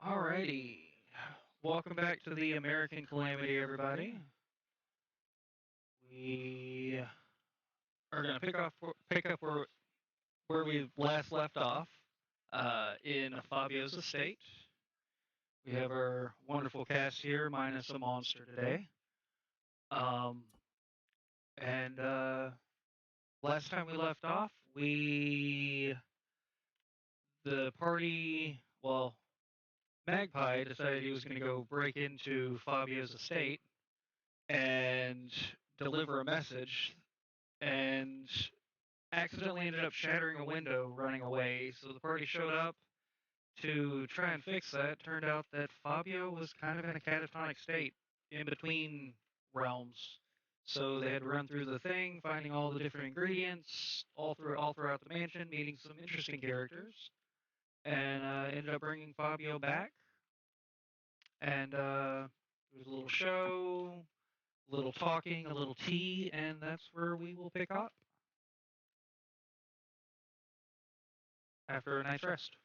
Alrighty. Welcome back to the American Calamity, everybody. We are going to pick up where we last left off in Fabio's estate. We have our wonderful cast here, minus a monster today. Um, and last time we left off, the party, well, Magpie decided he was going to go break into Fabio's estate and deliver a message and accidentally ended up shattering a window running away. So the party showed up to try and fix that. Turned out that Fabio was kind of in a catatonic state in between realms. So they had to run through the thing, finding all the different ingredients all throughout the mansion, meeting some interesting characters, and ended up bringing Fabio back. And there was a little show, a little talking, a little tea, and that's where we will pick up after a night's rest.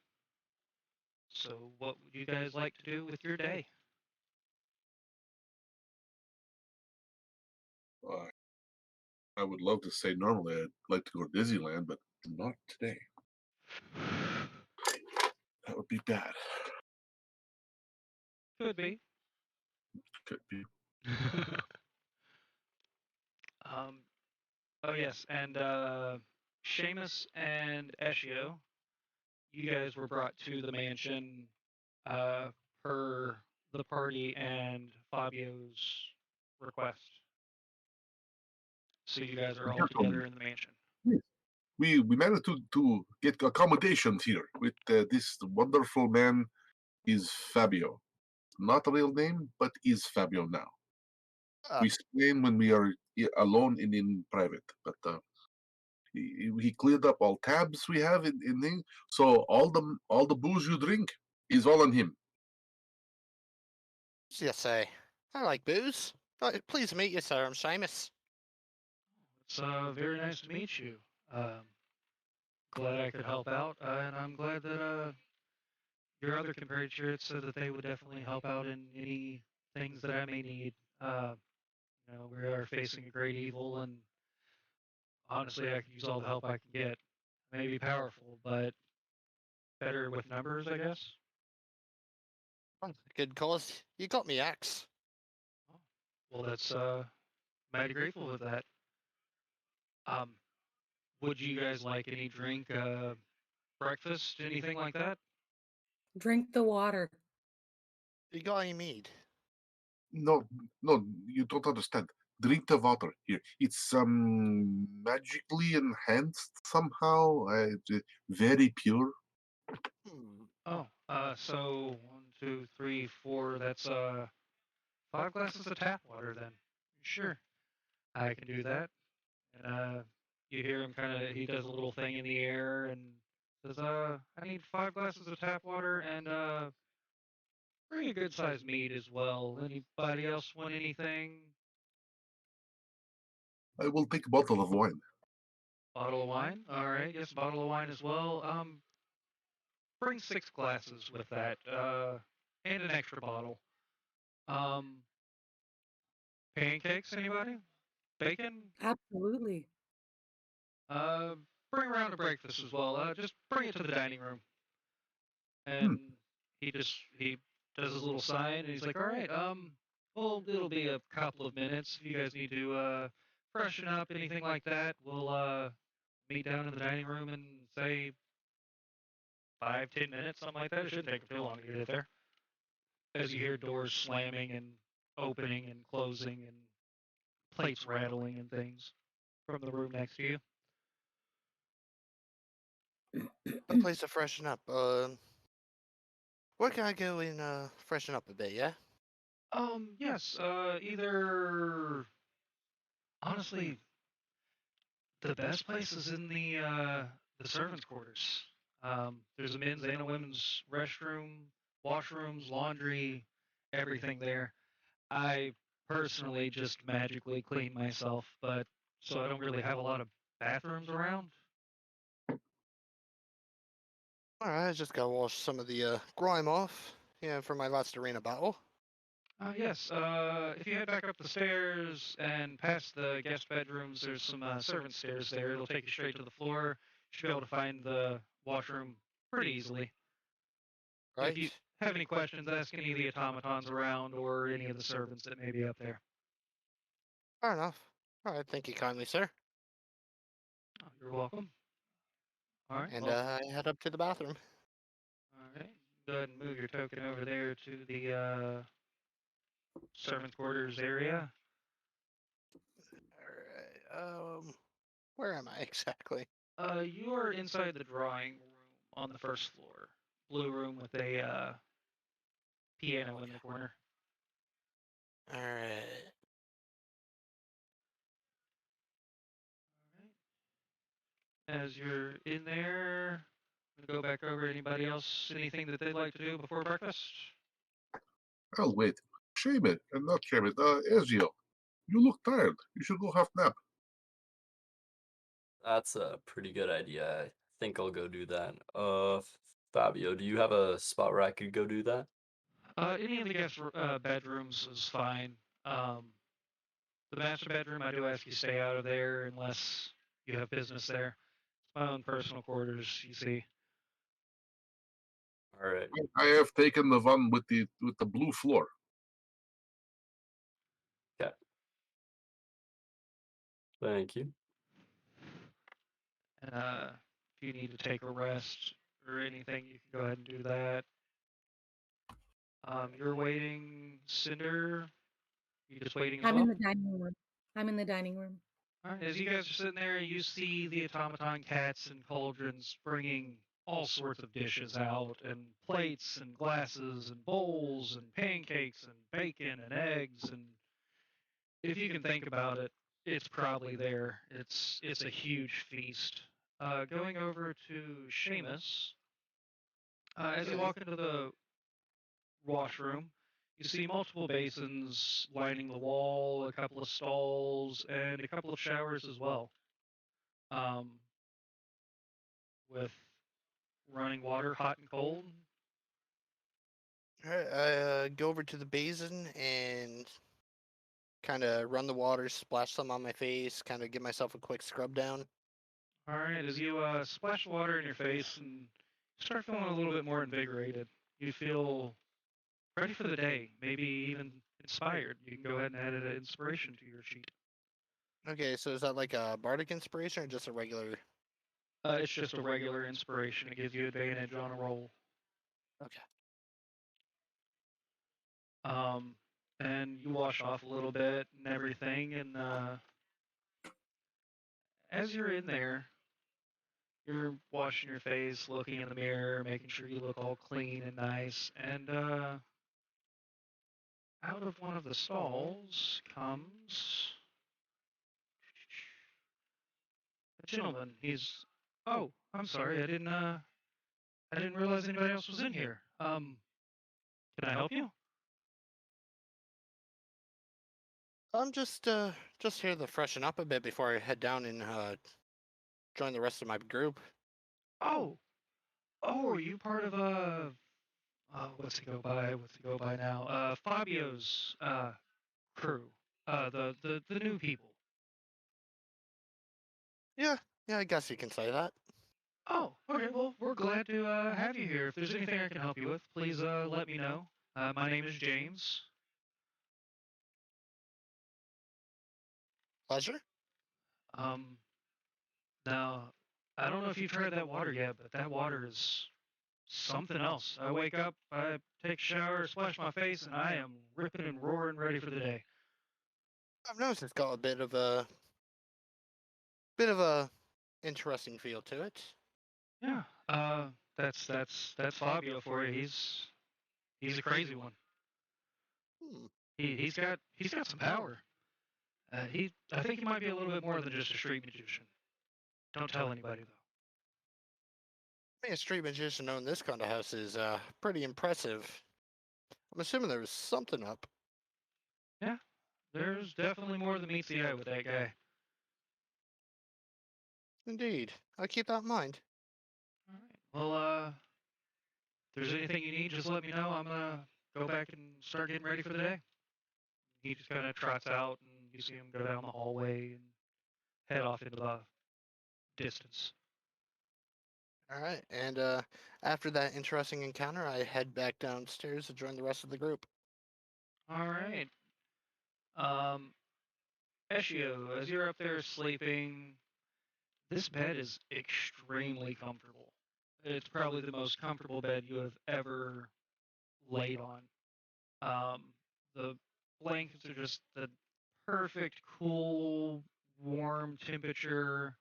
So, what would you guys like to do with your day? Uh, I would love to say normally I'd like to go to Disneyland, but not today. That would be bad. Could be. Could be. um, oh yes, and Seamus and Eschio, you guys were brought to the mansion uh, per the party and Fabio's request. So you guys are all together in the mansion. Yes. We managed to get accommodations here with this wonderful man. Is Fabio, not a real name, but is Fabio now. Uh, We explain when we are alone and in private, but he cleared up all tabs we have in thing. So all the booze you drink is all on him. yes, I like booze. Pleased to meet you, sir. I'm Seamus. It's very nice to meet you. Um, Glad I could help out, and I'm glad that your other compatriots said that they would definitely help out in any things that I may need. Uh, we are facing a great evil, and honestly, I could use all the help I can get. Maybe powerful, but better with numbers, I guess. Good cause. You got me axe. Oh, well, that's mighty grateful with that. Um, would you guys like any drink, breakfast, anything like that? Drink the water. You got any mead? No, no, you don't understand. Drink the water here. It's magically enhanced somehow. Very pure. Oh, so 1, 2, 3, 4. That's 5 glasses of tap water. Then sure, I can do that. And you hear him kind of. He does a little thing in the air and says, I need 5 glasses of tap water and bring a good sized mead as well. Anybody else want anything? I will take a bottle of wine. Bottle of wine. All right, yes, bottle of wine as well. Bring 6 glasses with that. And an extra bottle. Um, Pancakes, anybody? Bacon? Absolutely. Uh, Bring around a breakfast as well. Just bring it to the dining room. Hmm. And he does his little sign, and he's like, "All right, well, it'll be a couple of minutes. If you guys need to freshen up, anything like that, we'll meet down in the dining room in say 5, 10 minutes, something like that. It shouldn't take too long to get there." As you hear doors slamming and opening and closing and plates rattling and things from the room next to you. A place to freshen up. Where can I go and freshen up a bit? Yeah. Yes. Either honestly, the best place is in the servants' quarters. There's a men's and a women's restroom, washrooms, laundry, everything there. I personally just magically clean myself, but so I don't really have a lot of bathrooms around. All right. I just gotta wash some of the grime off. Yeah, for my last arena battle. Yes. If you head back up the stairs and past the guest bedrooms, there's some servant stairs there. It'll take you straight to the floor. You should be able to find the washroom pretty easily. If you Right. have any questions, ask any of the automatons around or any of the servants that may be up there. Fair enough. All right. Thank you kindly, sir. Oh, you're welcome. All right. And Well, I head up to the bathroom. all right. Go ahead and move your token over there to the servant quarters area. All right. Where am I exactly? You are inside the drawing room on the first floor. Blue room with a piano in the corner. All right. As you're in there, go back over anybody else, anything that they'd like to do before breakfast? I'll wait. Shame it, and not shame it. Ezio, you look tired. You should go half nap. That's a pretty good idea. I think I'll go do that. Fabio, do you have a spot where I could go do that? Any of the guest bedrooms is fine. The master bedroom, I do ask you stay out of there unless you have business there. It's my own personal quarters, you see. All right. I have taken the one with the blue floor. Okay. Thank you. If you need to take a rest or anything, you can go ahead and do that. You're waiting, Cinder. You just waiting as I'm well? in the dining room. I'm in the dining room. All right, as you guys are sitting there, you see the automaton cats and cauldrons bringing all sorts of dishes out, and plates and glasses and bowls and pancakes and bacon and eggs, and if you can think about it, it's probably there. It's a huge feast. Going over to Seamus, as you walk into the washroom, you see multiple basins lining the wall, a couple of stalls, and a couple of showers as well. With running water, hot and cold. All right. I go over to the basin and kind of run the water, splash some on my face, kind of give myself a quick scrub down. All right, as you splash water in your face and start feeling a little bit more invigorated, you feel ready for the day, maybe even inspired. You can go ahead and add an inspiration to your sheet. Okay, so is that like a bardic inspiration or just a regular? It's just a regular inspiration. It gives you advantage on a roll. Okay. And you wash off a little bit and everything, and as you're in there, you're washing your face, looking in the mirror, making sure you look all clean and nice, and out of one of the stalls comes a gentleman. Oh, I'm sorry, I didn't realize anybody else was in here. Can I help you? I'm just here to freshen up a bit before I head down and join the rest of my group. Oh, are you part of what's he go by? What's he go by now? Fabio's crew. The new people. Yeah, I guess you can say that. Oh, okay. Well, we're glad to have you here. If there's anything I can help you with, please let me know. My name is James. Pleasure. Now, I don't know if you've tried that water yet, but that water is something else. I wake up, I take a shower, splash my face, and I am ripping and roaring ready for the day. I've noticed it's got a bit of a interesting feel to it. Yeah. That's Fabio for you. He's a crazy one. Hmm. He's got some power. I think he might be a little bit more than just a street magician. Don't tell anybody though. Being a street magician owning this kind of house is pretty impressive. I'm assuming there was something up. Yeah, there's definitely more than meets the eye with that guy. Indeed. I'll keep that in mind. All right. Well, there's anything you need, just let me know. I'm gonna go back and start getting ready for the day. He just kind of trots out, and you see him go down the hallway and head off into the distance. All right, and after that interesting encounter, I head back downstairs to join the rest of the group. All right. Um, Eshio, as you're up there sleeping, this bed is extremely comfortable. It's probably the most comfortable bed you have ever laid on. Um, the blankets are just the perfect, cool, warm temperature.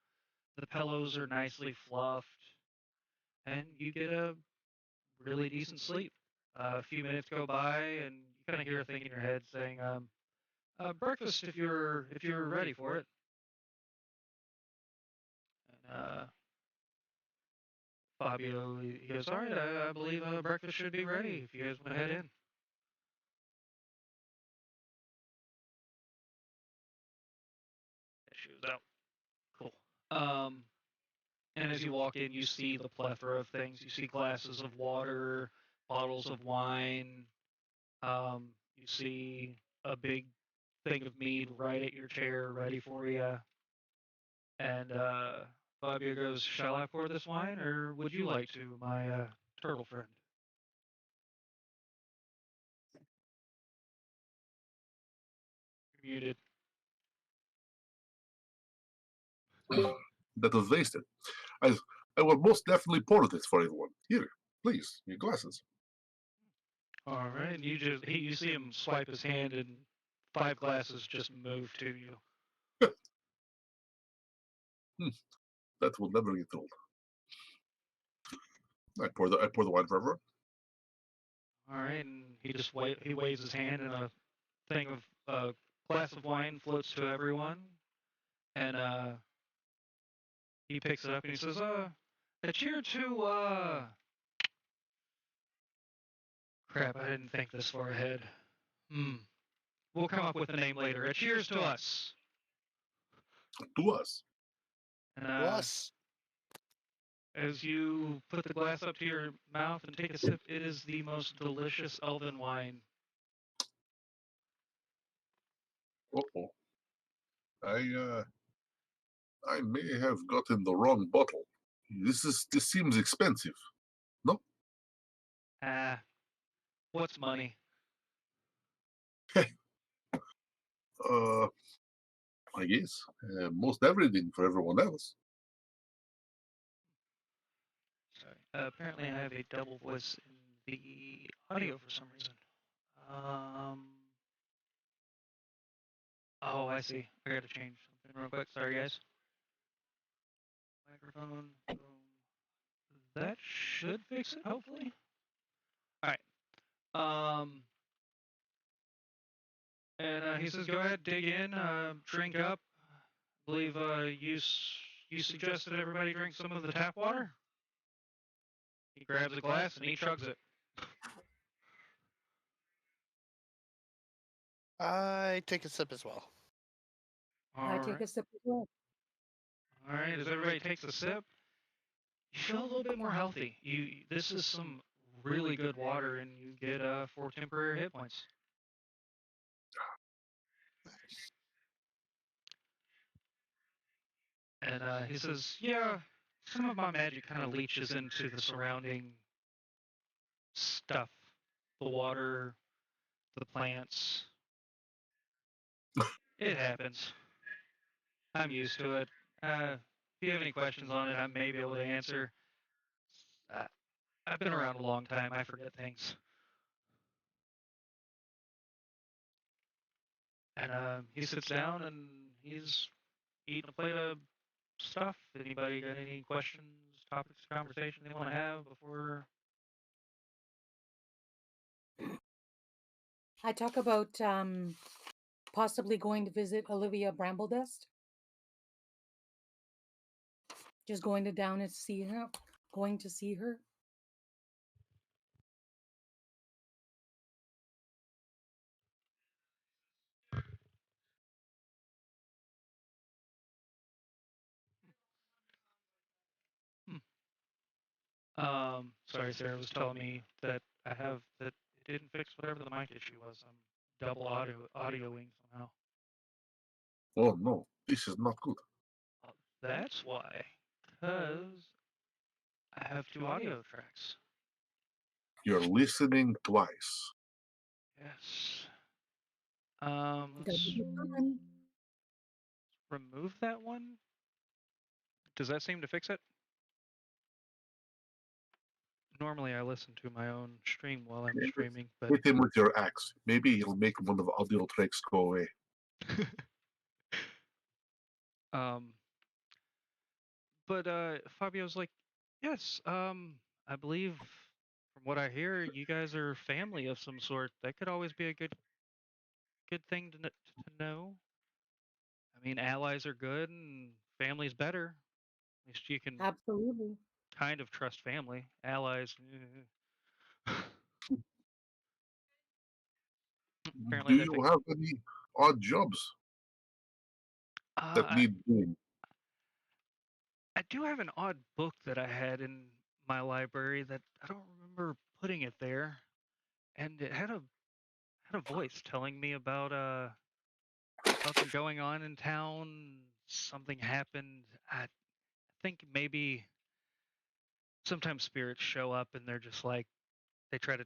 The pillows are nicely fluffed, and you get a really decent sleep. A few minutes go by, and you kind of hear a thing in your head saying, "Breakfast if you're ready for it." And Fabio, he goes, "All right, I believe breakfast should be ready if you guys want to head in." She was out. Cool. And as you walk in, you see the plethora of things. You see glasses of water, bottles of wine. You see a big thing of mead right at your chair, ready for you. And Fabio goes, "Shall I pour this wine, or would you like to, my turtle friend?" You're muted. That was wasted. I, I will most definitely pour this for everyone. Here, please, your glasses. All right, and you see him swipe his hand, and 5 glasses just move to you. That will never get old. I pour the wine for everyone. All right, and he waves his hand, and a thing of a glass of wine floats to everyone, and he picks it up and he says, "A cheer to crap! I didn't think this far ahead. Hmm. We'll come up with a name later. A cheers to us." To us. And Plus, as you put the glass up to your mouth and take a sip, it is the most delicious elven wine. Uh-oh. I may have gotten the wrong bottle. This seems expensive. No? Ah, what's money? I guess most everything for everyone else. Sorry. Apparently, I have a double voice in the audio for some reason. Oh, I see. I gotta change something real quick. Sorry, guys. Microphone. Boom. That should fix it, hopefully. All right. And he says, "Go ahead, dig in, drink up. I believe you suggested everybody drink some of the tap water." He grabs a glass and he chugs it. I take a sip as well. I take a sip as well. All right. As everybody takes a sip, you feel a little bit more healthy. This is some really good water, and you get 4 temporary hit points. Nice. And he says, "Yeah, some of my magic kind of leaches into the surrounding stuff, the water, the plants. It happens. I'm used to it. If you have any questions on it, I may be able to answer. Uh, I've been around a long time. I forget things." And he sits down and he's eating a plate of stuff. Anybody got any questions, topics of conversation they want to have before? I talk about possibly going to visit Olivia Brambledust. Just going to down and see her. Going to see her. Sorry, Sarah was telling me that I have that it didn't fix whatever the mic issue was. I'm double audioing somehow. Oh no, this is not good. That's why, because I have two audio tracks. You're listening twice. Yes. Gotta Let's be fun. remove that one. Does that seem to fix it? Normally, I listen to my own stream while I'm streaming, but Hit him with your axe. Maybe it'll make one of the audio tracks go away. um, but Fabio's like, yes, I believe from what I hear, you guys are family of some sort. That could always be a good thing to know. I mean, allies are good and family's better. At least you can Absolutely. kind of trust family. Allies. Apparently Do that you fixed. have any odd jobs that Uh, need doing? I do have an odd book that I had in my library that I don't remember putting it there, and it had a voice telling me about something going on in town. Something happened. I think maybe sometimes spirits show up and they're just like they try to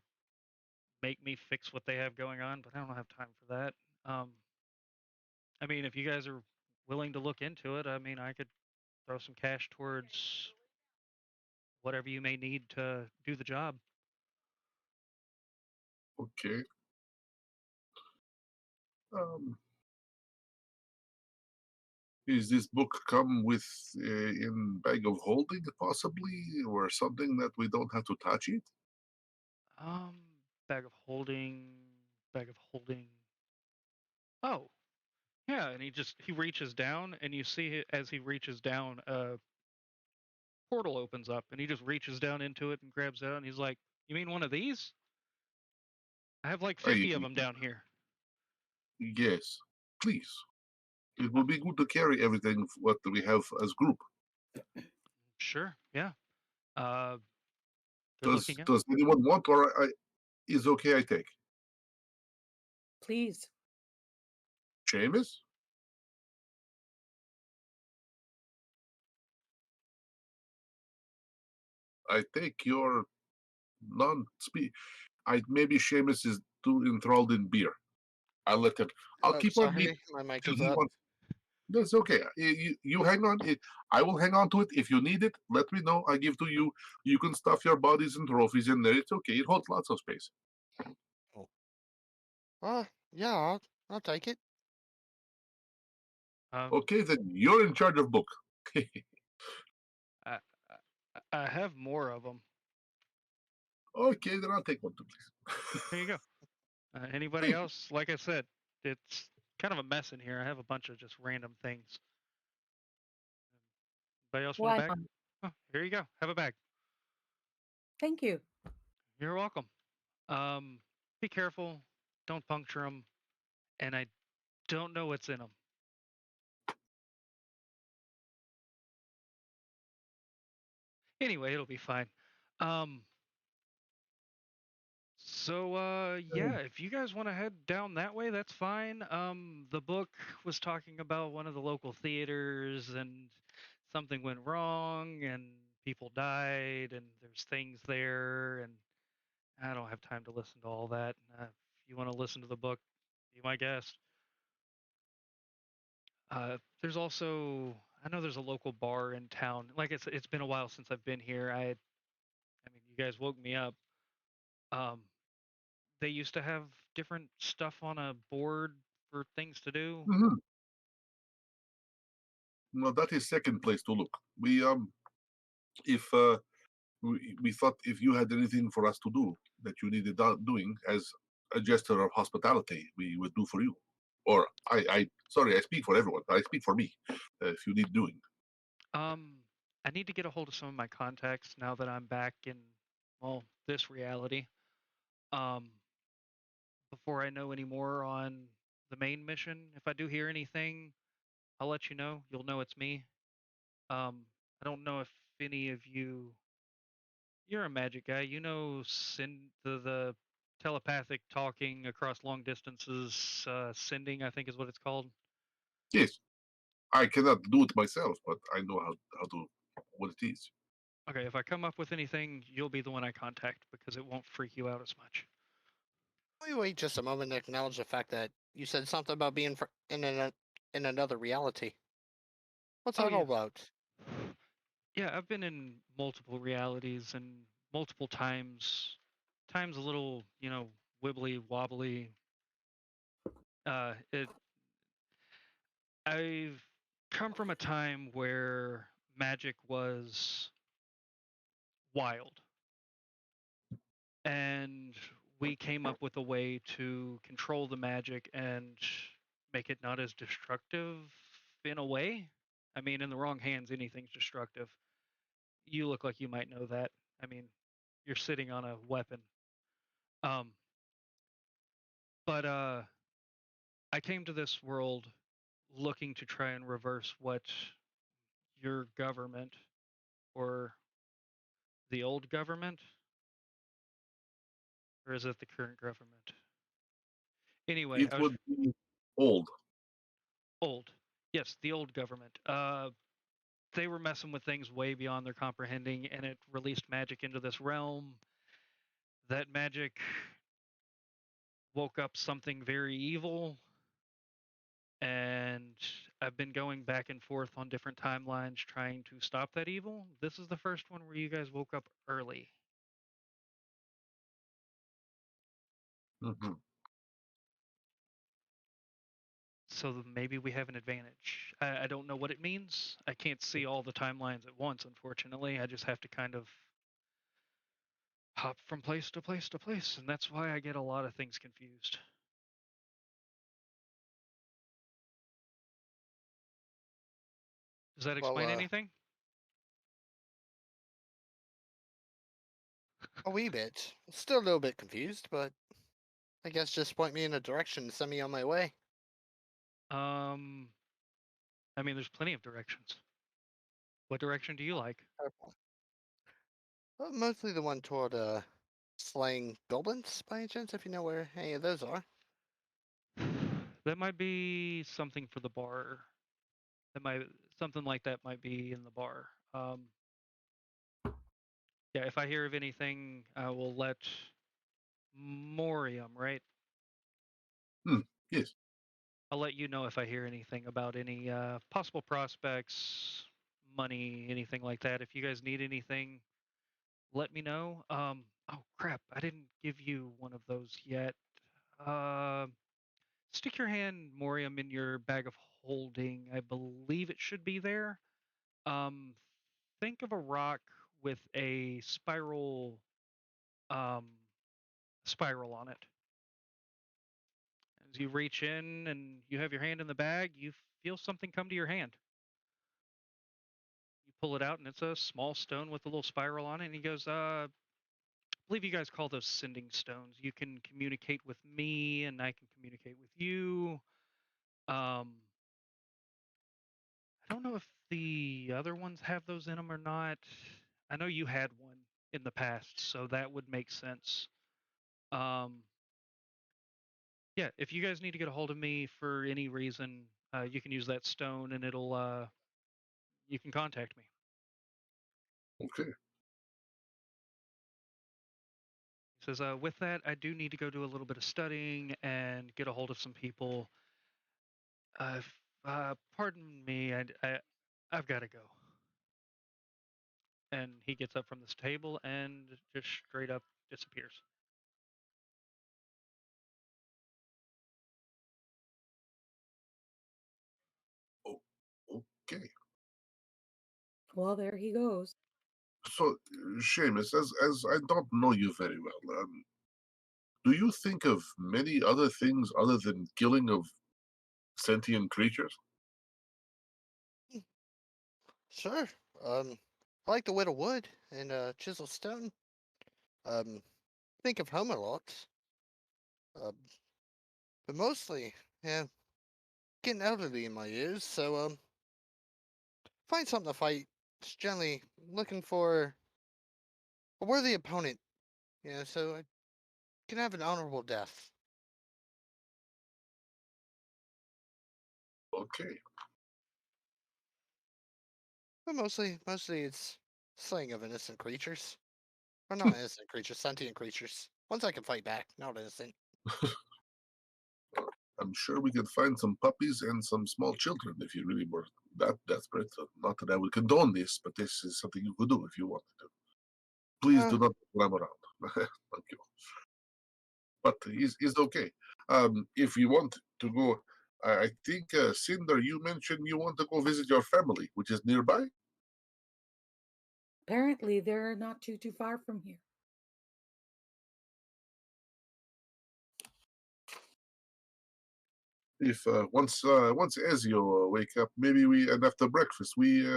make me fix what they have going on, but I don't have time for that. Um, I mean, if you guys are willing to look into it, I mean, I could throw some cash towards whatever you may need to do the job. Okay. Um, is this book come with in bag of holding possibly, or something that we don't have to touch it? Um, bag of holding, bag of holding. Oh, yeah, and he reaches down, and you see as he reaches down, a portal opens up, and he just reaches down into it and grabs it out, and he's like, "You mean one of these? I have like I 50 of them down here." yes, please. It Uh, will be good to carry everything what we have as group. sure, yeah. Uh, good Does looking out. does anyone want, or is okay? I take. Please. Seamus, I take your non-speak. I maybe Seamus is too enthralled in beer. I'll let him. I'll Oh, keep on being sorry, my mic till was he up. wants. That's okay. You hang on. I will hang on to it. If you need it, let me know. I give to you. You can stuff your bodies and trophies in there. It's okay. It holds lots of space. Yeah, I'll take it. Okay, then you're in charge of book. I, I have more of them. Okay, then I'll take one too, please. There you go. Anybody Thank you. else? Like I said, it's kind of a mess in here. I have a bunch of just random things. Anybody else want a Why bag? not? Oh, here you go. Have a bag. Thank you. You're welcome. Be careful. Don't puncture them. And I don't know what's in them. Anyway, it'll be fine. Um, yeah, if you guys want to head down that way, that's fine. The book was talking about one of the local theaters and something went wrong and people died and there's things there and I don't have time to listen to all that. If you want to listen to the book, be my guest. There's also I know there's a local bar in town. Like it's been a while since I've been here. I mean you guys woke me up. Um, they used to have different stuff on a board for things to do. Mhm. No, that is second place to look. If we thought if you had anything for us to do that you needed doing as a gesture of hospitality, we would do for you. Or sorry, I speak for everyone. I speak for me. If you need doing. Um, I need to get a hold of some of my contacts now that I'm back in well this reality. Um, before I know any more on the main mission, if I do hear anything, I'll let you know. You'll know it's me. I don't know if any of you You're a magic guy. You know, the telepathic talking across long distances, sending, I think is what it's called. Yes, I cannot do it myself, but I know how to what it is. Okay, if I come up with anything, you'll be the one I contact because it won't freak you out as much. Wait just a moment to acknowledge the fact that you said something about being in another reality. What's Oh that all yeah, about? yeah. I've been in multiple realities and multiple times. Times a little, wibbly wobbly. It. I've come from a time where magic was wild, and we came up with a way to control the magic and make it not as destructive in a way. I mean, in the wrong hands, anything's destructive. You look like you might know that. I mean, you're sitting on a weapon. Um, but I came to this world looking to try and reverse what your government or the old government, or is it the current government? Anyway, It I was would be old. old. Yes, the old government. They were messing with things way beyond their comprehending, and it released magic into this realm. That magic woke up something very evil, and I've been going back and forth on different timelines trying to stop that evil. This is the first one where you guys woke up early. Hmm. So maybe we have an advantage. I don't know what it means. I can't see all the timelines at once, unfortunately. I just have to kind of hop from place to place to place, and that's why I get a lot of things confused. Does that Well, explain anything? a wee bit. Still a little bit confused, but I guess just point me in a direction and send me on my way. Um, I mean, there's plenty of directions. What direction do you like? Purple. Mostly the one toward slaying goblins, by any chance, if you know where any of those are. That might be something for the bar. That might something like that might be in the bar. Yeah, if I hear of anything, I will let Morium, right? Yes. I'll let you know if I hear anything about any possible prospects, money, anything like that. If you guys need anything, let me know. Oh crap, I didn't give you one of those yet. Uh, Stick your hand, Morium, in your bag of holding. I believe it should be there. Um, think of a rock with a um, spiral on it. As you reach in and you have your hand in the bag, you feel something come to your hand. You pull it out, and it's a small stone with a little spiral on it. And he goes, I believe you guys call those sending stones. You can communicate with me, and I can communicate with you. I don't know if the other ones have those in them or not. I know you had one in the past, so that would make sense. Um, yeah, if you guys need to get a hold of me for any reason, you can use that stone, and you can contact me. Okay. He says, with that, I do need to go do a little bit of studying and get a hold of some people. Pardon me, I've got to go. And he gets up from this table and just straight up disappears. Oh, okay. Well, there he goes. So, Seamus, as I don't know you very well, do you think of many other things other than killing of sentient creatures? Sure. I like to whittle wood and chisel stone. Um, think of home a lot. Um, but mostly, yeah, getting elderly in my years, so find something to fight. Just generally looking for a worthy opponent. Yeah, so I can have an honorable death. Okay. But mostly it's slaying of innocent creatures. Or not innocent creatures, sentient creatures. Ones I can fight back, not innocent. I'm sure we could find some puppies and some small children if you really were that desperate. Not that I would condone this, but this is something you could do if you wanted to. Please do not run around. Thank you. But it's okay. If you want to go, I think, Cinder, you mentioned you want to go visit your family, which is nearby. Apparently, they're not too far from here. If once Ezio wake up, maybe we and after breakfast we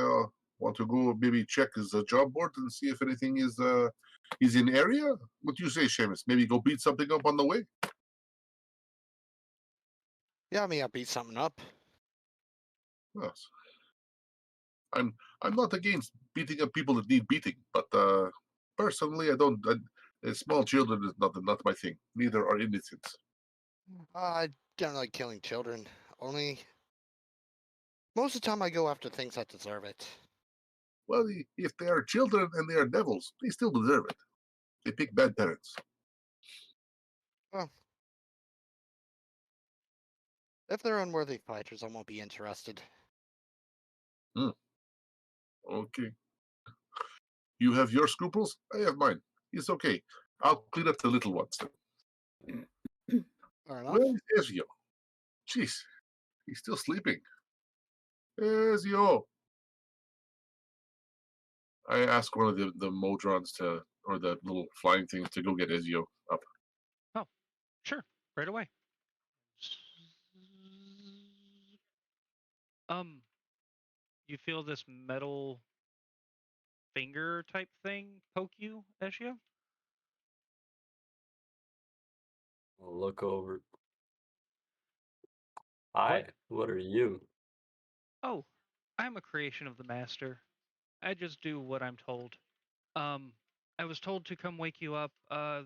want to go maybe check his job board and see if anything is in area. What do you say, Seamus? Maybe go beat something up on the way. Yeah, I mean, I beat something up. Yes. I'm not against beating up people that need beating, but personally, I don't. Small children is not my thing. Neither are innocents. I don't like killing children. Only most of the time I go after things that deserve it. Well, if they are children and they are devils, they still deserve it. They pick bad parents. Well, if they're unworthy fighters, I won't be interested. Okay. You have your scruples, I have mine. It's okay. I'll clean up the little ones. Fair enough. Where is Ezio? Jeez, he's still sleeping. Ezio! I asked one of the Modrons to, or the little flying things to go get Ezio up. Oh, sure, right away. You feel this metal finger type thing poke you, Ezio? I'll look over. Hi, what are you? Oh, I'm a creation of the master. I just do what I'm told. Um, I was told to come wake you up.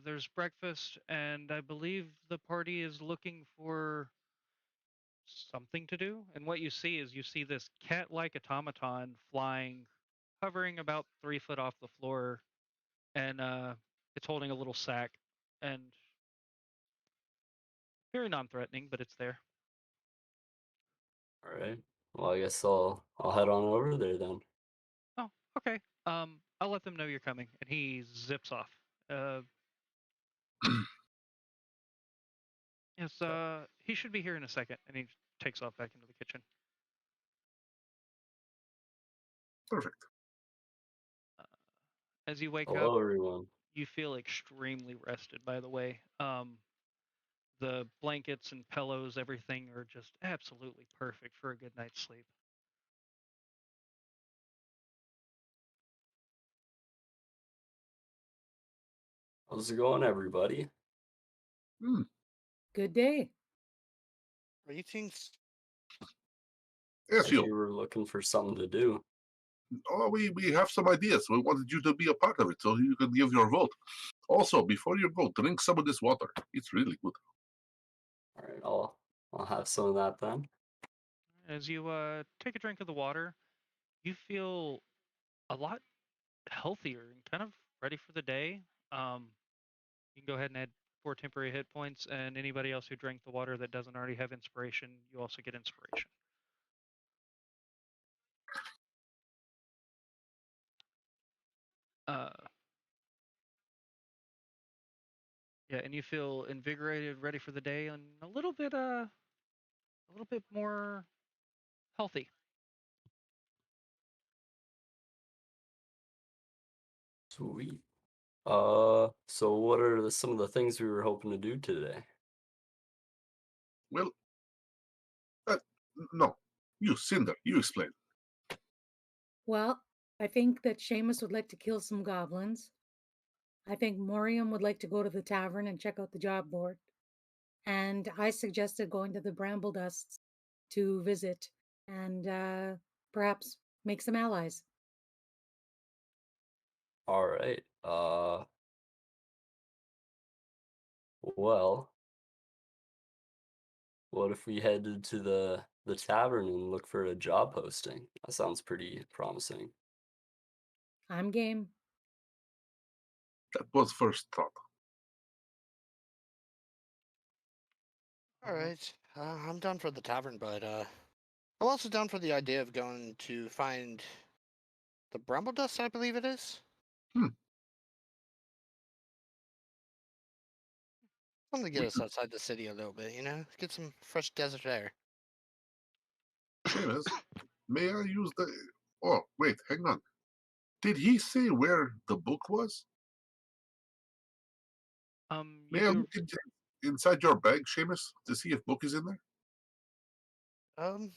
There's breakfast, and I believe the party is looking for something to do. And what you see is you see this cat-like automaton flying, hovering about 3 foot off the floor, and it's holding a little sack, and very non-threatening, but it's there. All right. Well, I guess I'll head on over there then. Oh, okay. I'll let them know you're coming, and he zips off. Yes, he should be here in a second, and he takes off back into the kitchen. Perfect. As you wake up, Hello, everyone. you feel extremely rested, by the way. The blankets and pillows, everything are just absolutely perfect for a good night's sleep. How's it going, everybody? Good day. Greetings. As Ezio, you were looking for something to do. oh, we have some ideas. We wanted you to be a part of it so you could give your vote. Also, before you go, drink some of this water. It's really good. All right, I'll have some of that then. As you take a drink of the water, you feel a lot healthier and kind of ready for the day. You can go ahead and add 4 temporary hit points, and anybody else who drank the water that doesn't already have inspiration, you also get inspiration. Yeah, and you feel invigorated, ready for the day, and a little bit more healthy. Sweet. So what are some of the things we were hoping to do today? Well, no. You, Cinder, you explain. Well, I think that Seamus would like to kill some goblins. I think Moriam would like to go to the tavern and check out the job board. And I suggested going to the Bramble Dusts to visit and perhaps make some allies. All right. Well, what if we headed to the tavern and look for a job posting? That sounds pretty promising. I'm game. That was first thought. All right. I'm down for the tavern, but I'm also down for the idea of going to find the bramble dust, I believe it is. Hmm. Something to get We us outside the city a little bit, get some fresh desert air. Seamus, may I use the? Oh, wait, hang on. Did he say where the book was? You May I do. look inside your bag, Seamus, to see if book is in there? Um,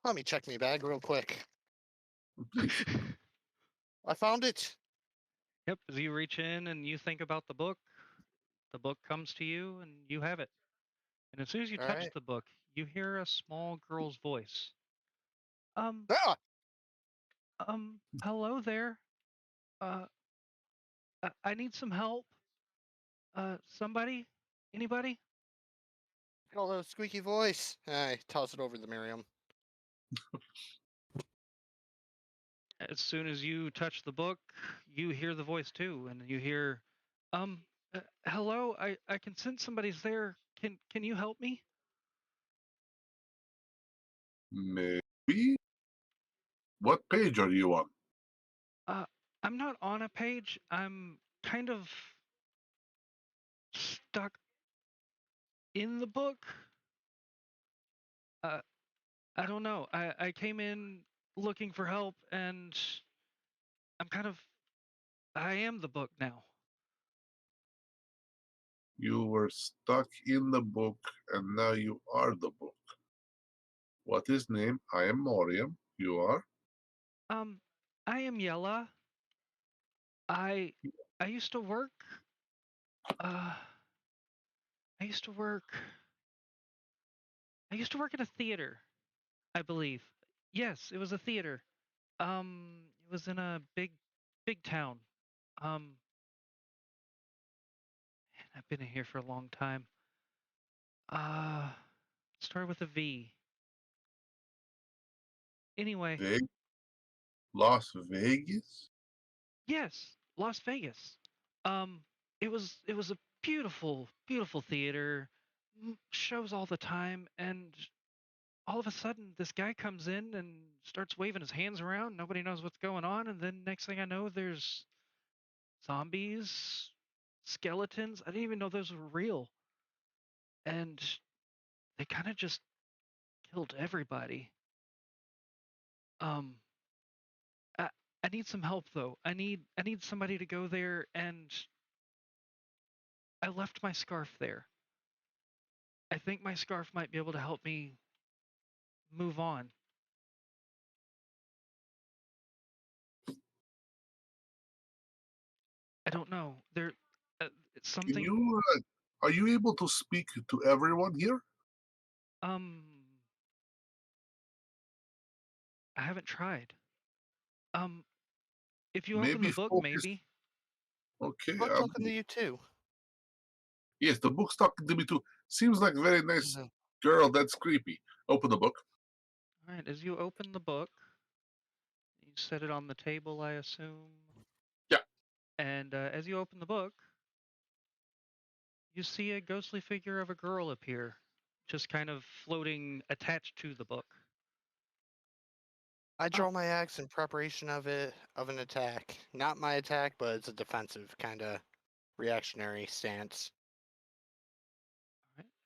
Let me check my bag real quick. Please. I found it. Yep. As you reach in and you think about the book comes to you and you have it. And as soon as you All touch right. the book, you hear a small girl's voice. Um, Ah! hello there. Uh, I need some help. Somebody? Anybody? Hello, squeaky voice. I toss it over to Miriam. As soon as you touch the book, you hear the voice too, and you hear, hello. I can sense somebody's there. Can you help me? Maybe. What page are you on? Uh, I'm not on a page. I'm kind of stuck in the book. Uh, I don't know. I came in looking for help, and I'm kind of I am the book now. You were stuck in the book, and now you are the book. What is name? I am Moriam. You are? I am Yella. I I used to work. Uh, I used to work. I used to work at a theater, I believe. Yes, it was a theater. It was in a big town. Um, man, I've been in here for a long time. Started with a V. Anyway, Las Vegas? yes, Las Vegas. Um, it was a beautiful theater, shows all the time, and all of a sudden this guy comes in and starts waving his hands around. Nobody knows what's going on, and then next thing I know, there's zombies, skeletons. I didn't even know those were real, and they kind of just killed everybody. Um, I, I need some help though. I need somebody to go there, and I left my scarf there. I think my scarf might be able to help me move on. I don't know. It's Can something. you? Are you able to speak to everyone here? Um, I haven't tried. Um, if you open the Maybe book, focus. maybe. Okay. I'm talking to you too. Yes, the book's talking to me too. Seems like a very nice Mhm. girl. That's creepy. Open the book. All right. As you open the book, you set it on the table, I assume. Yeah. And as you open the book, you see a ghostly figure of a girl appear, just kind of floating attached to the book. I Oh, draw my axe in preparation of an attack. Not my attack, but it's a defensive kind of reactionary stance.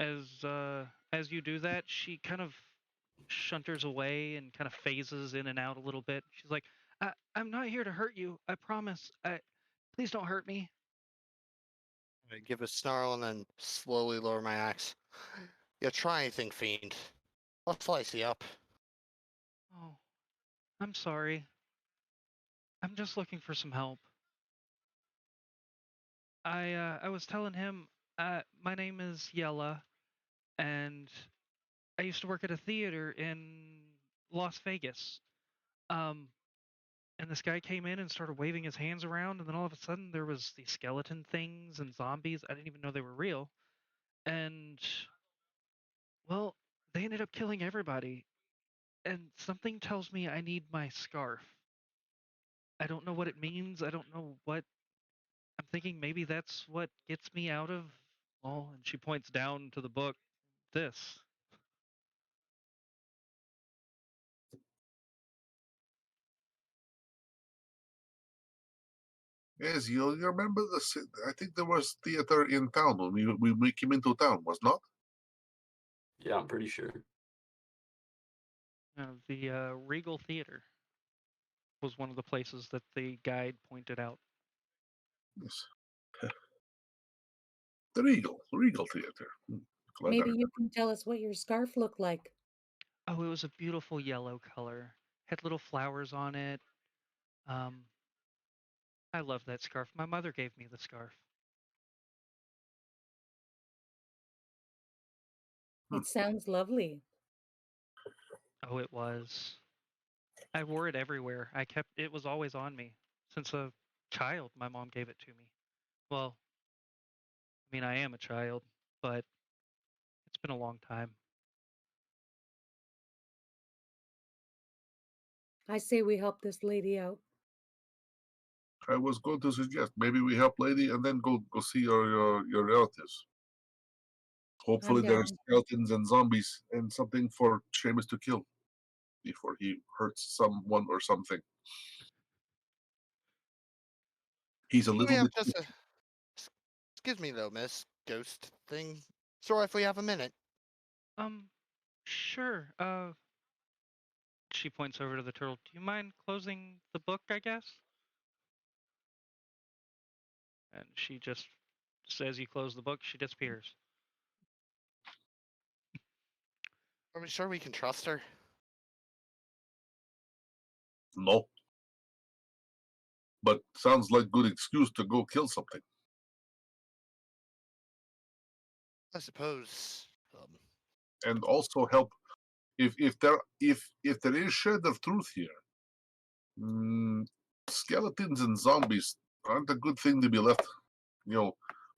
as you do that, she kind of shunters away and kind of phases in and out a little bit. She's like, I'm not here to hurt you. I promise. Please don't hurt me." I give a snarl and then slowly lower my axe. You try anything, fiend. I'll slice you up. "Oh, I'm sorry. I'm just looking for some help. I was telling him, my name is Yella, and I used to work at a theater in Las Vegas. Um, and this guy came in and started waving his hands around, and then all of a sudden there was these skeleton things and zombies. I didn't even know they were real. And well, they ended up killing everybody. And something tells me I need my scarf. I don't know what it means. I don't know what I'm thinking. Maybe that's what gets me out of. Oh, and she points down to the book. This. Yes, you remember I think there was theater in town when we came into town, was not? Yeah, I'm pretty sure. The Regal Theater was one of the places that the guide pointed out. Yes. The Regal Theater. Glad Maybe you can tell us what your scarf looked like. Oh, it was a beautiful yellow color. Had little flowers on it. Um, I love that scarf. My mother gave me the scarf. It sounds lovely. Oh, it was. I wore it everywhere. It was always on me. Since a child, my mom gave it to me. Well, I mean, I am a child, but it's been a long time. I say we help this lady out. I was going to suggest maybe we help lady and then go see your relatives. Hopefully there are down. skeletons and zombies and something for Seamus to kill before he hurts someone or something. He's a We little have bit. just a. Excuse me, though, Miss Ghost thing. Sorry if we have a minute. Sure. She points over to the turtle. Do you mind closing the book, I guess? And she just says you close the book, she disappears. Are we sure we can trust her? No. But sounds like good excuse to go kill something. I suppose. And also help if there is shred of truth here. Skeletons and zombies aren't a good thing to be left,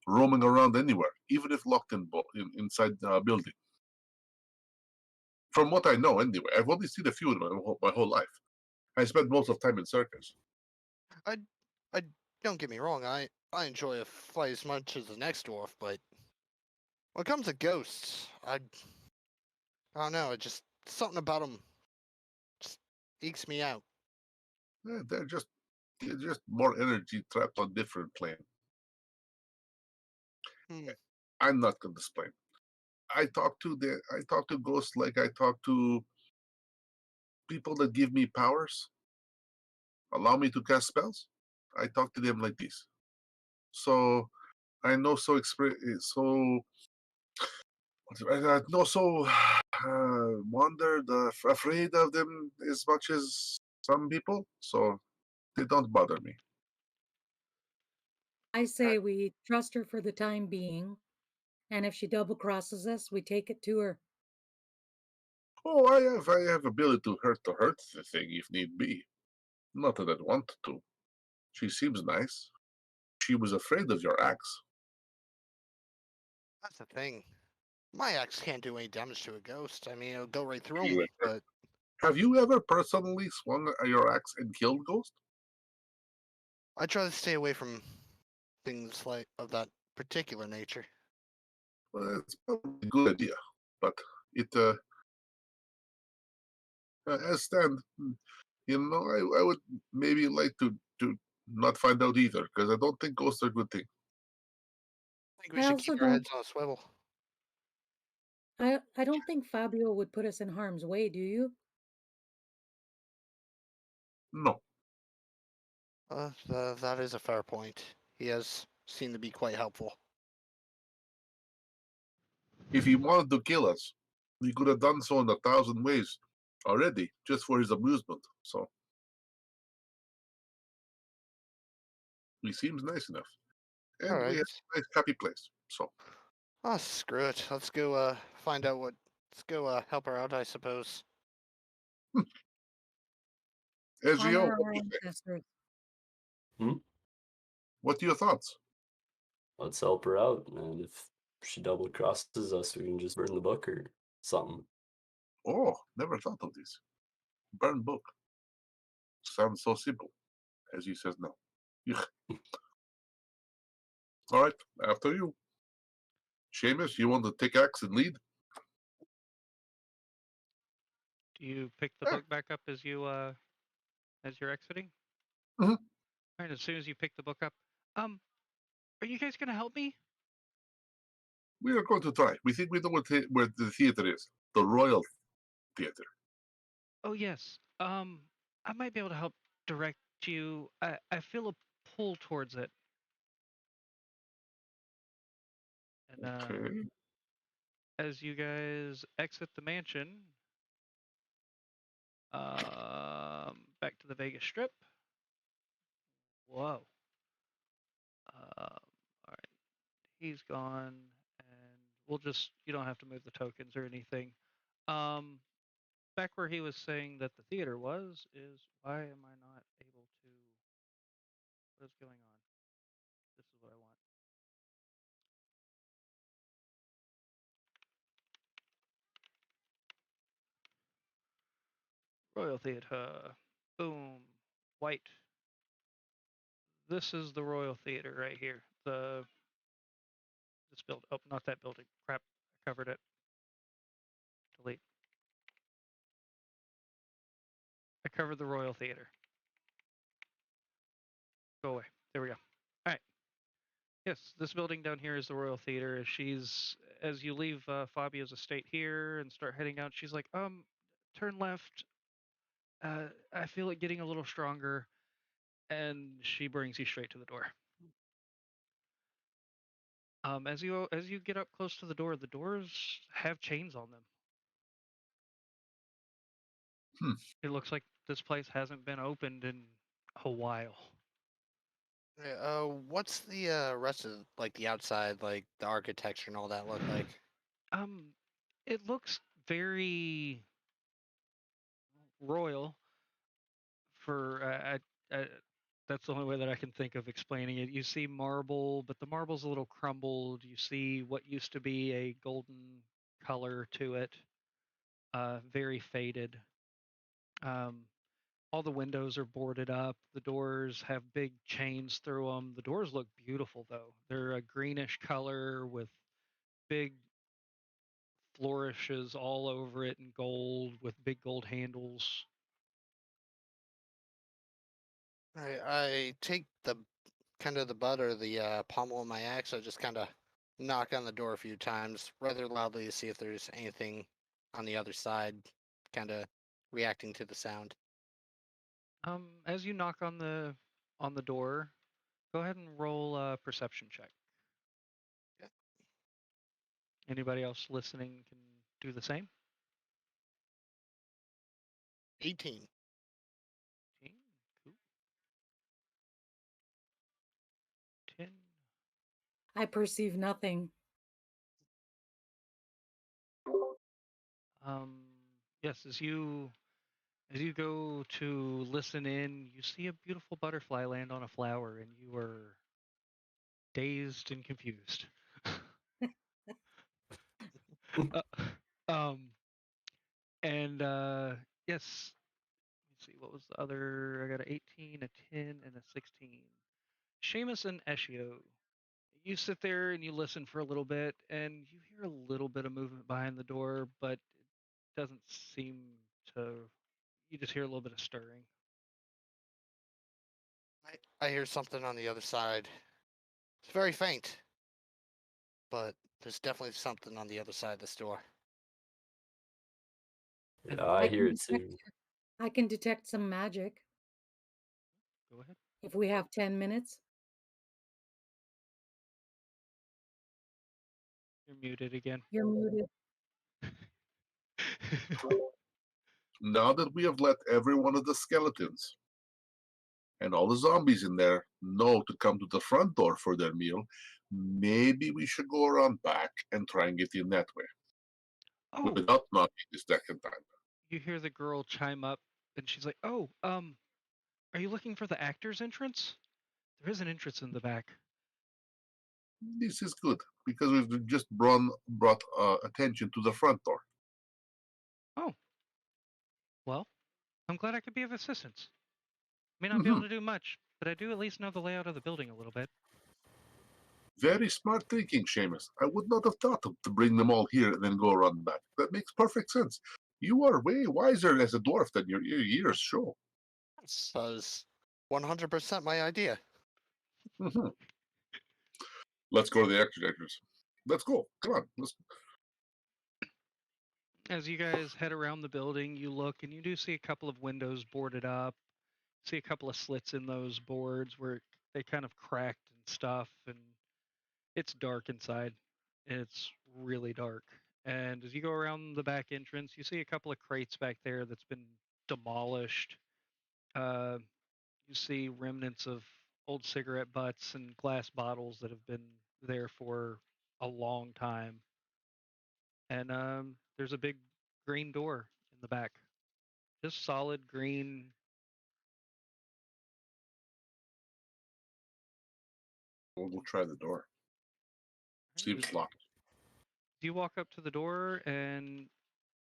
roaming around anywhere, even if locked inside a building. From what I know, anyway, I've only seen a few in my whole life. I spent most of time in circus. I don't get me wrong. I enjoy a fight as much as the next dwarf, but when it comes to ghosts, I don't know. It just something about them just ekes me out. They're just more energy trapped on different plane. I'm not going to explain. I talk to ghosts like I talk to people that give me powers, allow me to cast spells. I talk to them like this. So I know I'm not so wondered, afraid of them as much as some people. So they don't bother me. I say we trust her for the time being, and if she double crosses us, we take it to her. Oh, I have ability to hurt the thing if need be. Not that I want to. She seems nice. She was afraid of your axe. That's the thing. My axe can't do any damage to a ghost. I mean, it'll go right through You him. But have you ever personally swung your axe and killed ghost? I try to stay away from things like of that particular nature. Well, it's probably a good idea, but it as stand, I would maybe like to not find out either because I don't think ghosts are a good thing. I think we I should also keep our don't. heads on a swivel. I don't think Fabio would put us in harm's way. Do you? No, That is a fair point. He has seemed to be quite helpful. if he wanted to kill us, he could have done so in 1,000 ways already, just for his amusement. So he seems nice enough, and All we right. have a nice happy place. So Oh, screw it. Let's go find out what. Let's go help her out, I suppose. Ezio, Honor what our do you say? ancestors. What are your thoughts? Let's help her out, and if she double crosses us, we can just burn the book or something. Oh, never thought of this. Burn book. Sounds so simple. As he says no. Yuck. All right, after you. Seamus, you want to take axe and lead? Do you pick the Sure. book back up as you're exiting? Mhm. All right, as soon as you pick the book up, are you guys gonna help me? We are going to try. We think we know where the theater is. The Royal Theater. Oh yes. I might be able to help direct you. I feel a pull towards it. And Okay. as you guys exit the mansion, back to the Vegas Strip. Whoa. All right, he's gone, and you don't have to move the tokens or anything. Back where he was saying that the theater was, is why am I not able to? What is going on? This is what I want. Royal Theater. Boom. White. This is the Royal Theater right here. This build. Oh, not that building. Crap. I covered it. Delete. I covered the Royal Theater. Go away. There we go. All right. Yes, this building down here is the Royal Theater. As you leave Fabio's estate here and start heading out, she's like, turn left. I feel it getting a little stronger, and she brings you straight to the door. As you get up close to the doors have chains on them. It looks like this place hasn't been opened in a while. What's the rest of like the outside, like the architecture and all that look like? It looks very royal. For that's the only way that I can think of explaining it. You see marble, but the marble's a little crumbled. You see what used to be a golden color to it, very faded. Um, all the windows are boarded up. The doors have big chains through them. The doors look beautiful, though. They're a greenish color with big flourishes all over it in gold with big gold handles. I take the kind of the butt or the pommel of my axe. I just kind of knock on the door a few times, rather loudly, to see if there's anything on the other side, kind of reacting to the sound. As you knock on the door, go ahead and roll a perception check. Yeah. Anybody else listening can do the same. 18. 18, cool. 10. I perceive nothing. Yes, as you go to listen in, you see a beautiful butterfly land on a flower, and you are dazed and confused. uh, um, and yes, let's see, what was the other? I got an 18, a 10, and a 16. Seamus and Eshio, you sit there and you listen for a little bit, and you hear a little bit of movement behind the door, but it doesn't seem to. You just hear a little bit of stirring. I hear something on the other side. It's very faint, but there's definitely something on the other side of this door. Yeah, I hear it detect, too. I can detect some magic Go ahead. if we have 10 minutes. You're muted again. You're muted. Now that we have let every one of the skeletons and all the zombies in there know to come to the front door for their meal, maybe we should go around back and try and get in that way Oh, without knocking the second time. you hear the girl chime up, and she's like, "Oh, Are you looking for the actor's entrance? There is an entrance in the back. This is good because we've just brought attention to the front door. Oh. Well, I'm glad I could be of assistance. May not be able to do much, but I do at least know the layout of the building a little bit. Very smart thinking, Seamus. I would not have thought to bring them all here and then go around back. That makes perfect sense. You are way wiser as a dwarf than your years show. That was 100% my idea. Mhm. Let's go to the extra. Let's go. Come on. As you guys head around the building, you look and you do see a couple of windows boarded up. See a couple of slits in those boards where they kind of cracked and stuff, and it's dark inside. It's really dark. And as you go around the back entrance, you see a couple of crates back there that's been demolished. Uh, you see remnants of old cigarette butts and glass bottles that have been there for a long time. And there's a big green door in the back. Just solid green. We'll try the door. Seems locked. You walk up to the door and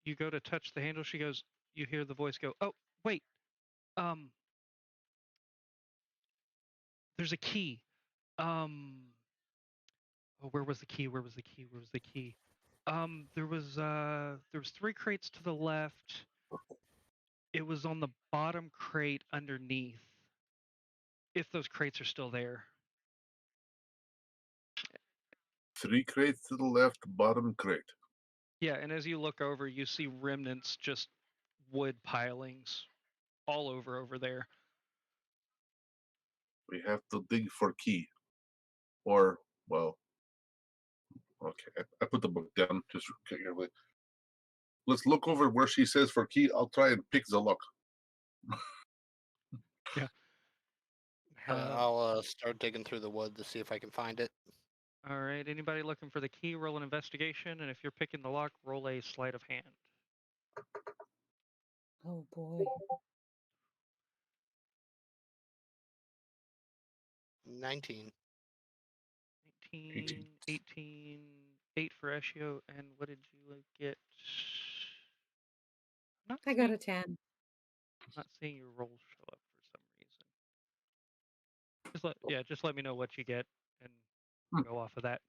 you go to touch the handle. She goes, you hear the voice go, "Oh, wait. Um, there's a key. Oh, where was the key? Where was the key? Where was the key? There was three crates to the left. It was on the bottom crate underneath. If those crates are still there." 3 crates to the left, bottom crate. Yeah, and as you look over, you see remnants, just wood pilings all over there. We have to dig for key. Or, well, okay. I put the book down just carefully. Let's look over where she says for key. I'll try and pick the lock. Yeah. I'll start digging through the wood to see if I can find it. All right. Anybody looking for the key? Roll an investigation, and if you're picking the lock, roll a sleight of hand. Oh boy. 19. 18, 18, 8 for Eshio, and what did you get? I got a 10. Not seeing your rolls show up for some reason. Just let me know what you get and go off of that.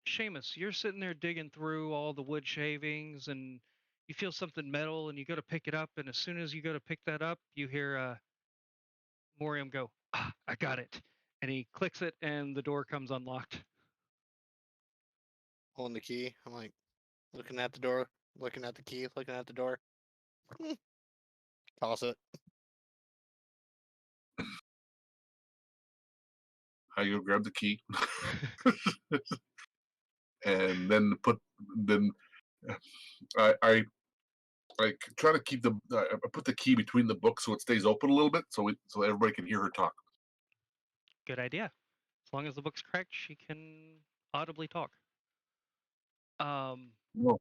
Seamus, you're sitting there digging through all the wood shavings, and you feel something metal, and you go to pick it up, and as soon as you go to pick that up, you hear Morium go, "Ah, I got it," and he clicks it, and the door comes unlocked. Holding the key. I'm like looking at the door, looking at the key, looking at the door. Toss it. I go grab the key. And then I try to keep I put the key between the books so it stays open a little bit so everybody can hear her talk. Good idea. As long as the book's correct, she can audibly talk. No,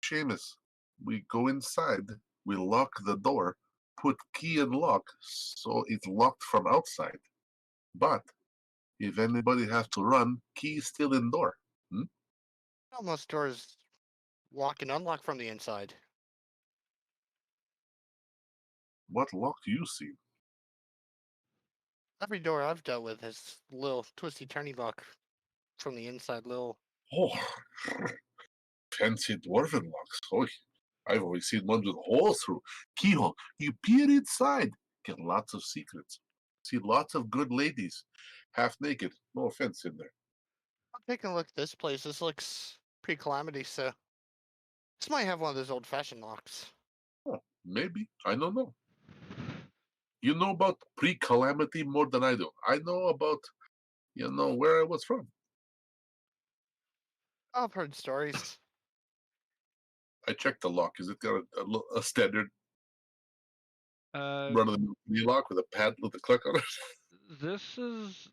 Seamus, we go inside, we lock the door, put key and lock so it's locked from outside. But if anybody has to run, key is still in door. Most doors lock and unlock from the inside. What lock do you see? Every door I've dealt with has little twisty turny lock from the inside. Little. Oh, fancy dwarven locks. Oh, I've always seen ones with holes through. Keyhole. You peer inside, get lots of secrets. See lots of good ladies, half naked. No offense in there. I'm taking a look at this place. This looks pre-calamity, so this might have one of those old-fashioned locks. Oh, maybe. I don't know. You know about pre-calamity more than I do. I know about, where I was from. I've heard stories. I checked the lock. Is it got a standard Uh, run-of-the-mill lock with a pad with a click on it? this is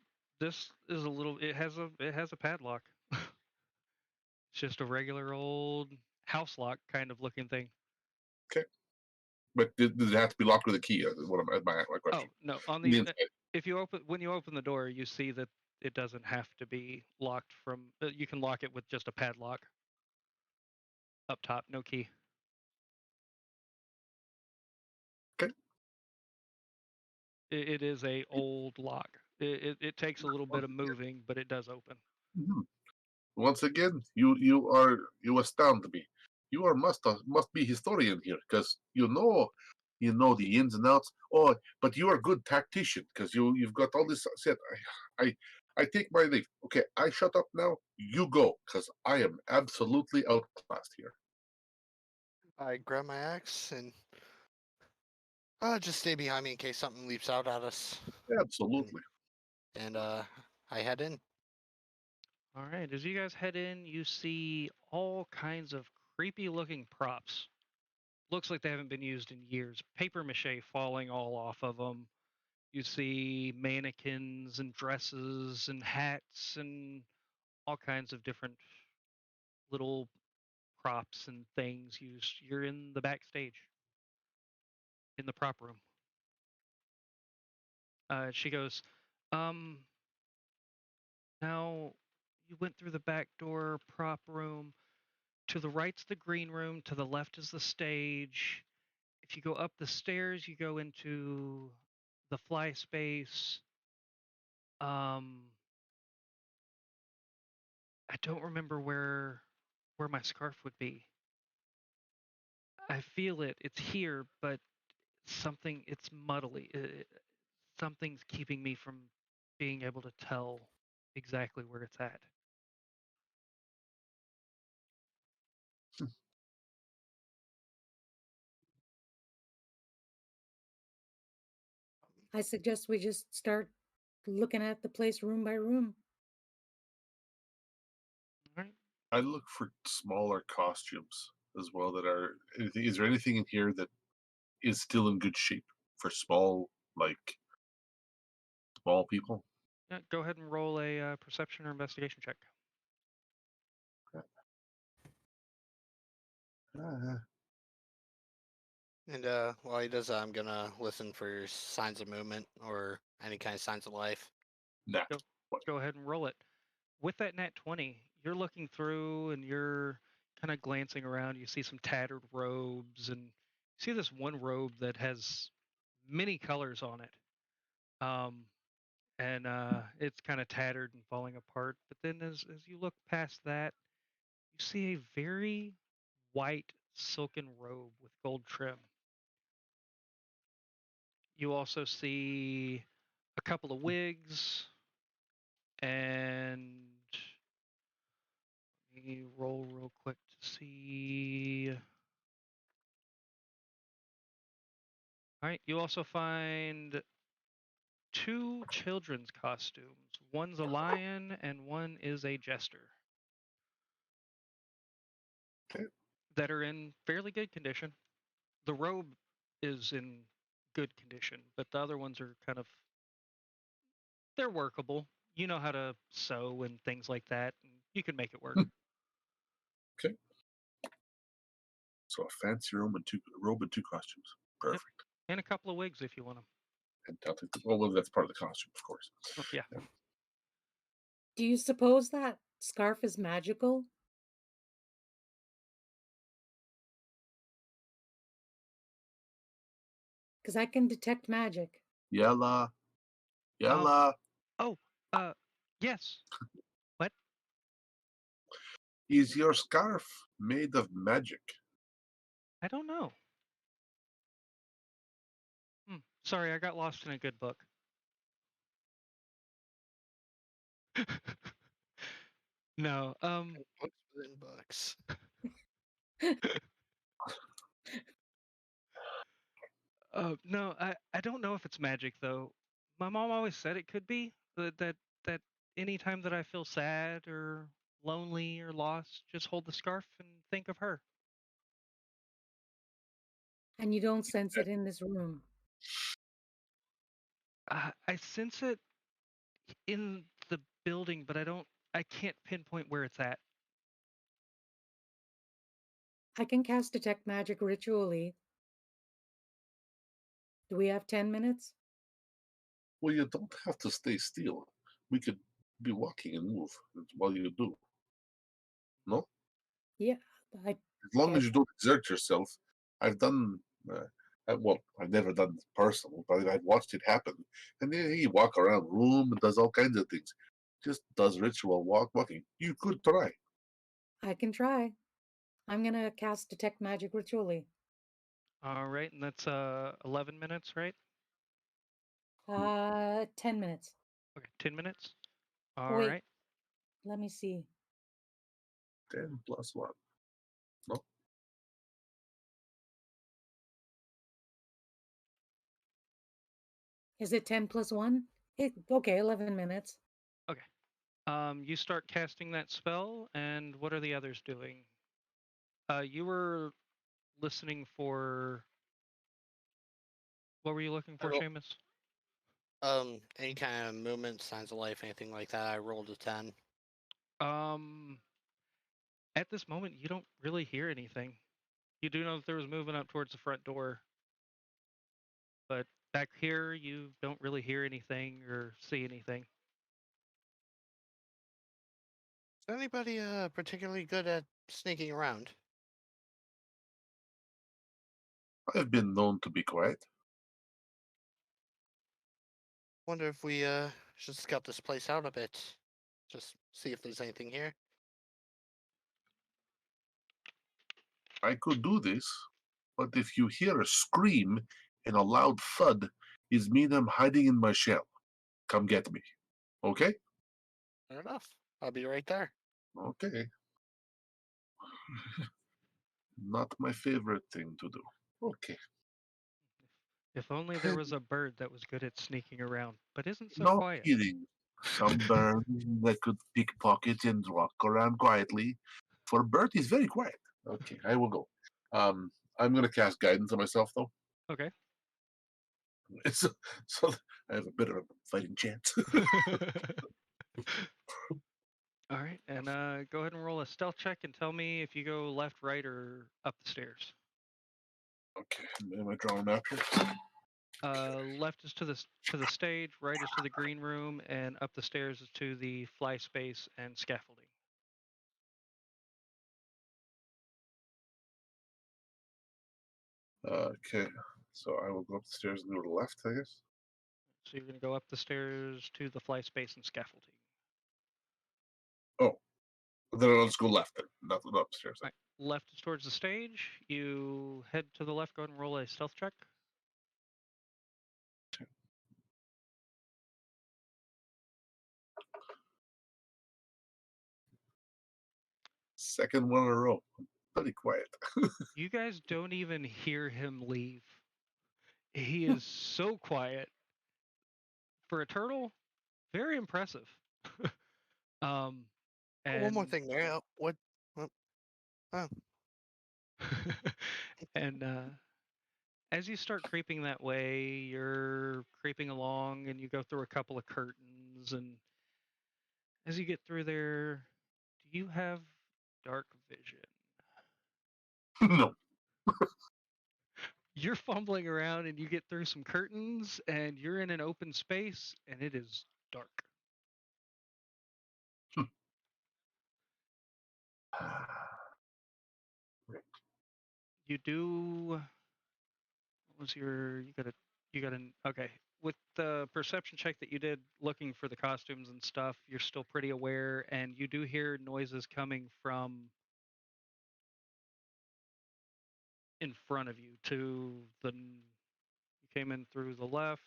a little. It has a padlock. It's just a regular old house lock kind of looking thing. Okay. But does it have to be locked with a key? What my Oh question. no, on The the inside. if you open when you open the door, you see that it doesn't have to be locked from. You can lock it with just a padlock up top, no key. Okay. It is a old lock. It takes a little bit of moving, but it does open. Mhm. Once again, you astound me. You are must be historian here because you know the ins and outs. Oh, but you are a good tactician because you've got all this set. I take my leave. Okay, I shut up now. You go because I am absolutely outclassed here. I grab my axe and just stay behind me in case something leaps out at us. Absolutely. And I head in. All right, as you guys head in, you see all kinds of creepy looking props. Looks like they haven't been used in years. Paper mache falling all off of them. You see mannequins and dresses and hats and all kinds of different little props and things used. You're in the backstage, in the prop room. She goes, um, now you went through the back door prop room. To the right's the green room, to the left is the stage. If you go up the stairs, you go into the fly space. I don't remember where my scarf would be. I feel it. It's here, but it's muddly. Something's keeping me from being able to tell exactly where it's at. I suggest we just start looking at the place room by room. All right. I look for smaller costumes as well that are. Is there anything in here that is still in good shape for small people? Yeah, go ahead and roll a perception or investigation check. And while he does that, I'm gonna listen for signs of movement or any kind of signs of life. Nah. Go ahead and roll it. With that nat 20, you're looking through and you're kind of glancing around. You see some tattered robes and you see this one robe that has many colors on it. And it's kind of tattered and falling apart. But then as you look past that, you see a very white silken robe with gold trim. You also see a couple of wigs and let me roll real quick to see. All right, you also find two children's costumes. One's a lion and one is a jester. Okay. That are in fairly good condition. The robe is in good condition, but the other ones are they're workable. You know how to sew and things like that, and you can make it work. Okay. So a fancy robe and two costumes. Perfect. And a couple of wigs if you want them. Fantastic. Well, that's part of the costume, of course. Oh, yeah. Do you suppose that scarf is magical? Because I can detect magic. Yella. Oh, yes. What? Is your scarf made of magic? I don't know. Sorry, I got lost in a good book. No. Books within books. No, I don't know if it's magic though. My mom always said it could be that anytime that I feel sad or lonely or lost, just hold the scarf and think of her. And you don't sense it in this room. I sense it in the building, but I can't pinpoint where it's at. I can cast detect magic ritually. Do we have 10 minutes? Well, you don't have to stay still. We could be walking and move while you do. No? Yeah, I As long guess. as you don't exert yourself. I've done, well, I've never done it personal, but I've watched it happen. And then he walk around room and does all kinds of things. Just does ritual walking. You could try. I can try. I'm going to cast Detect Magic Ritually. All right, and that's 11 minutes, right? 10 minutes. Okay, 10 minutes. Oh, All wait, right. let me see. 10 plus 1. No? Is it 10 plus 1? Okay, 11 minutes. Okay. You start casting that spell, and what are the others doing? You were listening for. What were you looking for, roll- Seamus? Any kind of movement, signs of life, anything like that. I rolled a 10. Um, at this moment, you don't really hear anything. You do know that there was movement up towards the front door, but back here, you don't really hear anything or see anything. Is anybody particularly good at sneaking around? I've been known to be quiet. Wonder if we should scout this place out a bit. Just see if there's anything here. I could do this, but if you hear a scream and a loud thud, it means I'm hiding in my shell. Come get me. Okay? Fair enough. I'll be right there. Okay. Not my favorite thing to do. Okay. If only there was a bird that was good at sneaking around, but isn't so No quiet. kidding. Some birds that could pickpocket and walk around quietly. For a bird, he's very quiet. Okay, I will go. I'm gonna cast guidance on myself though. Okay. So, so I have a bit of a fighting chance. All right, and go ahead and roll a stealth check and tell me if you go left, right, or up the stairs. Okay, am I drawing a map here? Left is to the stage, right is to the green room, and up the stairs is to the fly space and scaffolding. Okay, so I will go up the stairs and go to the left, I guess. So you're going to go up the stairs to the fly space and scaffolding. Oh, then let's go left then, not upstairs. Right. Left is towards the stage. You head to the left. Go ahead and roll a stealth check. Second one in a row. Pretty quiet. You guys don't even hear him leave. He is so quiet. For a turtle, very impressive. um, and One more thing there. What? Oh, and as you start creeping that way, you're creeping along, and you go through a couple of curtains, and as you get through there, do you have dark vision? No. You're fumbling around, and you get through some curtains, and you're in an open space, and it is dark. You do. What was your? You got an. Okay. With the perception check that you did looking for the costumes and stuff, you're still pretty aware, and you do hear noises coming from in front of you to the. You came in through the left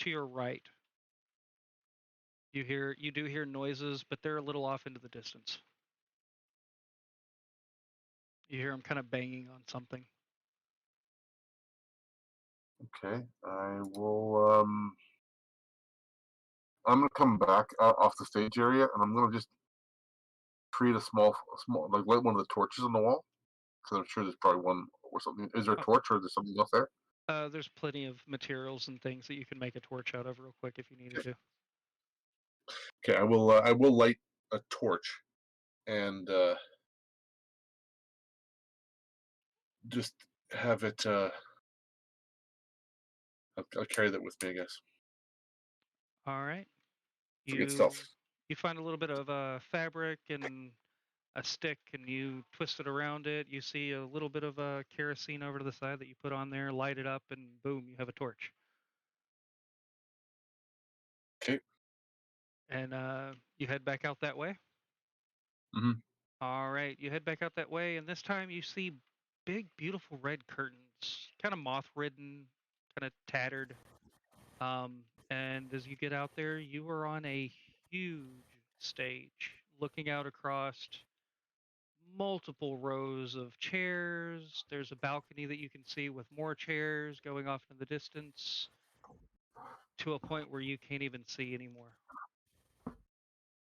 to your right. You do hear noises, but they're a little off into the distance. You hear them kind of banging on something. Okay, I will. I'm gonna come back off the stage area, and I'm gonna just create a small, like light one of the torches on the wall, because I'm sure there's probably one or something. Is there a torch or is there something else there? There's plenty of materials and things that you can make a torch out of real quick if you needed to. Okay, I will. I will light a torch, and just have it. I'll carry that with me, I guess. All right. Forget stealth. You find a little bit of fabric and a stick, and you twist it around it. You see a little bit of kerosene over to the side that you put on there, light it up, and boom, you have a torch. Okay. And you head back out that way. Mm-hmm. All right, you head back out that way, and this time you see big, beautiful red curtains, kind of moth-ridden, kind of tattered. And as you get out there, you are on a huge stage, looking out across multiple rows of chairs. There's a balcony that you can see with more chairs going off in the distance to a point where you can't even see anymore.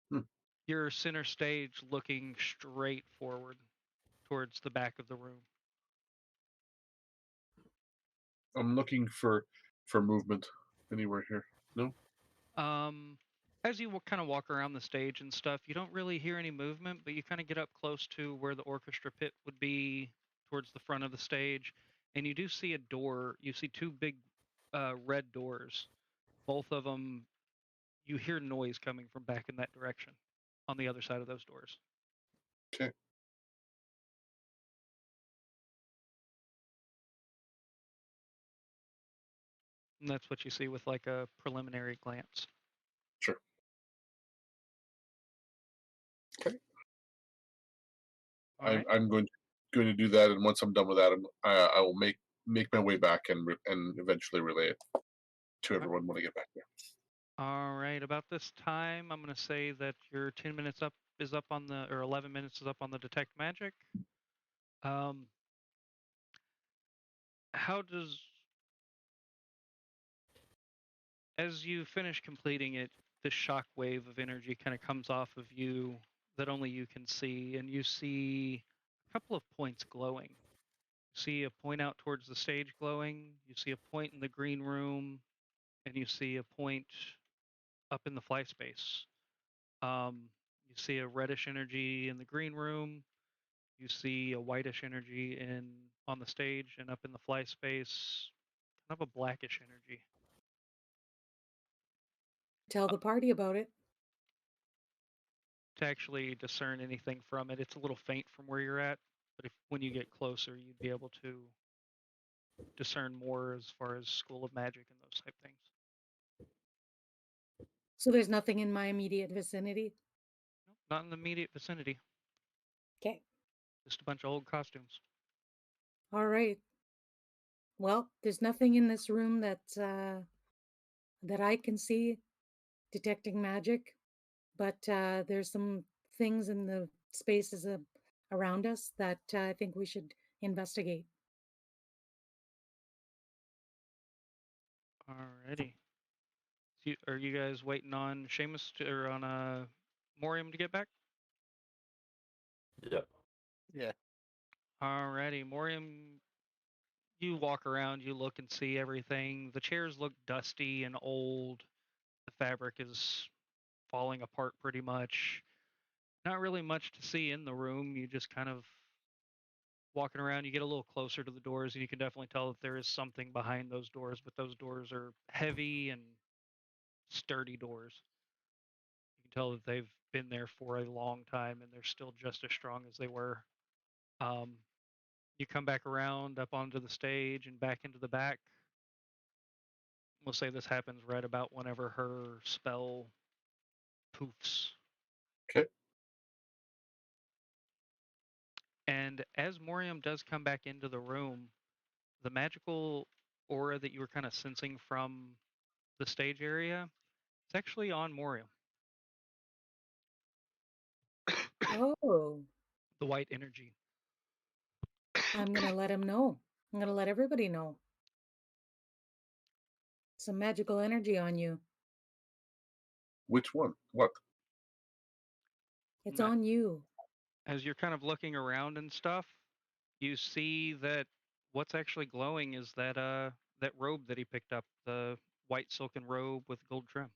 Hmm. You're center stage looking straight forward towards the back of the room. I'm looking for movement anywhere here. No? As you kind of walk around the stage and stuff, you don't really hear any movement, but you kind of get up close to where the orchestra pit would be towards the front of the stage, and you do see a door. You see two big red doors. Both of them, you hear noise coming from back in that direction on the other side of those doors. Okay. And that's what you see with like a preliminary glance. Sure. Okay. I'm going to do that, and once I'm done with that, I will make my way back and eventually relay it to everyone when I get back there. All right. About this time, I'm going to say that your 10 minutes up is up on the, or 11 minutes is up on the detect magic. How does, as you finish completing it, this shock wave of energy kind of comes off of you that only you can see, and you see a couple of points glowing. You see a point out towards the stage glowing, you see a point in the green room, and you see a point up in the fly space. You see a reddish energy in the green room. You see a whitish energy on the stage, and up in the fly space, kind of a blackish energy. Tell the party about it. To actually discern anything from it, it's a little faint from where you're at, but when you get closer, you'd be able to discern more as far as School of Magic and those type things. So there's nothing in my immediate vicinity? Nope, not in the immediate vicinity. Okay. Just a bunch of old costumes. All right. Well, there's nothing in this room that I can see detecting magic, but there's some things in the spaces around us that I think we should investigate. Alrighty. So are you guys waiting on Seamus or on Morium to get back? Yep. Yeah. Alrighty, Morium. You walk around, you look and see everything. The chairs look dusty and old. The fabric is falling apart pretty much. Not really much to see in the room. You just kind of walking around, you get a little closer to the doors, and you can definitely tell that there is something behind those doors, but those doors are heavy and sturdy doors. You can tell that they've been there for a long time and they're still just as strong as they were. You come back around up onto the stage and back into the back. We'll say this happens right about whenever her spell poofs. Okay. And as Morium does come back into the room, the magical aura that you were kind of sensing from the stage area, it's actually on Morium. Oh, The white energy. I'm going to let him know. I'm going to let everybody know. Some magical energy on you. Which one? What? It's Nah. on you. As you're kind of looking around and stuff, you see that what's actually glowing is that robe that he picked up, the white silken robe with gold trim.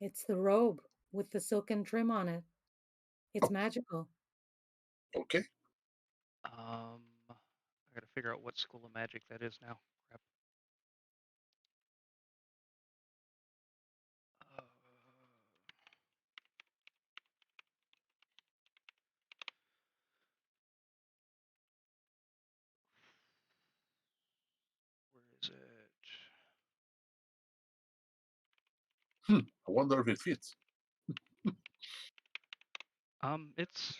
It's the robe with the silken trim on it. It's magical. Okay. I I gotta figure out what school of magic that is now. Crap. Uh, where is it? I wonder if it fits.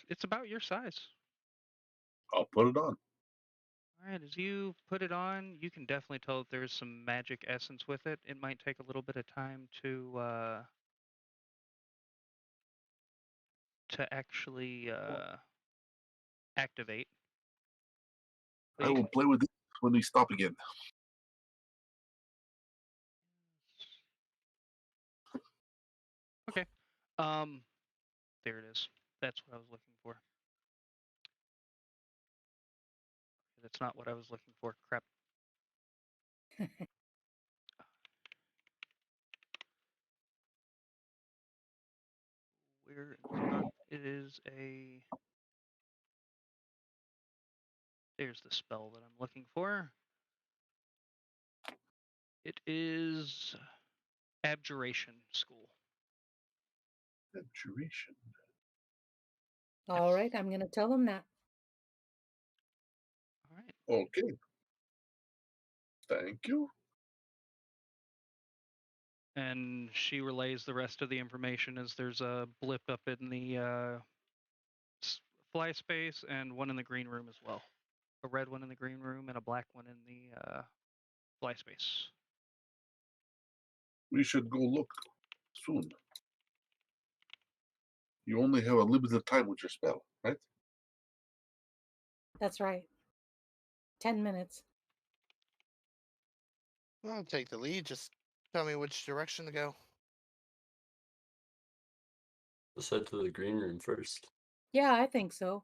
It's about your size. I'll put it on. All right, as you put it on, you can definitely tell that there's some magic essence with it. It might take a little bit of time to actually activate. But I you will can play with it when we stop again. Okay. There it is. That's what I was looking for. That's not what I was looking for. Crap. Where it is a. There's the spell that I'm looking for. It is Abjuration School. Abjuration. All right, I'm going to tell them that. All right. Okay. Thank you. And she relays the rest of the information as there's a blip up in the fly space and one in the green room as well. A red one in the green room and a black one in the fly space. We should go look soon. You only have a limited time with your spell, right? That's right. 10 minutes. I'll take the lead. Just tell me which direction to go. Let's head to the green room first. Yeah, I think so.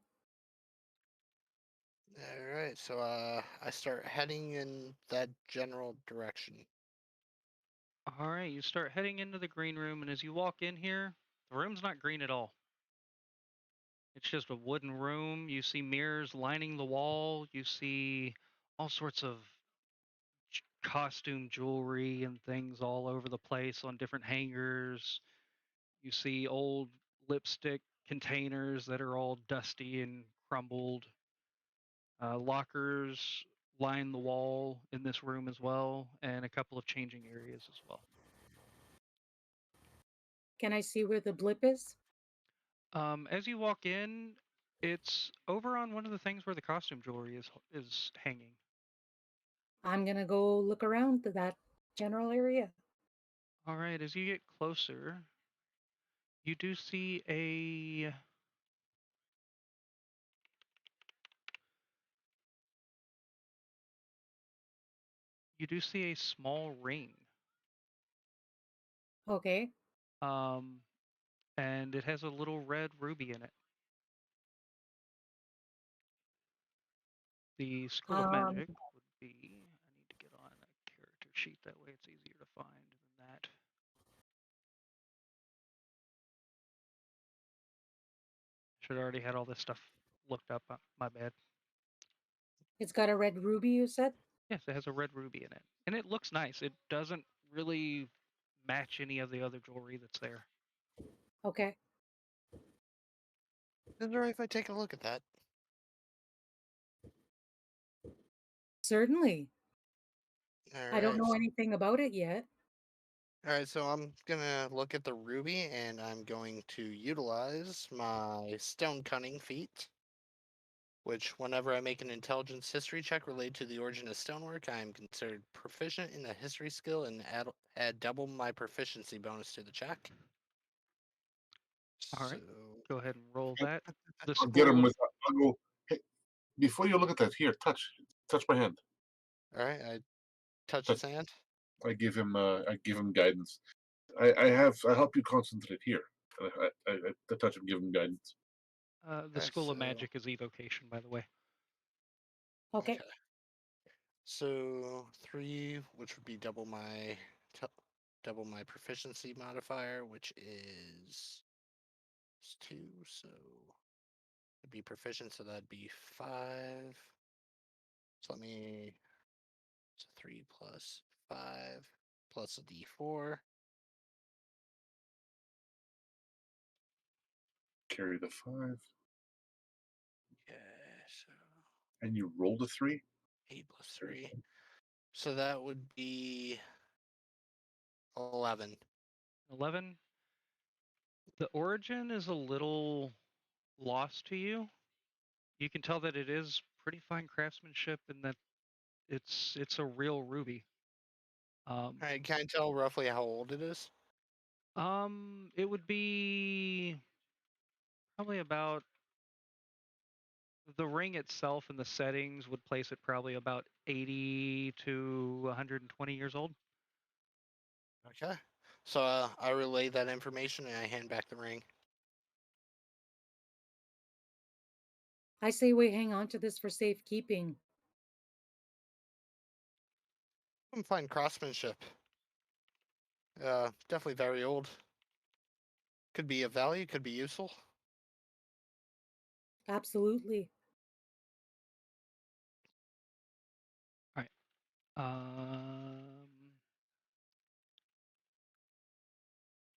All right, so I start heading in that general direction. All right, you start heading into the green room, and as you walk in here, the room's not green at all. It's just a wooden room. You see mirrors lining the wall. You see all sorts of costume jewelry and things all over the place on different hangers. You see old lipstick containers that are all dusty and crumbled. Lockers line the wall in this room as well, and a couple of changing areas as well. Can I see where the blip is? As you walk in, it's over on one of the things where the costume jewelry is hanging. I'm going to go look around to that general area. All right, as you get closer, you do see a small ring. Okay. And it has a little red ruby in it. The School of Magic would be. I need to get on a character sheet, that way it's easier to find than that. Should have already had all this stuff looked up. My bad. It's got a red ruby, you said? Yes, it has a red ruby in it. And it looks nice. It doesn't really match any of the other jewelry that's there. Okay. Is it all right if I take a look at that? Certainly. All I don't right, know anything about it yet. All right, so I'm gonna look at the ruby, and I'm going to utilize my stone cunning feat, which whenever I make an intelligence history check related to the origin of stonework, I am considered proficient in the history skill and add double my proficiency bonus to the check. All right. So, Go ahead and roll that. The I'll get him school. with. I'll go. Hey, before you look at that, here, touch my hand. all right, I touch his hand. I give him guidance. I help you concentrate here. I touch him, give him guidance. The Okay, School of so- Magic is evocation, by the way. Okay. So 3, which would be double my proficiency modifier, which is 2. So it'd be proficient, so that'd be 5. So let me. So 3 plus 5 plus a d4. Carry the 5. Yeah, so And you rolled a 3? 8 plus 3. So that would be 11. 11. The origin is a little lost to you. You can tell that it is pretty fine craftsmanship and that it's a real ruby. Alright, can I tell roughly how old it is? It would be probably about the ring itself and the settings would place it probably about 80 to 120 years old. Okay. So I relay that information and I hand back the ring. I say we hang on to this for safekeeping. Fine craftsmanship. Definitely very old. Could be of value, could be useful. Absolutely. All right.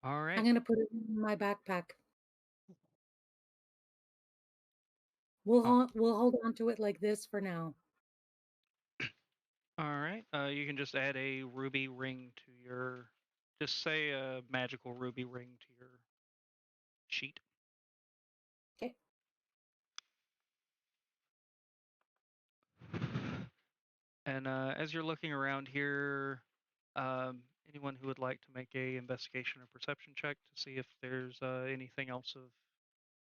All right. I'm going to put it in my backpack. We'll hold on to it like this for now. All right. You can just add a ruby ring to your. Just say a magical ruby ring to your sheet. Okay. And as you're looking around here, anyone who would like to make a investigation or perception check to see if there's anything else of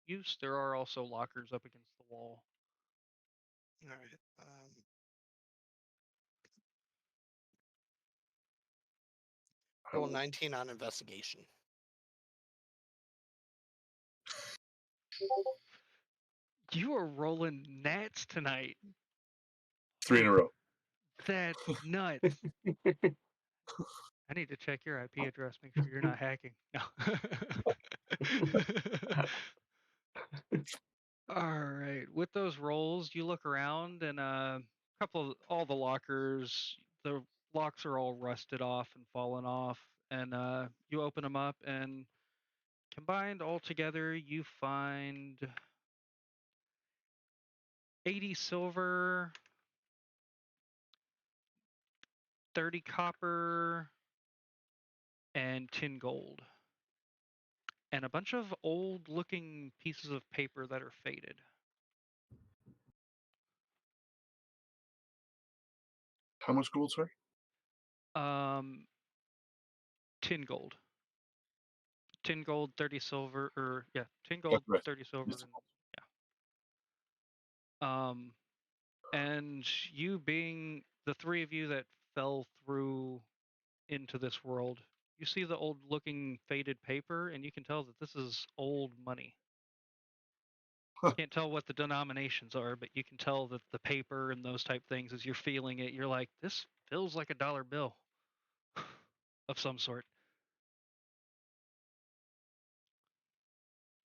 use. There are also lockers up against the wall. All right. Roll 19 on investigation. You are rolling nats tonight. 3 in a row. That's nuts. I need to check your IP address, make sure you're not hacking. No. All right. With those rolls, you look around and all the lockers, the locks are all rusted off and fallen off, and you open them up and combined all together, you find 80 silver, 30 copper, and 10 gold. And a bunch of old looking pieces of paper that are faded. How much gold, sir? 10 gold. 10 gold, 30 silver, 10 Got gold, the rest. 30 silver, Yes. and and you being the three of you that fell through into this world, you see the old looking faded paper and you can tell that this is old money. Huh. Can't tell what the denominations are, but you can tell that the paper and those type things, as you're feeling it, you're like, this feels like a dollar bill of some sort.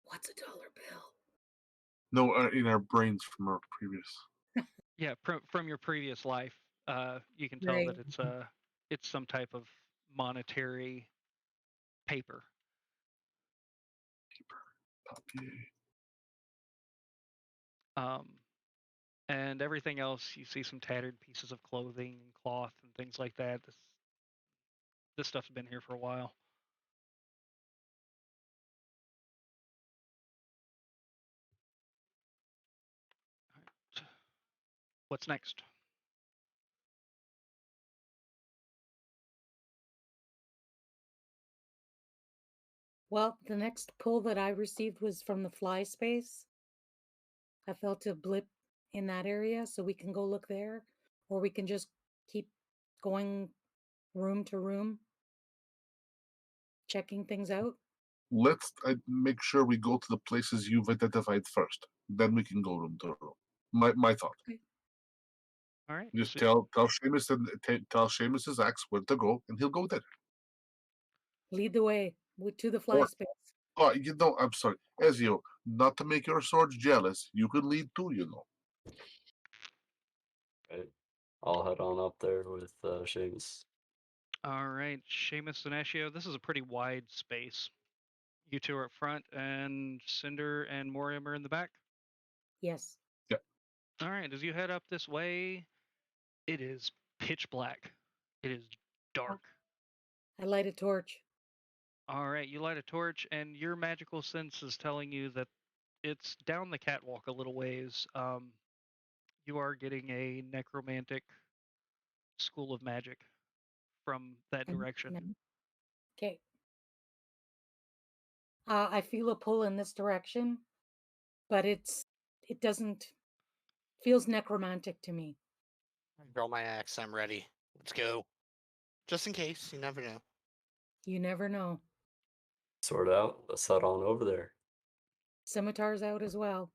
What's a dollar bill? No, in our brains from our previous. Yeah, from your previous life, you can tell Right. that it's some type of monetary paper. Papier. And everything else, you see some tattered pieces of clothing and cloth and things like that. This stuff's been here for a while. All right. What's next? Well, the next pull that I received was from the fly space. I felt a blip in that area, so we can go look there, or we can just keep going room to room, checking things out. Let's make sure we go to the places you've identified first. Then we can go room to room. My thought. Okay. All right. Just So, tell Seamus and tell Seamus's axe where to go, and he'll go there. Lead the way to the fly Or- space. Oh, you know, I'm sorry, Ezio. Not to make your swords jealous, you could lead too. You know. Right. I'll head on up there with Seamus. All right, Seamus and Ashio, this is a pretty wide space. You two are up front, and Cinder and Moriam are in the back. Yes. All right, as you head up this way, it is pitch black. It is dark. I light a torch. All right, you light a torch, and your magical sense is telling you that it's down the catwalk a little ways. You are getting a necromantic school of magic from that direction. Okay. I feel a pull in this direction, but it doesn't feels necromantic to me. I draw my axe. I'm ready. Let's go. Just in case. You never know. You never know. Sword out. Let's head on over there. Scimitar's out as well.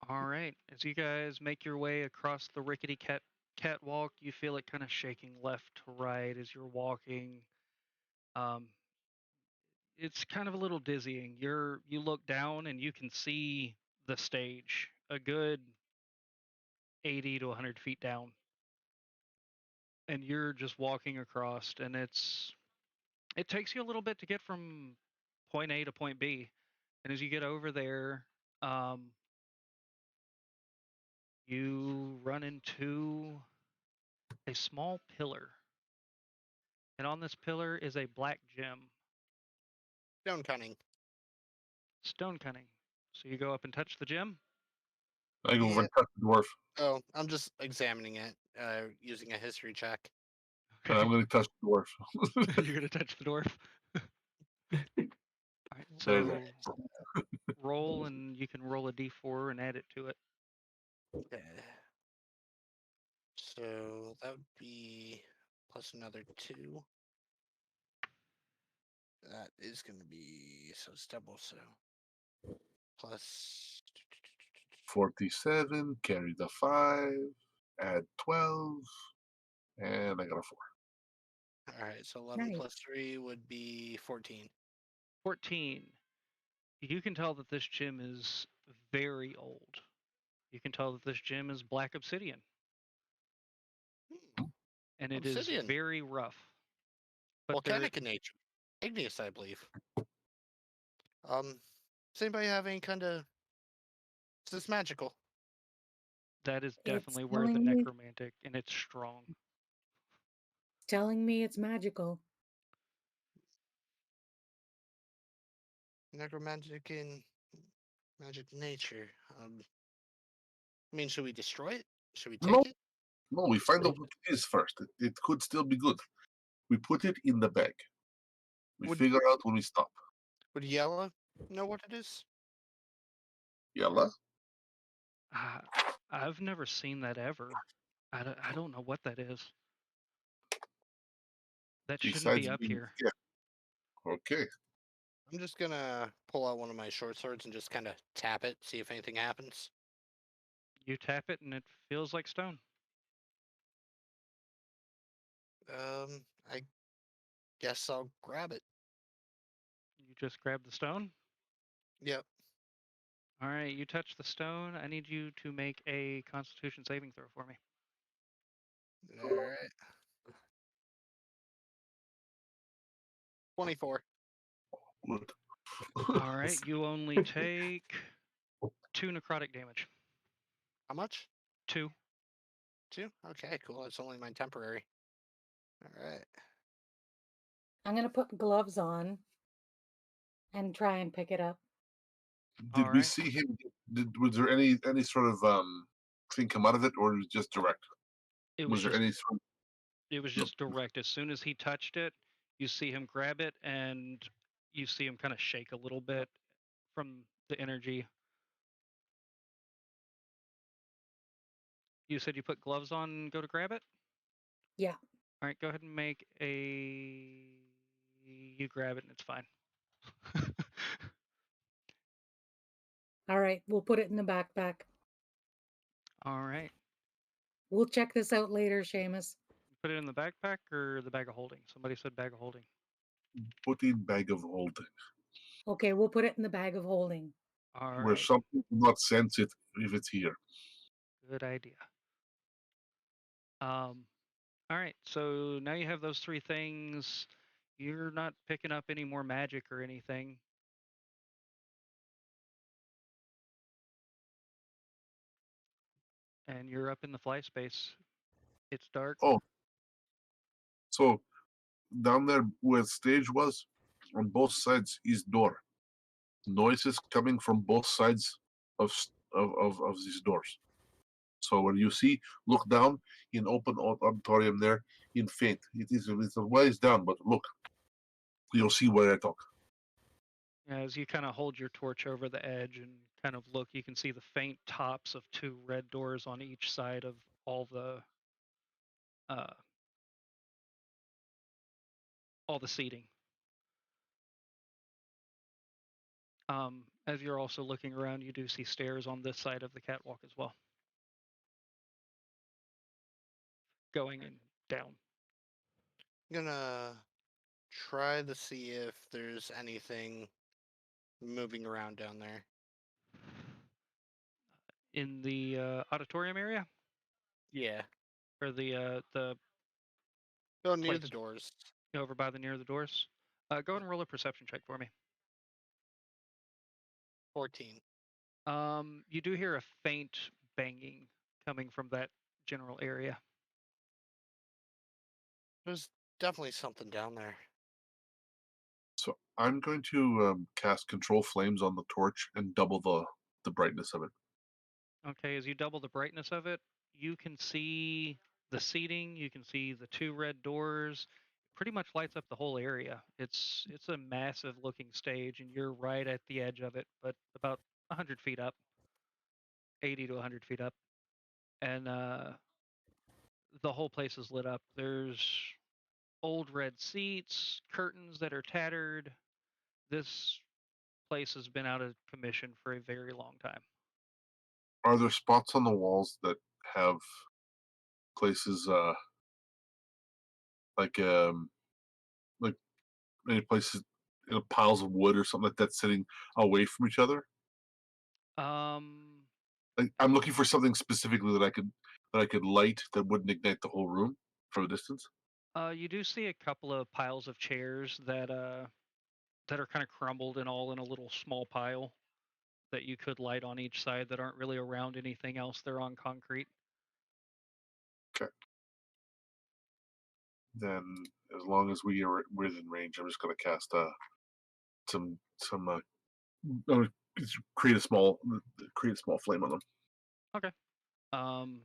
All right, as you guys make your way across the rickety catwalk, you feel it kind of shaking left to right as you're walking. It's kind of a little dizzying. You look down and you can see the stage a good 80 to 100 feet down, and you're just walking across, and it takes you a little bit to get from point A to point B. And as you get over there, you run into a small pillar. And on this pillar is a black gem. Stone cunning. Stone cunning. So you go up and touch the gem. I go over and touch the dwarf. Oh, I'm just examining it using a history check. And I'm going to touch the dwarf. You're going to touch the dwarf. All right, There's so it. roll, and you can roll a d4 and add it to it. Okay. So that would be plus another 2. That is going to be, so it's double, so plus 47, carry the 5, add 12, and I got a 4. All right, so 11 Nice. plus 3 would be 14. 14. You can tell that this gem is very old. You can tell that this gem is black obsidian, and it is Obsidian. very rough. But Volcanic in nature. Igneous, I believe. Does anybody have any kind of... Is this magical? that is It's definitely where the telling me- necromantic, and it's strong. It's telling me it's magical. Necromantic in magic nature. I mean, should we destroy it? Should we take No. it? No, we find out what it is first. It could still be good. We put it in the bag. We Would- figure out when we stop. Would Yella know what it is? Yella? I've never seen that ever. I don't know what that is. That shouldn't Besides be up being- here. Yeah. Okay. I'm just gonna pull out one of my short swords and just kind of tap it, see if anything happens. You tap it, and it feels like stone. I guess I'll grab it. You just grab the stone. Yep. All right, you touch the stone. I need you to make a Constitution saving throw for me. All right. 24. Good. All right, you only take 2 necrotic damage. How much? 2. 2? Okay, cool. It's only my temporary. All right. I'm gonna put gloves on and try and pick it up. Did we Alright. see him? Was there any sort of thing come out of it, or was it just direct? It Was was there just any sort? it was No. just direct. As soon as he touched it, you see him grab it, and you see him kind of shake a little bit from the energy. You said you put gloves on and go to grab it? Yeah. All right, go ahead and make a. You grab it and it's fine. All right, we'll put it in the backpack. All right. We'll check this out later, Seamus. Put it in the backpack or the bag of holding? Somebody said bag of holding. Put in bag of holding, Okay, we'll put it in the bag of holding. All where right. something will not sense it if it's here. Good idea. All right, so now you have those three things. You're not picking up any more magic or anything. And you're up in the fly space. It's dark. Oh, so down there where the stage was, on both sides is door. Noises coming from both sides of these doors. So when you see, look down in open auditorium there in faint. It's a ways down, but look, you'll see where I talk. As you kind of hold your torch over the edge and kind of look, you can see the faint tops of two red doors on each side of all the seating. As you're also looking around, you do see stairs on this side of the catwalk as well, going and down. I'm gonna try to see if there's anything moving around down there. In the auditorium area, Yeah. or the Go near the place doors. over by the near the doors. Go ahead and roll a perception check for me. 14. You do hear a faint banging coming from that general area. There's definitely something down there. So I'm going to cast control flames on the torch and double the brightness of it. Okay, as you double the brightness of it, you can see the seating, you can see the two red doors. It pretty much lights up the whole area. It's a massive looking stage, and you're right at the edge of it, but about 100 feet up, 80 to 100 feet up, and the whole place is lit up. There's old red seats, curtains that are tattered. This place has been out of commission for a very long time. Are there spots on the walls that have places like any places, piles of wood or something like that sitting away from each other? Um, Like I'm looking for something specifically that I could light that wouldn't ignite the whole room from a distance. you do see a couple of piles of chairs that are kind of crumbled and all in a little small pile that you could light on each side that aren't really around anything else. They're on concrete. Okay. Then, as long as we are within range, I'm just going to cast some I'm gonna create a small flame on them. Okay. Um,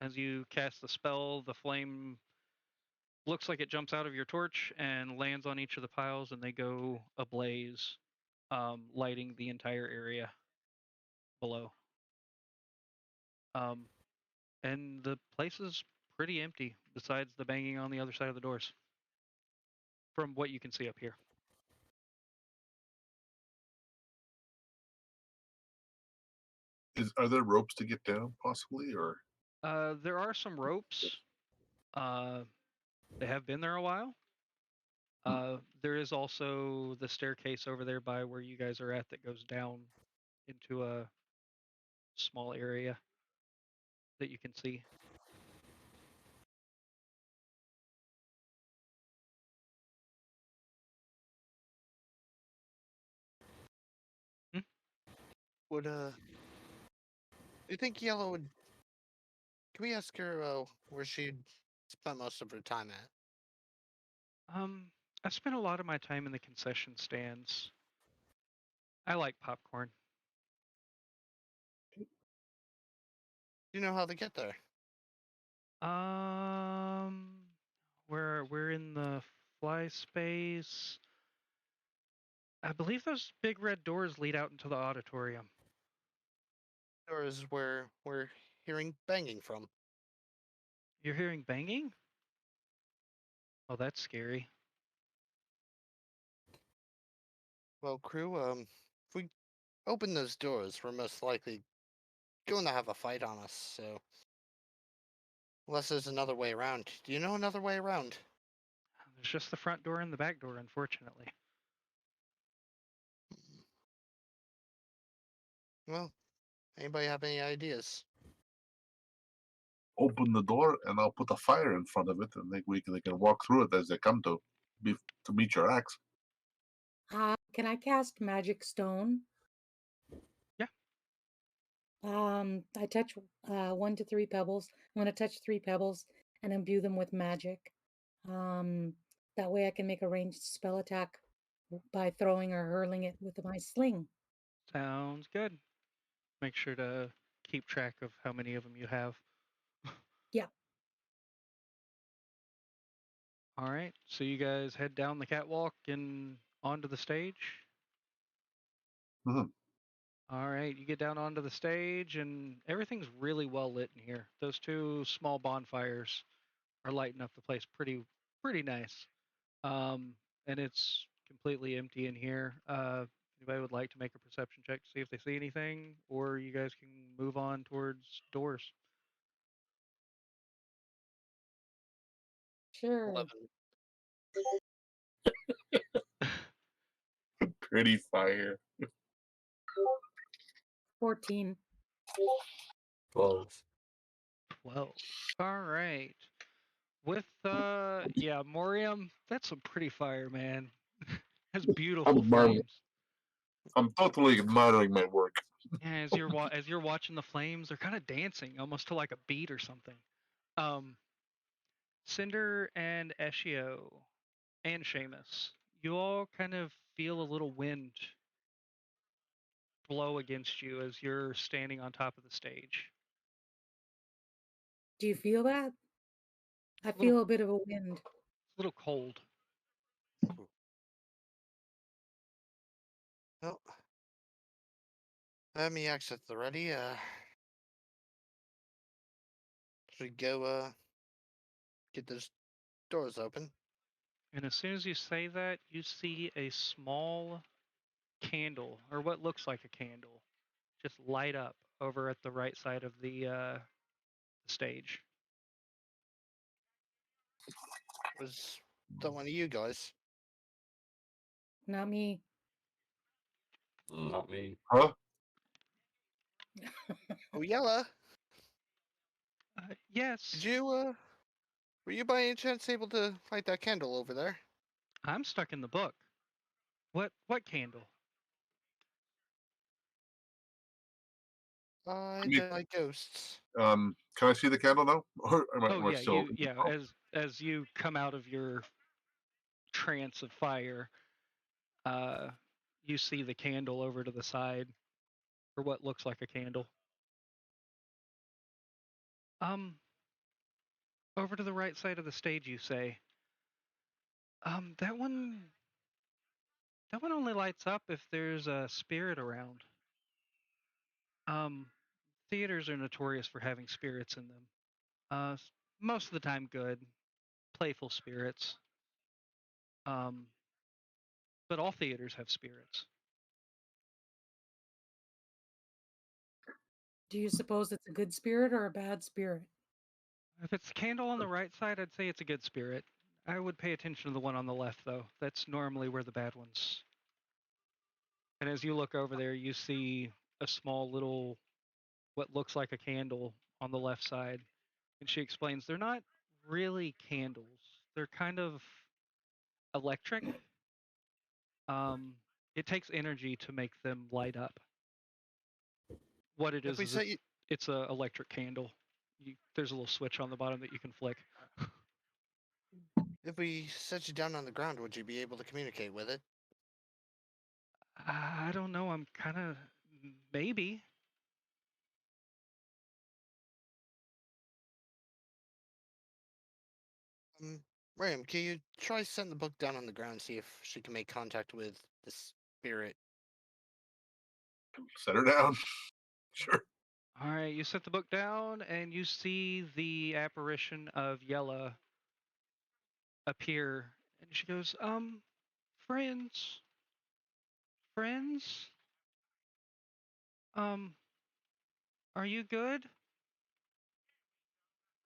as you cast the spell, the flame looks like it jumps out of your torch and lands on each of the piles, and they go ablaze, lighting the entire area below. Um, and the place is pretty empty, besides the banging on the other side of the doors, from what you can see up here. Are there ropes to get down, possibly, or? There are some ropes. They have been there a while. There is also the staircase over there by where you guys are at that goes down into a small area that you can see. Hmm? Would do you think Yellow would? Can we ask her where she'd spent most of her time at? I spent a lot of my time in the concession stands. I like popcorn. Do you know how to get there? Um, we're in the fly space. I believe those big red doors lead out into the auditorium. Or is where we're hearing banging from? You're hearing banging? Oh, that's scary. Well, crew, if we open those doors, we're most likely going to have a fight on us. So, unless there's another way around, do you know another way around? There's just the front door and the back door, unfortunately. Well, anybody have any ideas? open the door and I'll put a fire in front of it, and they can walk through it as they come to meet your axe. Can I cast magic stone? Yeah. I touch 1 to 3 pebbles. I'm going to touch 3 pebbles and imbue them with magic. That way I can make a ranged spell attack by throwing or hurling it with my sling. Sounds good. Make sure to keep track of how many of them you have. Yeah. All right. So you guys head down the catwalk and onto the stage. Mhm. All right. You get down onto the stage, and everything's really well lit in here. Those 2 small bonfires are lighting up the place pretty nice. And it's completely empty in here. Anybody would like to make a perception check to see if they see anything, or you guys can move on towards doors. Sure. 11. Pretty fire. 14. 12. 12. All right. With yeah, Morium, that's some pretty fire, man. Has beautiful I'm marveling. flames. I'm totally admiring my work. Yeah, as you're watching the flames, they're kind of dancing, almost to like a beat or something. Cinder and Eschio and Seamus, you all kind of feel a little wind blow against you as you're standing on top of the stage. Do you feel that? I Little- feel a bit of a wind. It's a little cold. Well, let me exit the ready. Should we go get those doors open? And as soon as you say that, you see a small candle, or what looks like a candle, just light up over at the right side of the stage. Was that one of you guys? Not me. Not me. Huh? Oh, Yella, Yes, did you were you by any chance able to light that candle over there? I'm stuck in the book. What candle? I Me- don't like ghosts. Can I see the candle now? Or am Oh I yeah, still? as you come out of your trance of fire, uh, you see the candle over to the side, or what looks like a candle. Um, over to the right side of the stage, you say. That one only lights up if there's a spirit around. Um, theaters are notorious for having spirits in them. Most of the time good, playful spirits. Um, but all theaters have spirits. Do you suppose it's a good spirit or a bad spirit? If it's the candle on the right side, I'd say it's a good spirit. I would pay attention to the one on the left, though. That's normally where the bad ones. And as you look over there, you see a small little, what looks like a candle on the left side. And she explains they're not really candles. They're kind of electric. It takes energy to make them light up. What it If we is set you, it's a electric candle. There's a little switch on the bottom that you can flick. if we set you down on the ground, would you be able to communicate with it? I don't know. I'm kind of maybe. Miriam, can you try setting the book down on the ground, see if she can make contact with the spirit? Set her down. Sure. All right, you set the book down and you see the apparition of Yella appear, and she goes, friends, friends, um, are you good?"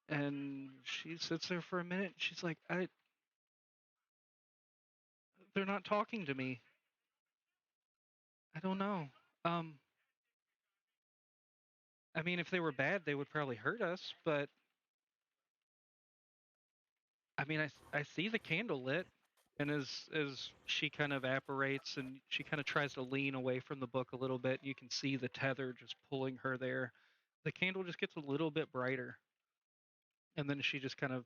And she sits there for a minute. She's like, they're not talking to me. I don't know. Um, I mean, if they were bad, they would probably hurt us, but I mean, I see the candle lit, and as she kind of apparates and she kind of tries to lean away from the book a little bit, you can see the tether just pulling her there. The candle just gets a little bit brighter, and then she just kind of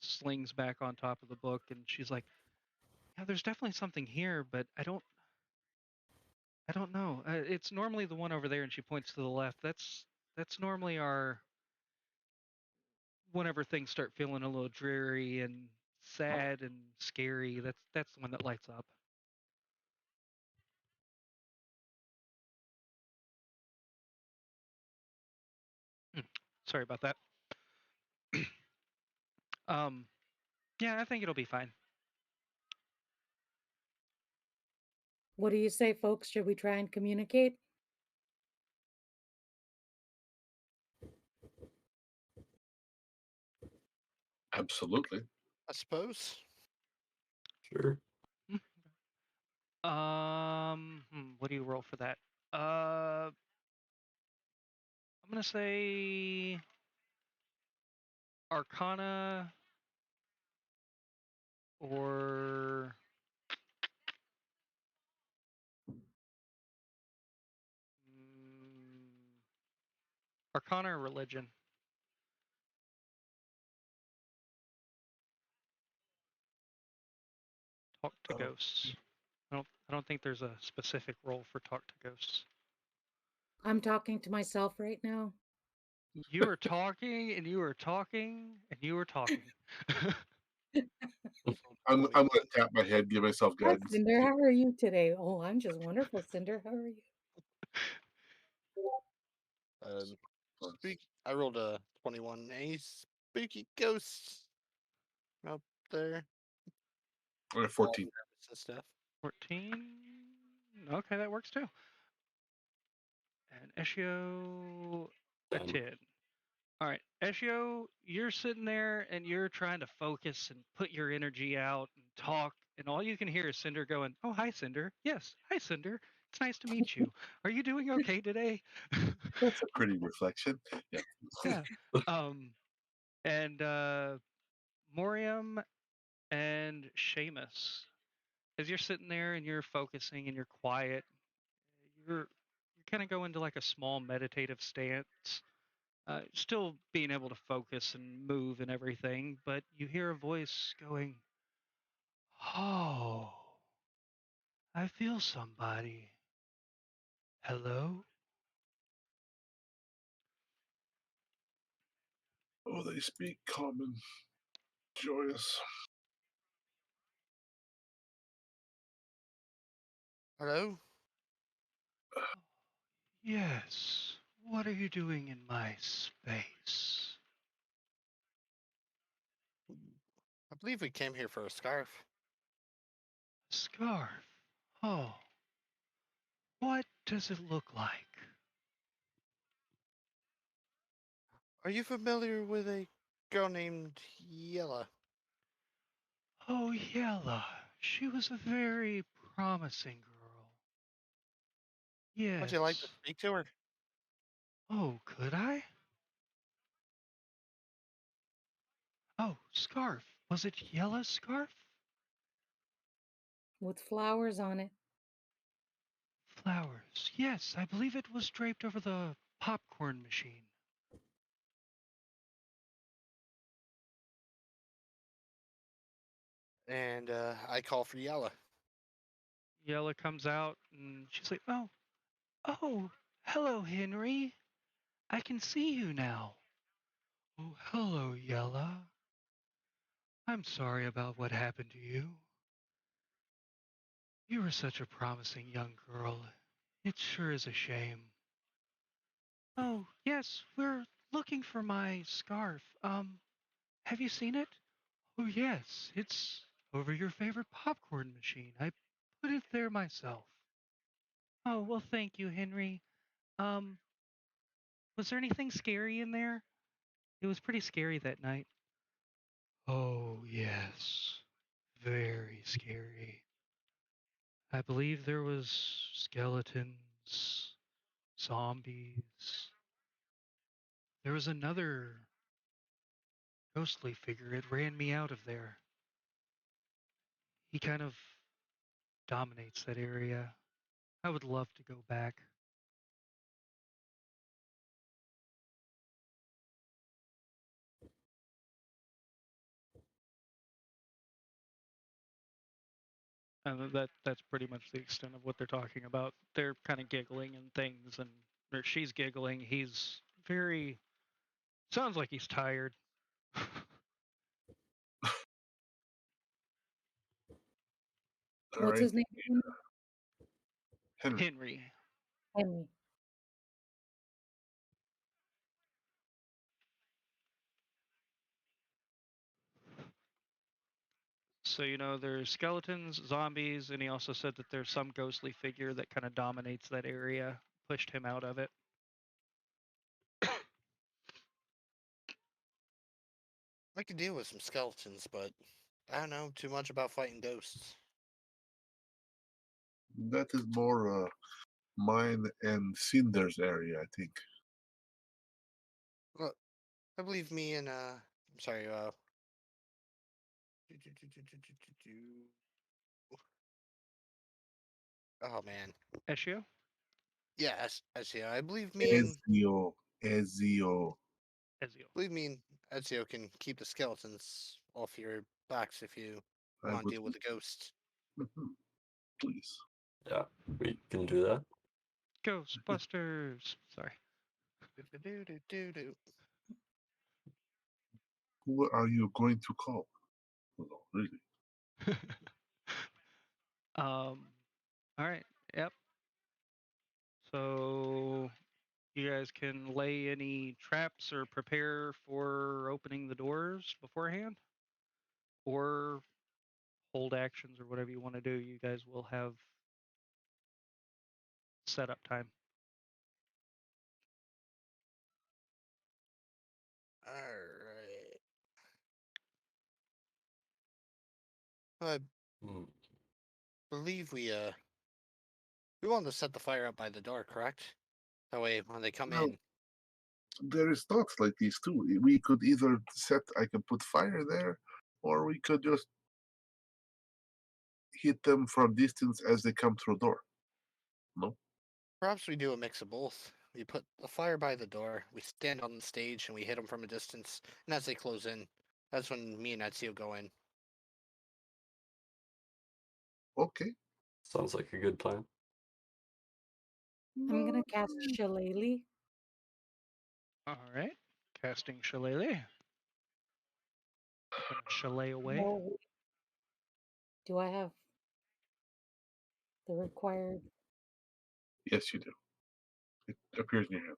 slings back on top of the book, and she's like, "Yeah, there's definitely something here, but I don't know. It's normally the one over there," and she points to the left. That's normally our whenever things start feeling a little dreary and sad and scary. That's the one that lights up. Hmm, sorry about that. um, yeah, I think it'll be fine. What do you say, folks? Should we try and communicate? Absolutely. I suppose. Sure. What do you roll for that? I'm gonna say Arcana or mm, Arcana or Religion. Talk to Oh. ghosts. I don't think there's a specific role for talk to ghosts. I'm talking to myself right now. You are talking and you are talking and you are talking. I'm 21. gonna tap my head, give myself Hi, guidance. Cinder. How are you today? Oh, I'm just wonderful, Cinder. How are you? I rolled a 21. Any spooky ghosts out there? I got All 14. nervous and stuff. 14. Okay, that works too. And Eshio a 10. 10. All right, Eshio, you're sitting there and you're trying to focus and put your energy out and talk, and all you can hear is Cinder going, "Oh, hi, Cinder. Yes, hi, Cinder. It's nice to meet you. Are you doing okay today?" That's a pretty reflection. Yeah. Yeah. Um, and Moriam and Seamus, as you're sitting there and you're focusing and you're quiet, you kind of go into like a small meditative stance, still being able to focus and move and everything, but you hear a voice going, "Oh, I feel somebody. Hello?" Oh, they speak common, joyous. Hello? Yes. What are you doing in my space? I believe we came here for a scarf. Scarf. Oh, what does it look like? Are you familiar with a girl named Yella? Oh, Yella. She was a very promising girl. Would you like to Yes. speak to her? Oh, could I? Oh, scarf. Was it Yella's scarf? With flowers on it. Flowers. Yes, I believe it was draped over the popcorn machine. And I call for Yella. Yella comes out and she's like, "Oh, oh, hello, Henry. I can see you now." "Oh, hello, Yella. I'm sorry about what happened to you. You were such a promising young girl. It sure is a shame." "Oh, yes, we're looking for my scarf. Have you seen it?" "Oh, yes, it's over your favorite popcorn machine. I put it there myself." "Oh, well, thank you, Henry. Um, was there anything scary in there? It was pretty scary that night." "Oh, yes, very scary. I believe there was skeletons, zombies. There was another ghostly figure. It ran me out of there. He kind of dominates that area. I would love to go back. And that's pretty much the extent of what they're talking about. They're kind of giggling and things, and or she's giggling. He's very sounds like he's tired. All What's right, his name again? Henry. Henry. Henry. So there's skeletons, zombies, and he also said that there's some ghostly figure that kind of dominates that area, pushed him out of it. I could deal with some skeletons, but I don't know too much about fighting ghosts. That is more mine and Cinder's area, I think. Well, I believe me and I'm sorry. Oh man. Eshio? Yeah, I see. I believe me and Ezio. Ezio. believe me and Ezio can keep the skeletons off your backs if you I want to would deal with the ghost. please. Yeah, we can do that. Ghostbusters. Sorry. Do-do-do-do-do-do. Who are you going to call? No, really. All right. Yep. So you guys can lay any traps or prepare for opening the doors beforehand, or hold actions or whatever you want to do. You guys will have setup time. All right. I Hmm. believe we want to set the fire up by the door, correct? That way, when they come Well, in, there is thoughts like these too. We could either I could put fire there, or we could just hit them from distance as they come through the door. No? perhaps we do a mix of both. We put the fire by the door, we stand on the stage, and we hit them from a distance. And as they close in, that's when me and Ezio go in. Okay. Sounds like a good plan. I'm gonna cast Shillelagh. All right. Casting Shillelagh. Gonna Shillelagh away. No. Do I have the required? Yes, you do. It appears in your hand.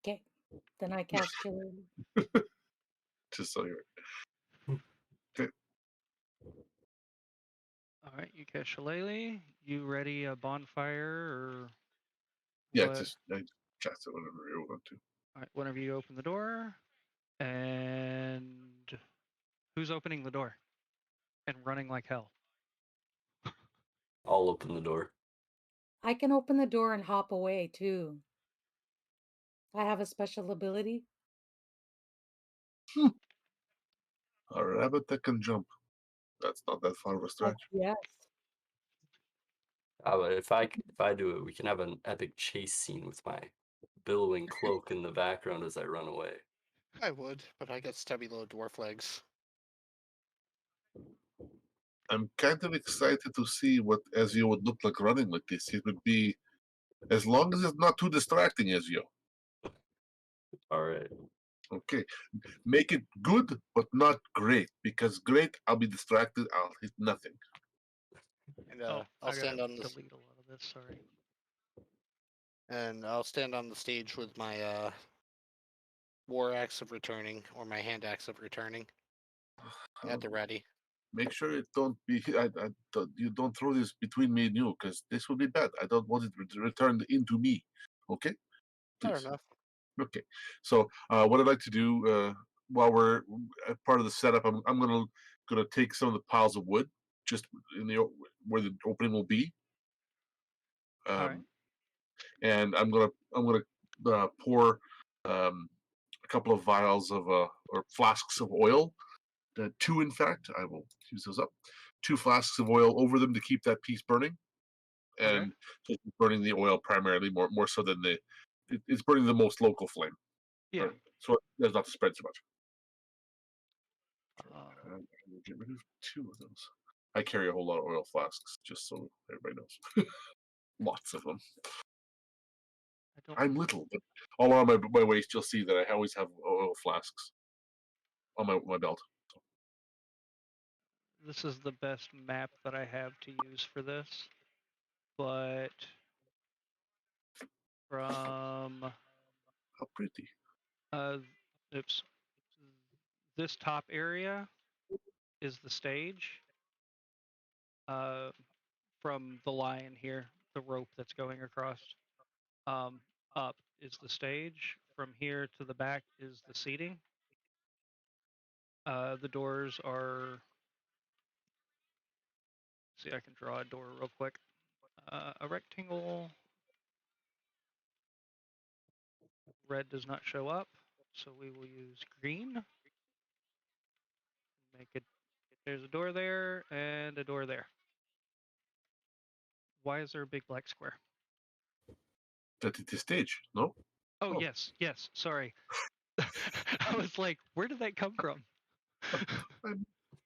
Okay. Then I cast Shillelagh. Just so you're. All right. You cast Shillelagh. You ready a bonfire or Yeah, what? just I cast it whenever you want to. All right. Whenever you open the door, and who's opening the door and running like hell? I'll open the door. I can open the door and hop away too. I have a special ability. A rabbit that can jump. That's not that far of a Oh, stretch. yes. But if I do it, we can have an epic chase scene with my billowing cloak in the background as I run away. I would, but I got stubby little dwarf legs. I'm kind of excited to see what Ezio would look like running like this. It would be, as long as it's not too distracting, Ezio. All right. Okay. Make it good, but not great. Because great, I'll be distracted. I'll hit nothing. And Oh, I'll I stand gotta on this, delete a lot of this. Sorry. and I'll stand on the stage with my war axe of returning or my hand axe of returning at the ready. Make sure it don't be. You don't throw this between me and you, because this will be bad. I don't want it returned into me. Okay, Fair please. enough. Okay. So what I'd like to do while we're part of the setup, I'm gonna take some of the piles of wood just in the where the opening will be, All right. and I'm gonna pour a couple of vials of or flasks of oil. 2, in fact, I will use those up. 2 flasks of oil over them to keep that piece burning, and just burning the oil primarily, more so than it's burning the most local flame. Yeah. So it does not spread so much. Uh, We'll get rid of 2 of those. I carry a whole lot of oil flasks, just so everybody knows. Lots of them. I don't. I'm little, but all around my waist, you'll see that I always have oil flasks on my belt. This is the best map that I have to use for this, but from How pretty. oops, this top area is the stage. From the lion here, the rope that's going across, up is the stage. From here to the back is the seating. The doors are. See, I can draw a door real quick. A rectangle. Red does not show up, so we will use green. Make it. There's a door there and a door there. Why is there a big black square? That is the stage, no? Oh, Oh. yes, sorry. I was like, where did that come from?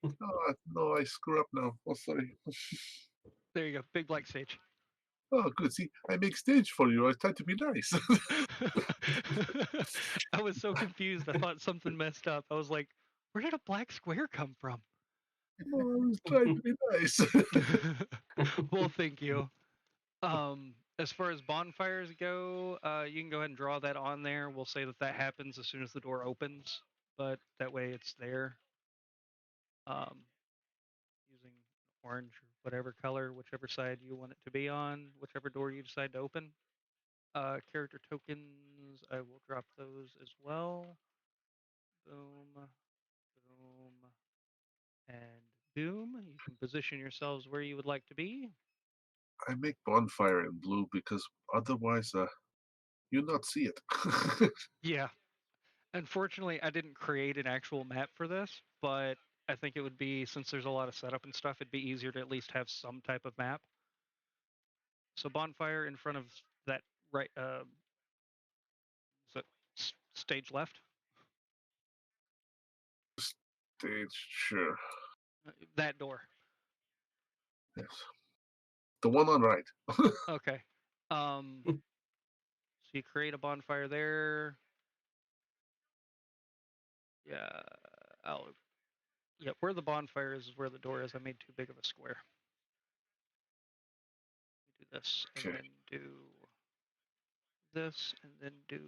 No, I screw up now. Oh, sorry. There you go, big black stage. Oh, good. See, I make stage for you. I try to be nice. I was so confused. I thought something messed up. I was like, where did a black square come from? I was trying to be nice. Well, thank you. As far as bonfires go, you can go ahead and draw that on there. We'll say that happens as soon as the door opens, but that way it's there. Using orange or whatever color, whichever side you want it to be on, whichever door you decide to open. Character tokens, I will drop those as well. Boom, boom, and boom. You can position yourselves where you would like to be. I make bonfire in blue because otherwise, you not see it. Yeah. Unfortunately, I didn't create an actual map for this, but I think it would be, since there's a lot of setup and stuff, it'd be easier to at least have some type of map. So bonfire in front of that right, so stage left. Stage, sure. That door. Yes. The one on right. Okay. So you create a bonfire there. Yeah. Yeah, where the bonfire is where the door is. I made too big of a square. Do this and Okay. then do this and then do.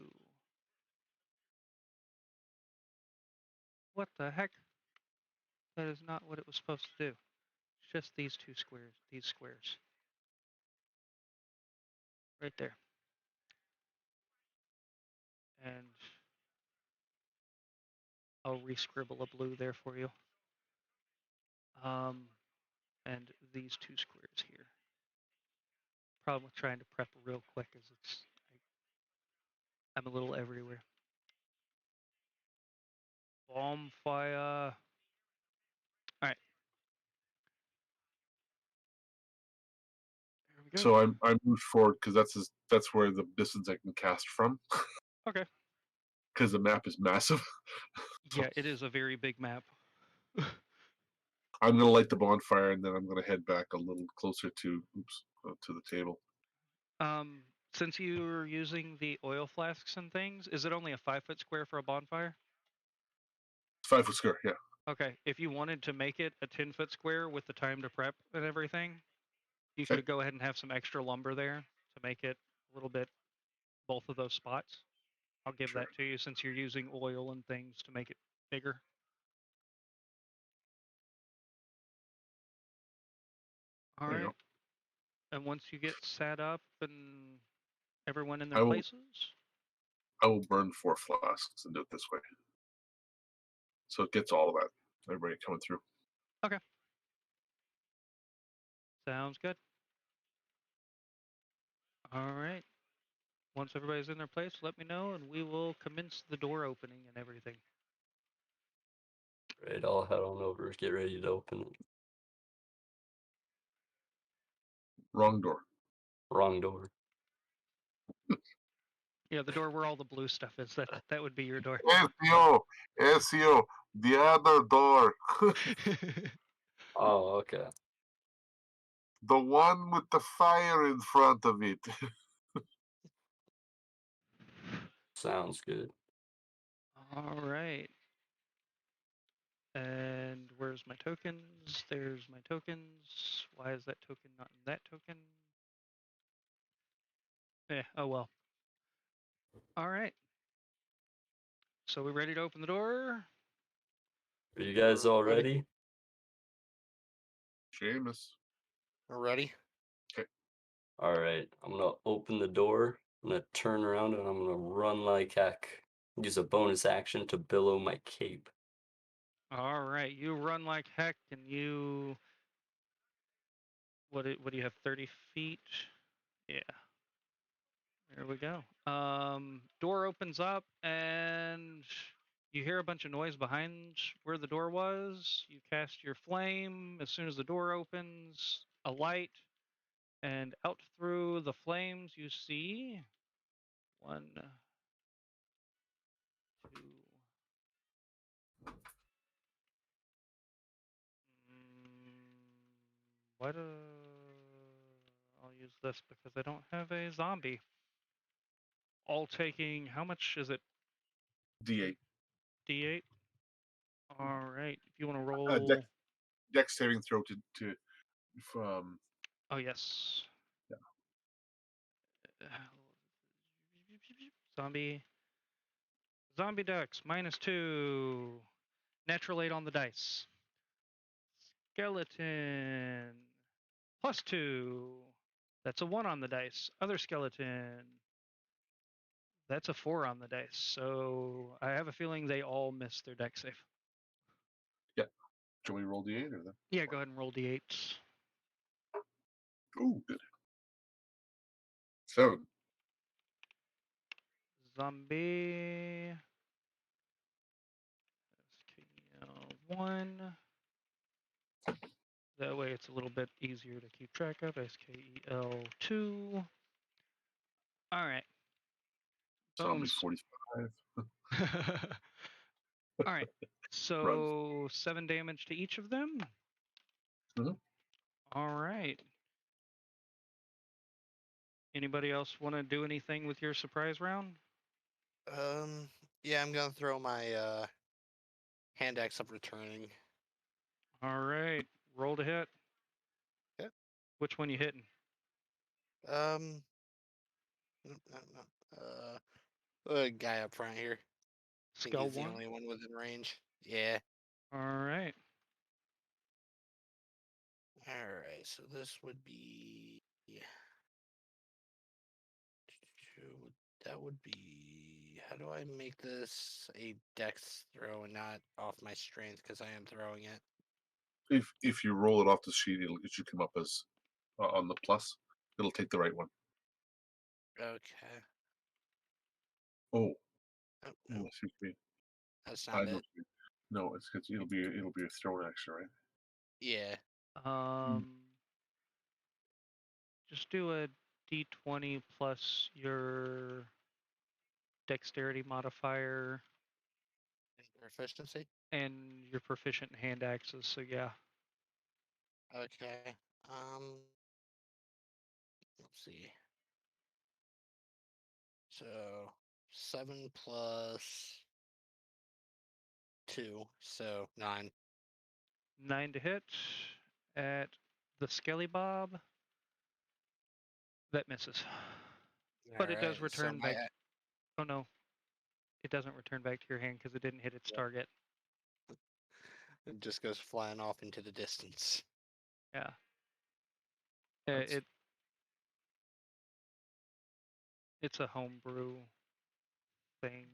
What the heck? That is not what it was supposed to do. It's just these two squares. These squares. Right there. And I'll re-scribble a blue there for you. And these two squares here. Problem with trying to prep real quick is I'm a little everywhere. Bonfire. All right. There we go. So I moved forward because that's where the distance I can cast from. Okay. Because the map is massive. Yeah, it is a very big map. I'm gonna light the bonfire and then I'm gonna head back a little closer to the table. Since you're using the oil flasks and things, is it only a 5-foot square for a bonfire? 5-foot square, yeah. Okay. If you wanted to make it a 10-foot square with the time to prep and everything, you Okay. could go ahead and have some extra lumber there to make it a little bit both of those spots. I'll give Sure. that to you since you're using oil and things to make it bigger. All There you right. go. And once you get set up and everyone in I their will places, I will burn 4 flasks and do it this way. So it gets all of that. Everybody coming through. sounds good. All right. Once everybody's in their place, let me know and we will commence the door opening and everything. Right, I'll head on over, get ready to open it. Wrong door. Wrong door. Yeah, the door where all the blue stuff is. That would be your door. SEO, the other door. Oh, okay. The one with the fire in front of it. Sounds good. All right. And where's my tokens? There's my tokens. Why is that token not in that token? Oh well. All right. So we ready to open the door? Are you guys all ready? Seamus. We're ready. All right, I'm gonna open the door. I'm gonna turn around and I'm gonna run like heck. Use a bonus action to billow my cape. All right. You run like heck, and you. What do you have? 30 feet. Yeah. There we go. Door opens up, and you hear a bunch of noise behind where the door was. You cast your flame. As soon as the door opens, a light, and out through the flames you see 1, 2. What? I'll use this because I don't have a zombie. All taking, how much is it? D8. D8. All right. If you want to roll. Dex saving throw to from. Oh yes. Yeah. Zombie dex -2. Natural 8 on the dice. Skeleton +2. That's a 1 on the dice. Other skeleton. That's a 4 on the dice. So I have a feeling they all missed their dex save. Yeah. Shall we roll D8 or then? Yeah, go ahead and roll d8s. Ooh, good. 7. Zombie. SKEL1. That way it's a little bit easier to keep track of. SKEL2. All right. Zombie Bones. 45. All right. So 7 damage to each of them. Mhm. All right. Anybody else want to do anything with your surprise round? Yeah, I'm gonna throw my hand axe of returning. All right. Roll to hit. Okay. Which one you hitting? No. The guy up front here. I think Skull he's the 1. only one within range. Yeah. All right. All right. So this would be. That would be. How do I make this a dex throw and not off my strength? Because I am throwing it. If you roll it off the sheet, it should come up as on the plus. It'll take the right one. Okay. Oh, Oh, no, excuse me. that's I not know. it. No, it'll be a thrown action, right? Yeah. Just do a d20 plus your dexterity modifier Proficiency. and your proficient in hand axes. So yeah. Okay. Let's see. So 7 plus 2, so 9. 9 to hit at the Skelly Bob. That misses. But it does Alright, so return back. Oh no. It doesn't return back to your hand because it didn't hit its target. it just goes flying off into the distance. Yeah. That's- It's a homebrew thing.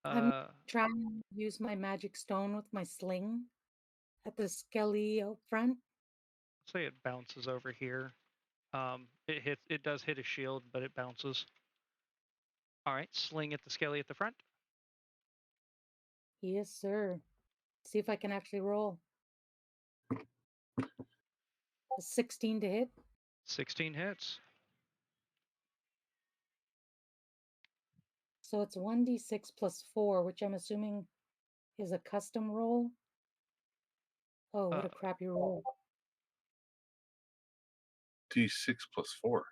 I'm trying to use my magic stone with my sling at the skelly out front. Say it bounces over here. It does hit a shield, but it bounces. All right, sling at the skelly at the front. Yes, sir. See if I can actually roll. A 16 to hit. 16 hits. So it's 1d6 plus 4, which I'm assuming is a custom roll. Oh, what Uh, a crappy roll. D6 plus 4.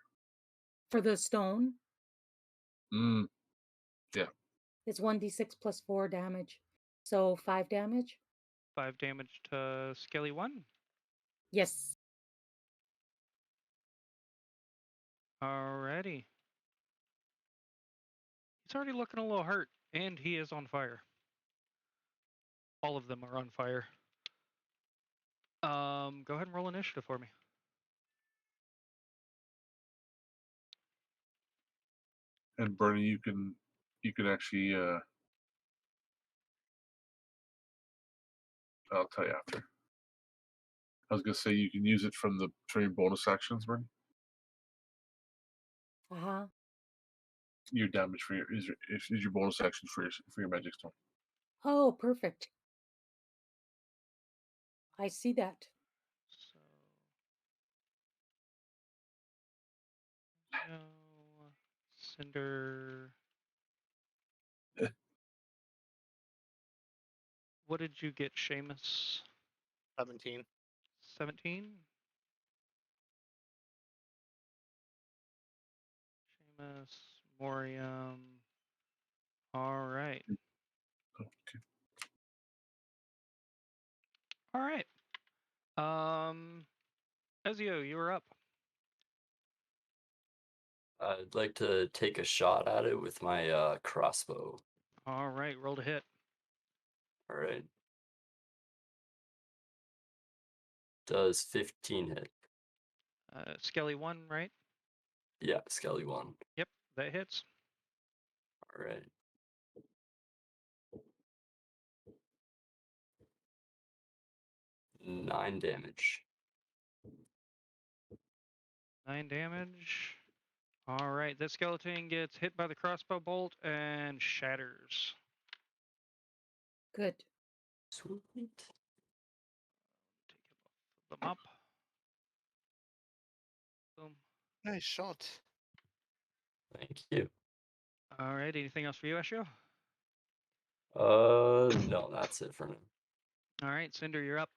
For the stone, Mm, it's 1d6 plus 4 damage. So 5 damage? 5 damage to Skelly 1. Yes. Alrighty. He's already looking a little hurt, and he is on fire. All of them are on fire. Go ahead and roll initiative for me. and Bernie, you can actually I'll tell you after. I was gonna say you can use it from your bonus actions, Bernie. Uh-huh. Your damage for is your bonus action for your magic stone. Oh, perfect. I see that. So, no, Cinder. What did you get, Seamus? 17. 17? Seamus, Morium. All right. Okay. All right. Ezio, you were up. I'd like to take a shot at it with my crossbow. All right, roll to hit. All right. Does 15 hit? Skelly 1, right? Yeah, Skelly 1. Yep, that hits. All right. Nine damage. 9 damage. All right, that skeleton gets hit by the crossbow bolt and shatters. Good. Sweet. Take them up. Boom. Nice shot. Thank you. All right, anything else for you, Ashio? No, that's it for now. All right, Cinder, you're up.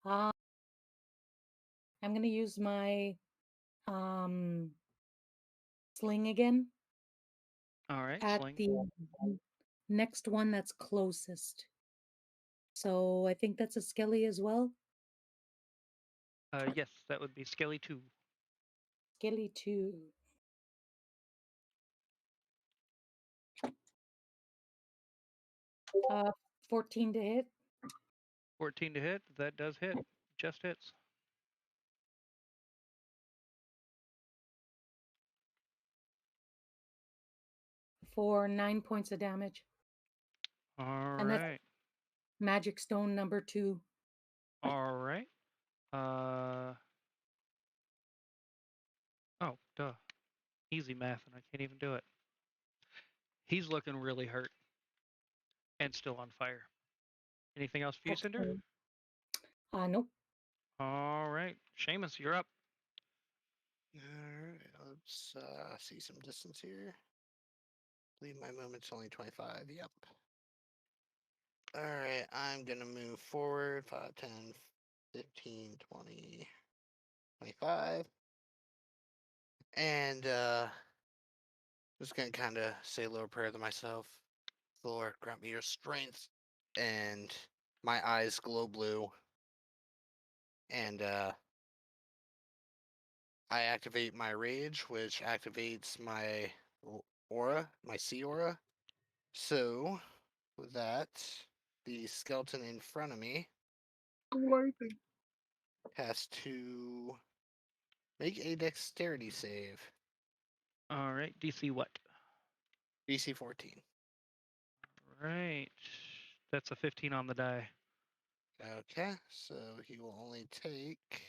I'm going to use my um sling again All right, at Sling. the next one that's closest. So I think that's a skelly as well. Yes, that would be Skelly 2. Skelly 2. Uh, 14 to hit. 14 to hit. That does hit. Just hits. For 9 points of damage. All And that's right. magic stone number 2. All right. Oh, duh. Easy math, and I can't even do it. He's looking really hurt and still on fire. Anything else for you, Cinder? Excellent. Nope. All right. Seamus, you're up. Alright, let's see some distance here. Believe my movement's only 25. Yep. Alright, I'm gonna move forward 5, 10, 15, 20, 25. And just gonna kinda say a little prayer to myself. Lord, grant me your strength. And my eyes glow blue. And I activate my rage, which activates my aura, my sea aura. So, with that, the skeleton in front of me has to make a dexterity save. All right. DC what? DC 14. All right. That's a 15 on the die. Okay, so he will only take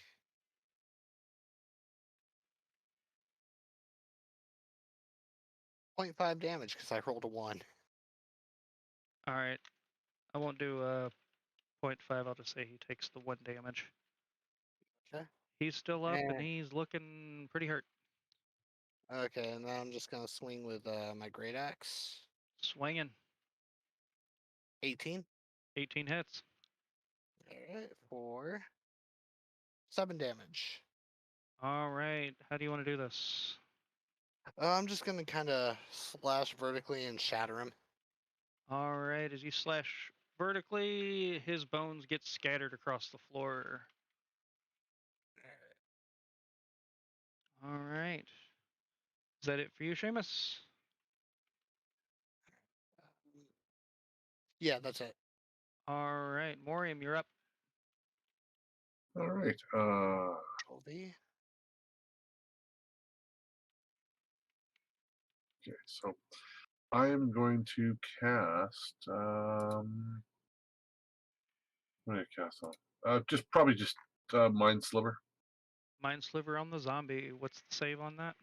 0.5 damage because I rolled a 1. All right. I won't do 0.5. I'll just say he takes the 1 damage. Okay. He's still up and And- he's looking pretty hurt. Okay, and then I'm just gonna swing with my great axe. Swinging. 18. 18 hits. All right, for 7 damage. All right. How do you want to do this? I'm just gonna kind of slash vertically and shatter him. All right. As you slash vertically, his bones get scattered across the floor. All right. Is that it for you, Seamus? Yeah, that's it. All right. Morium, you're up. All right. Colby. Okay, so I am going to cast. What do I cast on? Probably just Mind Sliver. Mind Sliver on the zombie. What's the save on that?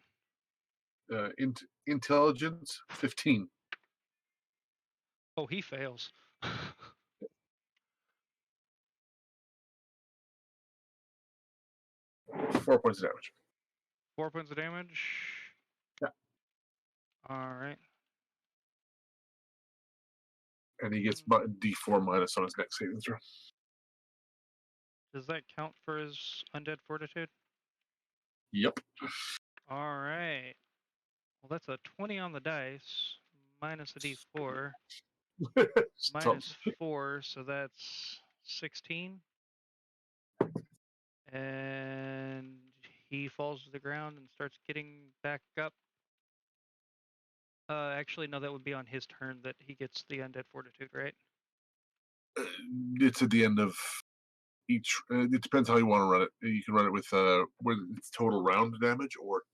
Intelligence 15. Oh, he fails. 4 points of damage. 4 points of damage. Yeah. All right. And he gets D4 minus on his next saving throw. Does that count for his undead fortitude? Yep. All right. Well, that's a 20 on the dice, minus a d4, minus 4, so that's 16. And he falls to the ground and starts getting back up. Actually, no, that would be on his turn that he gets the undead fortitude, right? It's at the end of each. It depends how you want to run it. You can run it with where it's total round damage or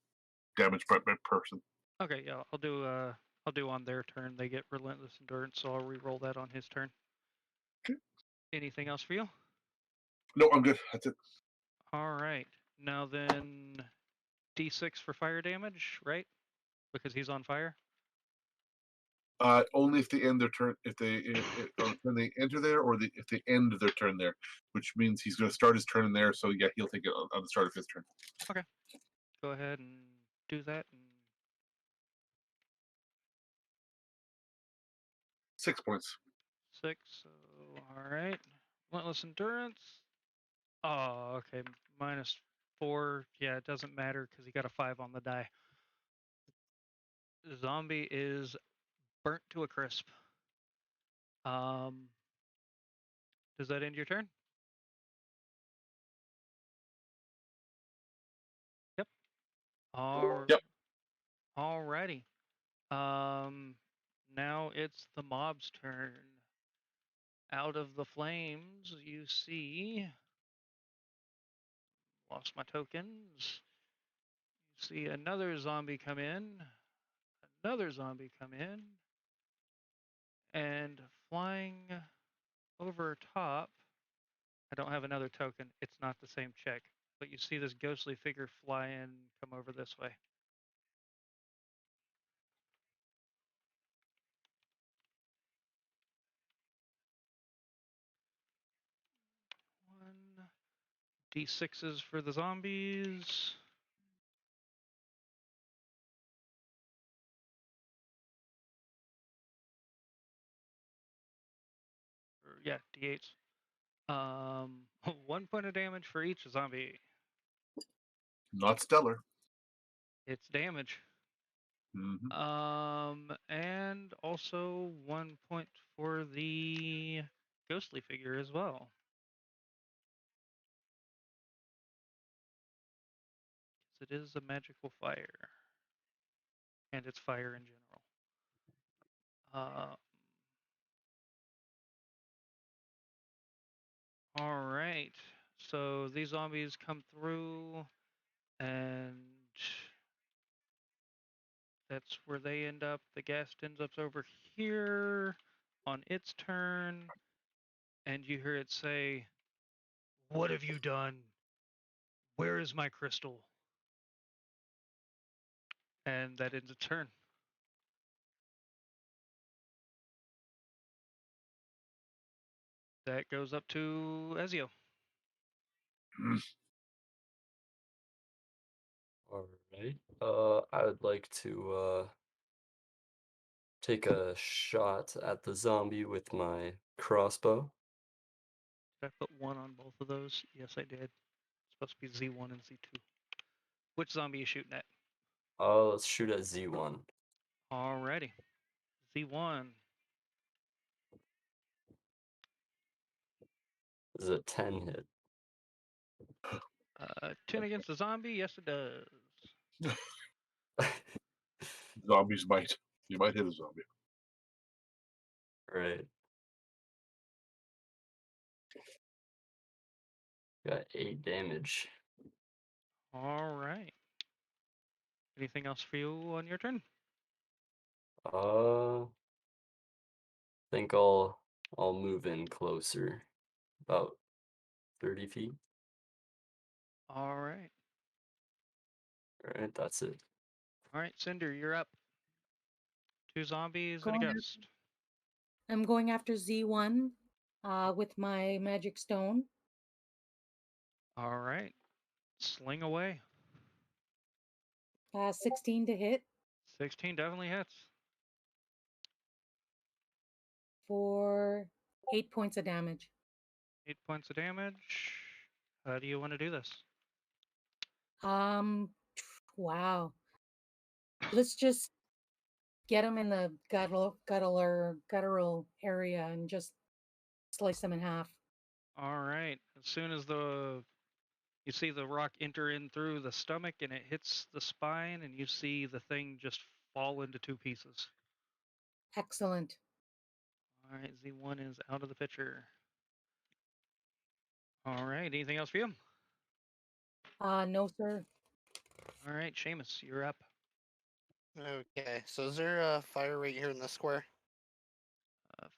damage by person. Okay, yeah, I'll do on their turn. They get relentless endurance, so I'll re-roll that on his turn. Okay. Anything else for you? No, I'm good. That's it. All right. Now then, D6 for fire damage, right? Because he's on fire. Only if they end their turn. When they enter there, or if they end their turn there, which means he's going to start his turn in there. So yeah, he'll take it on the start of his turn. Go ahead and do that. And 6 points. 6. So, all right. Relentless endurance. Oh, okay. Minus 4. Yeah, it doesn't matter because he got a 5 on the die. The zombie is burnt to a crisp. Does that end your turn? Yep. Yep. Alrighty. Now it's the mob's turn. Out of the flames, you see. Lost my tokens. You see another zombie come in. Another zombie come in. And flying over top. I don't have another token. It's not the same check. But you see this ghostly figure fly in, come over this way. One. D6s for the zombies. Yeah, D8s. 1 point of damage for each zombie. Not stellar. It's damage. Mm-hmm. And also 1 point for the ghostly figure as well. It is a magical fire. And it's fire in general. All right. So these zombies come through, and that's where they end up. The ghast ends up over here on its turn, and you hear it say, "What have you done? Where is my crystal?" And that ends its turn. That goes up to Ezio. All right. I would like to take a shot at the zombie with my crossbow. Did I put 1 on both of those? Yes, I did. It's supposed to be Z1 and Z2. Which zombie are you shooting at? Let's shoot at Z1. Alrighty. Z1. This is a 10 hit. 10 against the zombie? Yes, it does. Zombies might. You might hit a zombie. Right. Got 8 damage. Alright. Anything else for you on your turn? Think I'll move in closer, about 30 feet. Alright. All right, that's it. Alright, Cinder, you're up. 2 zombies and a Going ghost. I'm going after Z1 with my magic stone. Alright. Sling away. 16 to hit 16 definitely hits. for 8 points of damage. 8 points of damage. How do you want to do this? Wow. Let's just get him in the guttural area and just slice them in half. Alright. As soon as you see the rock enter in through the stomach and it hits the spine, and you see the thing just fall into 2 pieces. Excellent. Alright, Z1 is out of the picture. Alright, anything else for you? No, sir. Alright, Seamus, you're up. Okay, so is there a fire right here in this square?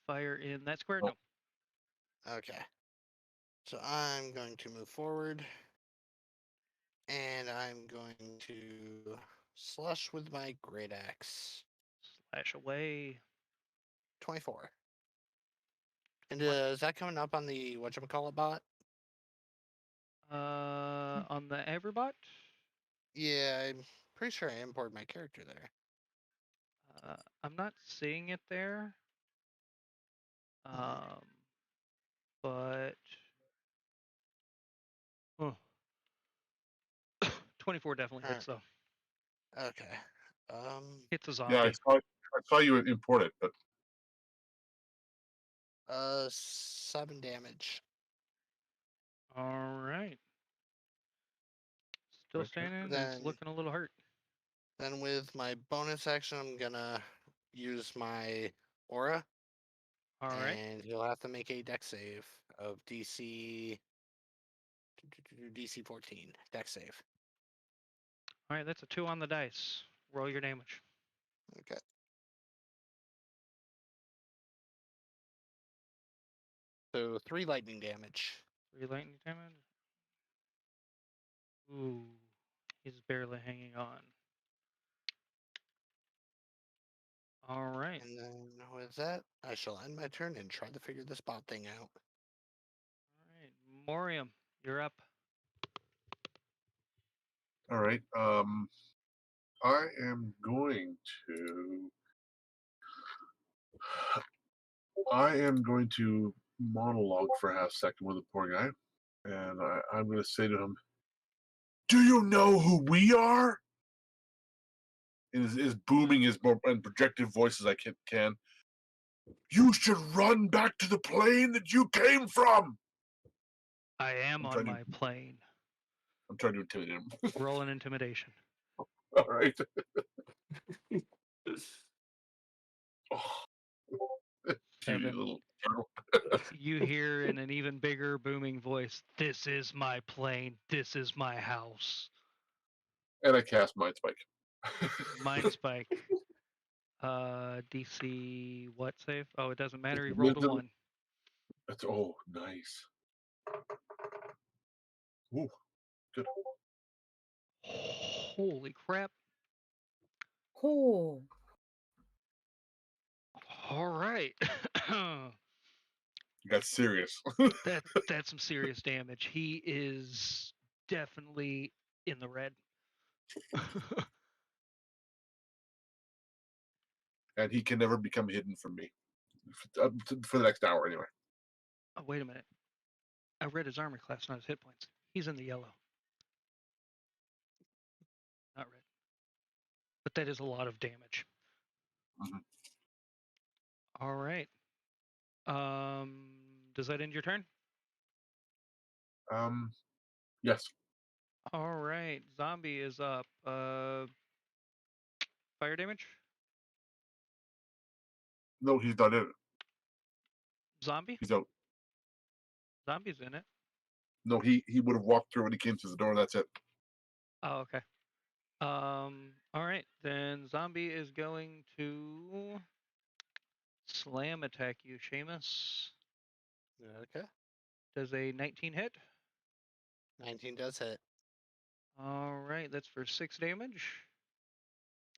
Fire in that square? Oh. No. Okay. So I'm going to move forward. And I'm going to slash with my great axe. Slash away. 24. And is that coming up on the whatchamacallit bot? On the Everbot? Yeah, I'm pretty sure I imported my character there. I'm not seeing it there. But 24 definitely hits though. Okay. Hits a zombie. Yeah, I saw you import it, but 7 damage. All right. Still Okay. standing. Then- He's looking a little hurt. Then with my bonus action, I'm gonna use my aura. All right. And he'll have to make a dex save of DC 14. Dex save. All right. That's a 2 on the dice. Roll your damage. Okay. So 3 lightning damage. 3 lightning damage. Ooh, he's barely hanging on. All right. And then with that, I shall end my turn and try to figure this bot thing out. All right. Morium, you're up. all right. I am going to. I am going to monologue for a half second with the poor guy, and I'm going to say to him, "Do you know who we are?" In as booming and projected voice as I can. You should run back to the plane that you came from. I am I'm on trying to- my plane. I'm trying to intimidate him. Roll an intimidation. All right. Oh. Puny 7. little turtle. You hear in an even bigger booming voice, "This is my plane. This is my house." And I cast Mind Spike. Mind spike. DC what save? Oh, it doesn't matter. He rolled a Wisdom. 1. That's nice. Ooh, good. Holy crap. Cool. All right. That's serious. That's some serious damage. He is definitely in the red. And he can never become hidden from me. For the next hour, anyway. Oh, wait a minute. I read his armor class, not his hit points. He's in the yellow. Not red. But that is a lot of damage. Mhm. All right. Does that end your turn? Yes. All right. Zombie is up. Fire damage? No, he's not in it. Zombie? He's out. Zombie's in it. No, he would have walked through when he came through the door. That's it. Oh, okay. All right. Then zombie is going to slam attack you, Seamus. Okay. Does a 19 hit? 19 does hit. All right. That's for 6 damage.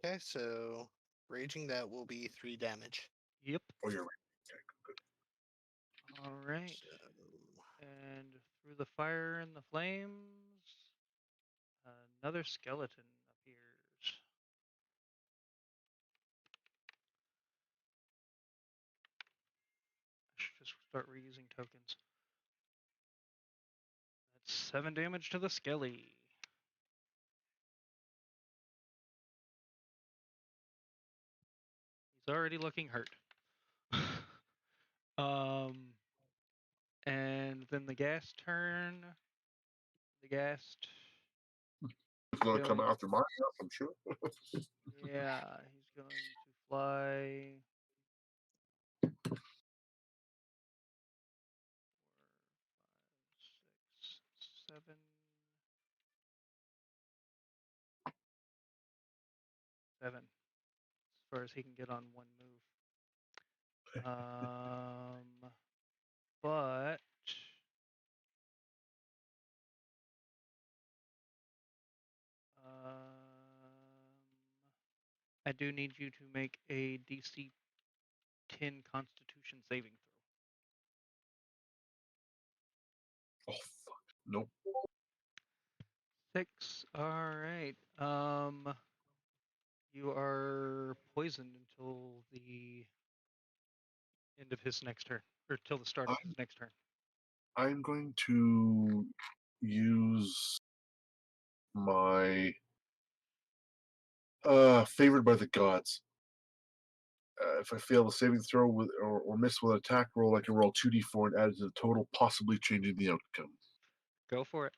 Okay, so raging that will be 3 damage. Yep. Oh, you're right. Okay, good. All right. So, And through the fire and the flames, another skeleton appears. I should just start reusing tokens. That's 7 damage to the skelly. He's already looking hurt. And then the gas turn. The ghast. He's going to come Going- after my house, I'm sure. Yeah, he's going to fly. 4, 5, 6, 7. 7. As far as he can get on one move. But I do need you to make a DC 10 Constitution saving throw. Oh, fuck. Nope. 6. All right. You are poisoned until the end of his next turn, or till the start of his next turn. I'm going to use my favored by the gods. If I fail the saving throw with or miss with an attack roll, I can roll 2d4 and add it to the total, possibly changing the outcome. Go for it.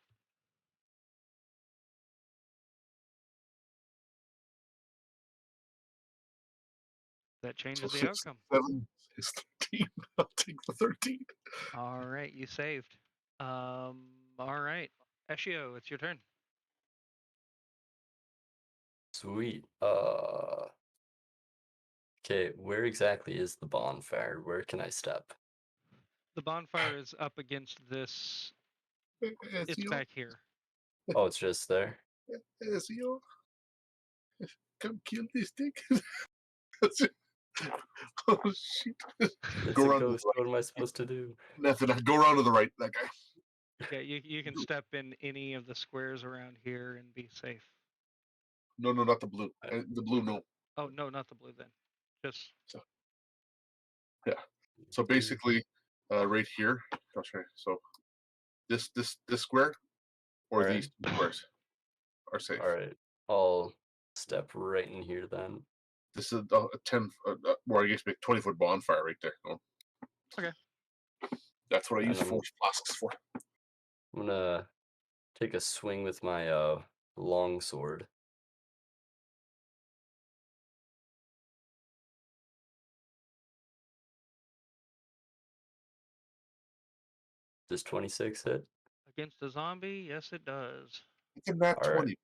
That So changes the 6, outcome. 7 is 13. I'll take the 13. All right, you saved. All right, Eshio, it's your turn. Sweet. Okay, where exactly is the bonfire? Where can I step? The bonfire is up against this. It's Ezio, back here. Oh, it's just there. Ezio, come kill this thing. Oh shit! It's Go a around to the ghost. What am I supposed to do? Nothing. Go around to the right. That guy. Yeah, you can step in any of the squares around here and be safe. No, not the blue. The blue, no. Oh no, not the blue then. Just So basically, right here. Oh, sorry. So this square or Alright. these two squares are safe. All right, I'll step right in here then. This is a 10, or I guess make 20-foot bonfire right there. No? Okay. That's what I And use force flasks for. I'm gonna take a swing with my long sword. Does 26 hit? against a zombie. Yes, it does. It's a nat All 20.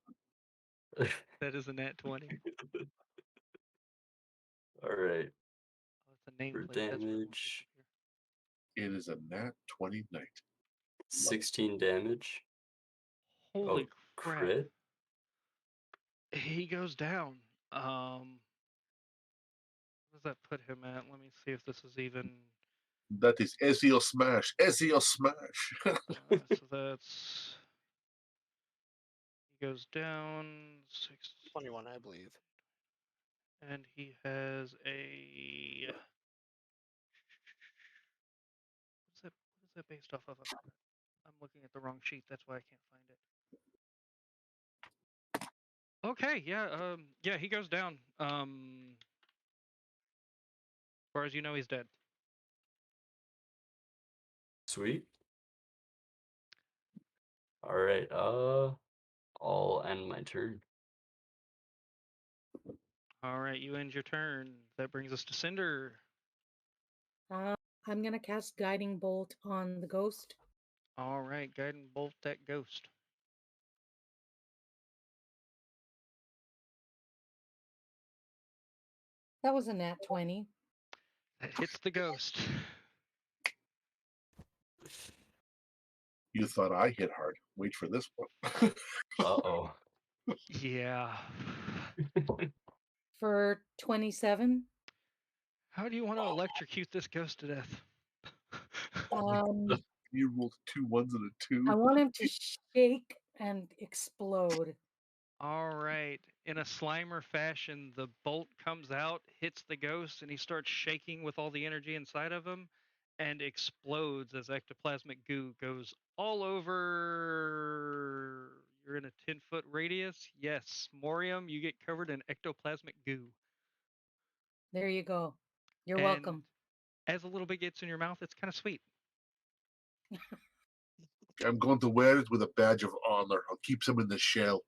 right. That is a nat 20. All right. Oh, it's a nameplate. For That's where it won't damage, disappear. It is a nat 20 night. 16 damage. Holy crap! Crit. He goes down. What does that put him at? Let me see if this is even. That is SEO smash. SEO smash. So that's he goes down 6, 21, I believe. and he has a what is that based off of? I'm looking at the wrong sheet. That's why I can't find it. Okay, yeah, he goes down. As far as you know, he's dead. Sweet. All right. I'll end my turn. All right, you end your turn. That brings us to Cinder. I'm gonna cast Guiding Bolt on the ghost. All right, guide and bolt that ghost. That was a nat 20. That hits the ghost. You thought I hit hard. Wait for this one. Uh-oh. Yeah. For 27. How do you want to electrocute this ghost to death? You rolled 2 1s and a 2. I want him to shake and explode. All right. In a Slimer fashion, the bolt comes out, hits the ghost, and he starts shaking with all the energy inside of him and explodes as ectoplasmic goo goes all over. You're in a 10-foot radius? Yes. Morium, you get covered in ectoplasmic goo. There you go. You're And welcome. as a little bit gets in your mouth, it's kind of sweet. I'm going to wear it with a badge of honor. I'll keep him in the shell.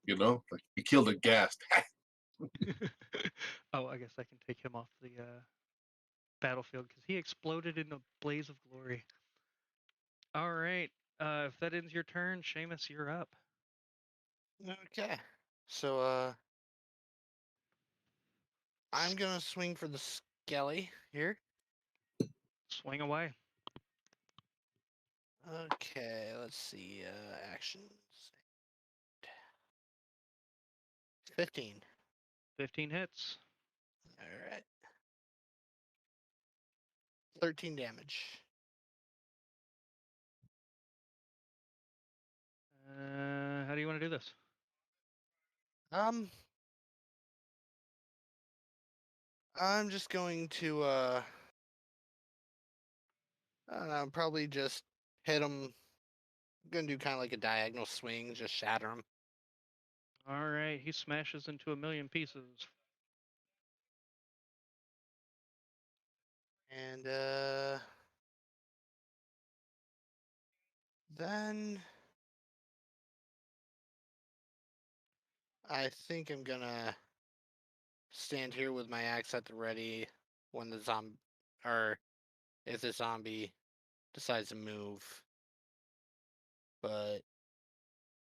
You know, like he killed a ghast. Oh, I guess I can take him off the battlefield because he exploded in a blaze of glory. All right. If that ends your turn, Seamus, you're up. Okay. So, I'm gonna swing for the skelly here. Swing away. Okay, let's see. Actions. 15. 15 hits. All right. 13 damage. How do you want to do this? I'm just going to I don't know, probably just hit him. I'm gonna do kind of like a diagonal swing, just shatter him. All right. He smashes into a million pieces. And then I think I'm gonna stand here with my axe at the ready when the zombie, or if the zombie decides to move. But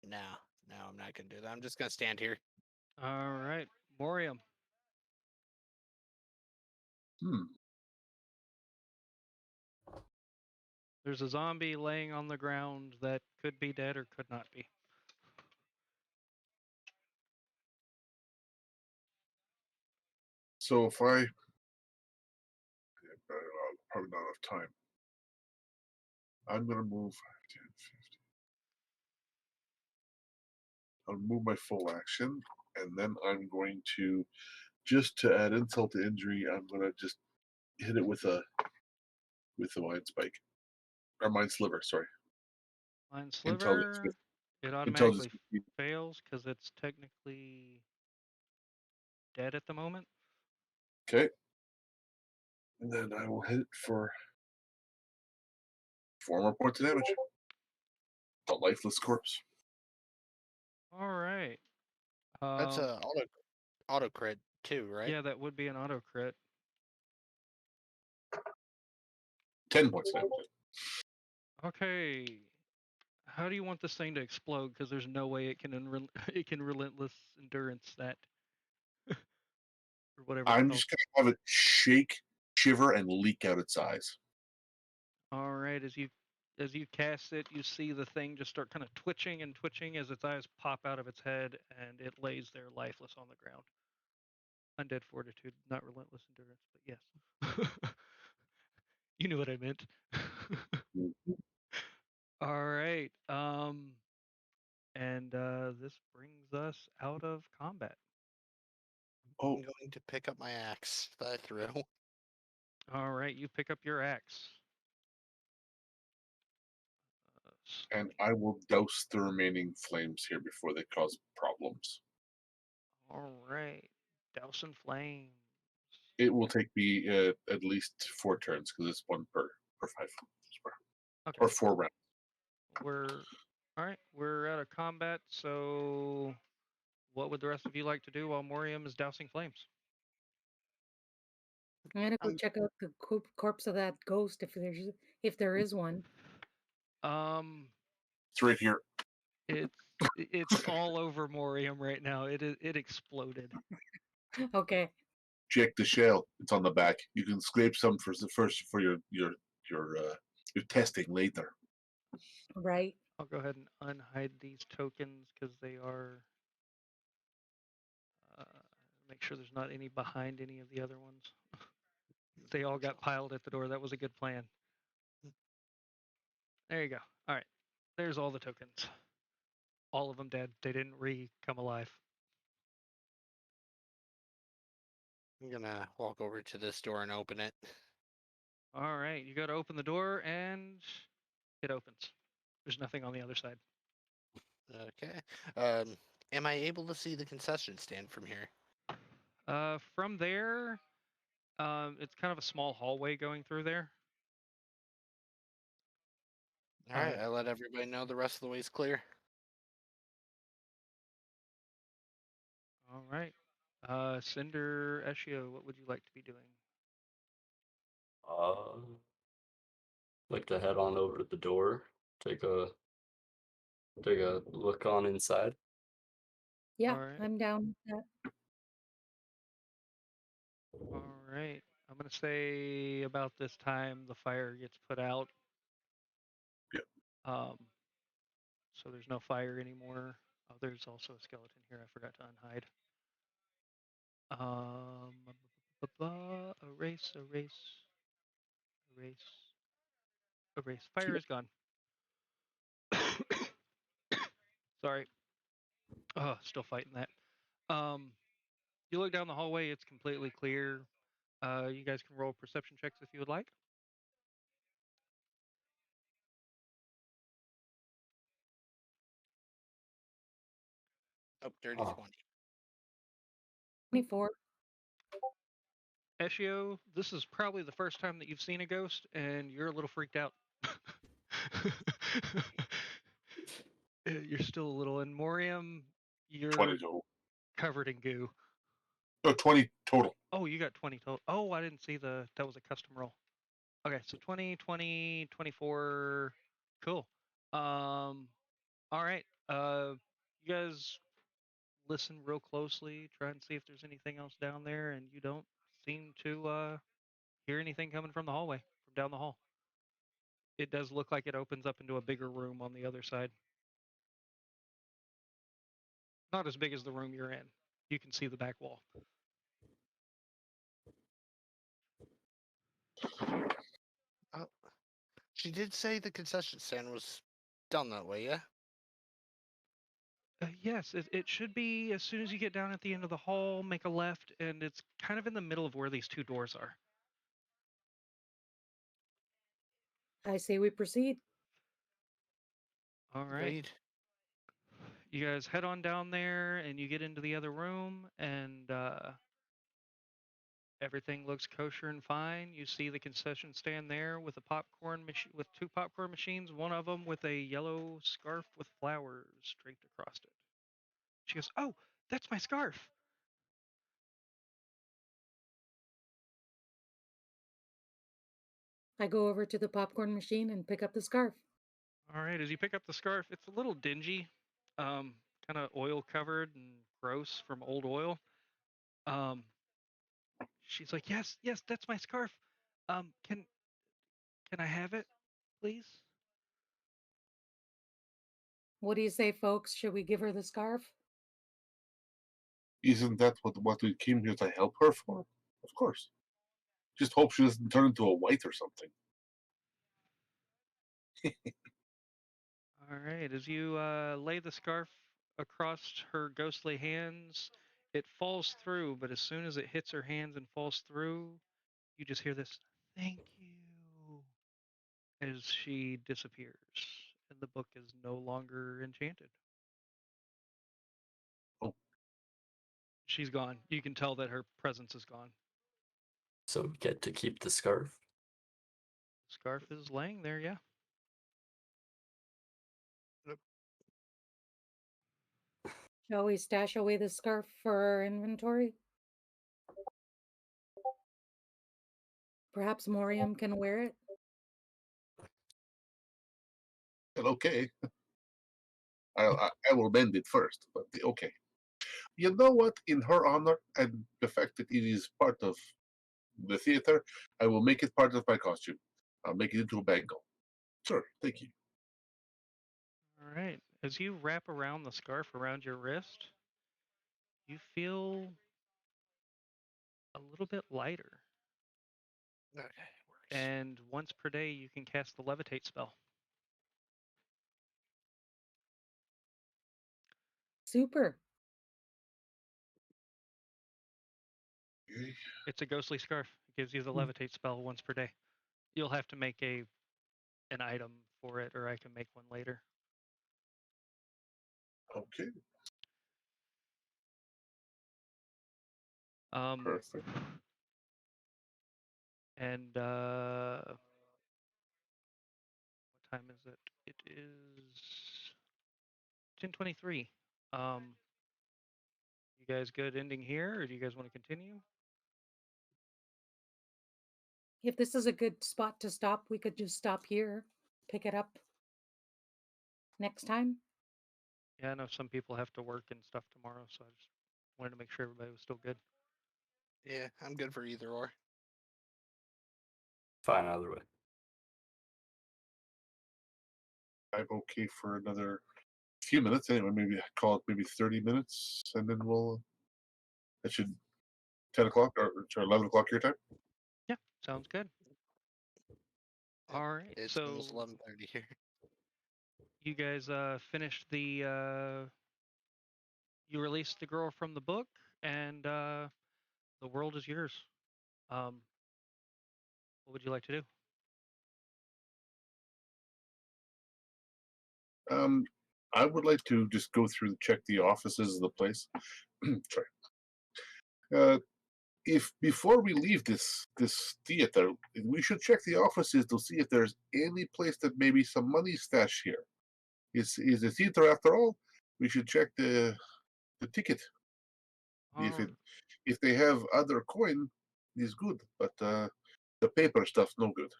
no, I'm not gonna do that. I'm just gonna stand here. All right. Morium. There's a zombie laying on the ground that could be dead or could not be. So if I probably not enough time. I'm gonna move 10, 50. I'll move my full action, and then I'm going to, just to add insult to injury, I'm gonna just hit it with the mind spike or mind sliver. Sorry, Mind intelligence. Sliver. It Intelligence. automatically fails because it's technically dead at the moment. Okay. And then I will hit it for 4 more points of damage. The lifeless corpse. All right. That's a auto crit too, right? Yeah, that would be an auto crit. 10 points of damage. Okay. How do you want this thing to explode? Because there's no way it can it can relentless endurance that or whatever. I'm just gonna have it shake, shiver, and leak out its eyes. All right. As you cast it, you see the thing just start kind of twitching and twitching as its eyes pop out of its head, and it lays there lifeless on the ground. Undead fortitude, not relentless endurance, but yes. You knew what I meant. All right. And this brings us out of combat. Oh, I'm going to pick up my axe that I threw. All right, you pick up your axe. and I will douse the remaining flames here before they cause problems. All right, douse in flames. It will take me at least 4 turns because it's 1 per 5 Okay. or 4 rounds. We're all right. We're out of combat. So, what would the rest of you like to do while Morium is dousing flames? I'm gonna go check out the corpse of that ghost if there is one. It's right here. It's all over Morium right now. It exploded. Okay. Check the shell. It's on the back. You can scrape some first for your testing later. Right. I'll go ahead and unhide these tokens because they are. Make sure there's not any behind any of the other ones. They all got piled at the door. That was a good plan. There you go. All right. There's all the tokens. All of them dead. They didn't come alive. I'm gonna walk over to this door and open it. All right. You got to open the door and it opens. There's nothing on the other side. Okay. Am I able to see the concession stand from here? From there, it's kind of a small hallway going through there. All right. I let everybody know the rest of the way's clear. All right. Cinder, Eshio, what would you like to be doing? Like to head on over to the door, take a look on inside. Yeah, Alright. I'm down with that. All right. I'm going to say about this time the fire gets put out. Yep. So there's no fire anymore. Oh, there's also a skeleton here. I forgot to unhide. Erase, erase, erase, erase. Fire is gone. Sorry. Oh, still fighting that. You look down the hallway. It's completely clear. You guys can roll perception checks if you would like. Oh, dirty Oh. 20. 24. Eshio, this is probably the first time that you've seen a ghost, and you're a little freaked out. You're still a little in Morium. You're 20 total. covered in goo. No, 20 total. Oh, you got 20 total. Oh, I didn't see that was a custom roll. Okay, so 20, 20, 24. Cool. All right. You guys listen real closely, try and see if there's anything else down there, and you don't seem to hear anything coming from the hallway, from down the hall. It does look like it opens up into a bigger room on the other side. Not as big as the room you're in. You can see the back wall. Oh, she did say the concession stand was down that way, yeah? Yes, it should be as soon as you get down at the end of the hall, make a left, and it's kind of in the middle of where these two doors are. I say we proceed. All right. Agreed. You guys head on down there, and you get into the other room, and everything looks kosher and fine. You see the concession stand there with a popcorn machine, with two popcorn machines. One of them with a yellow scarf with flowers draped across it. She goes, "Oh, that's my scarf." I go over to the popcorn machine and pick up the scarf. All right, as you pick up the scarf, it's a little dingy, kind of oil covered and gross from old oil. She's like, "Yes, yes, that's my scarf. Can I have it, please?" What do you say, folks? Should we give her the scarf? Isn't that what we came here to help her for? Of course. Just hope she doesn't turn into a white or something. All right. As you lay the scarf across her ghostly hands, it falls through, but as soon as it hits her hands and falls through, you just hear this, "Thank you," as she disappears. And the book is no longer enchanted. Oh. She's gone. You can tell that her presence is gone. So we get to keep the scarf. Scarf is laying there, yeah. Shall we stash away the scarf for our inventory? Perhaps Moriam can wear it? Well, okay. I will mend it first, but okay. You know what? In her honor and the fact that it is part of the theater, I will make it part of my costume. I'll make it into a bangle. Sure, thank you. All right. As you wrap around the scarf around your wrist, you feel a little bit lighter. Okay, works. And once per day, you can cast the levitate spell. Super. Okay. It's a ghostly scarf. It gives you the levitate spell once per day. You'll have to make an item for it, or I can make one later. Okay. Perfect. And what time is it? It is 10:23. You guys good ending here, or do you guys want to continue? If this is a good spot to stop, we could just stop here, pick it up next time. Yeah, I know some people have to work and stuff tomorrow, so I just wanted to make sure everybody was still good. Yeah, I'm good for either or. Fine either way. I'm okay for another few minutes anyway. Maybe call it maybe 30 minutes, and then that should 10 o'clock or 11 o'clock your time. Yeah, sounds good. Yep, All right, it's so almost 11:30 here. you guys finished the you released the girl from the book, and the world is yours. What would you like to do? I would like to just go through, check the offices of the place. Sorry. If before we leave this theater, we should check the offices to see if there's any place that maybe some money stashed here. Is the theater after all? We should check the ticket. If Um, if they have other coin, is good, but the paper stuff no good.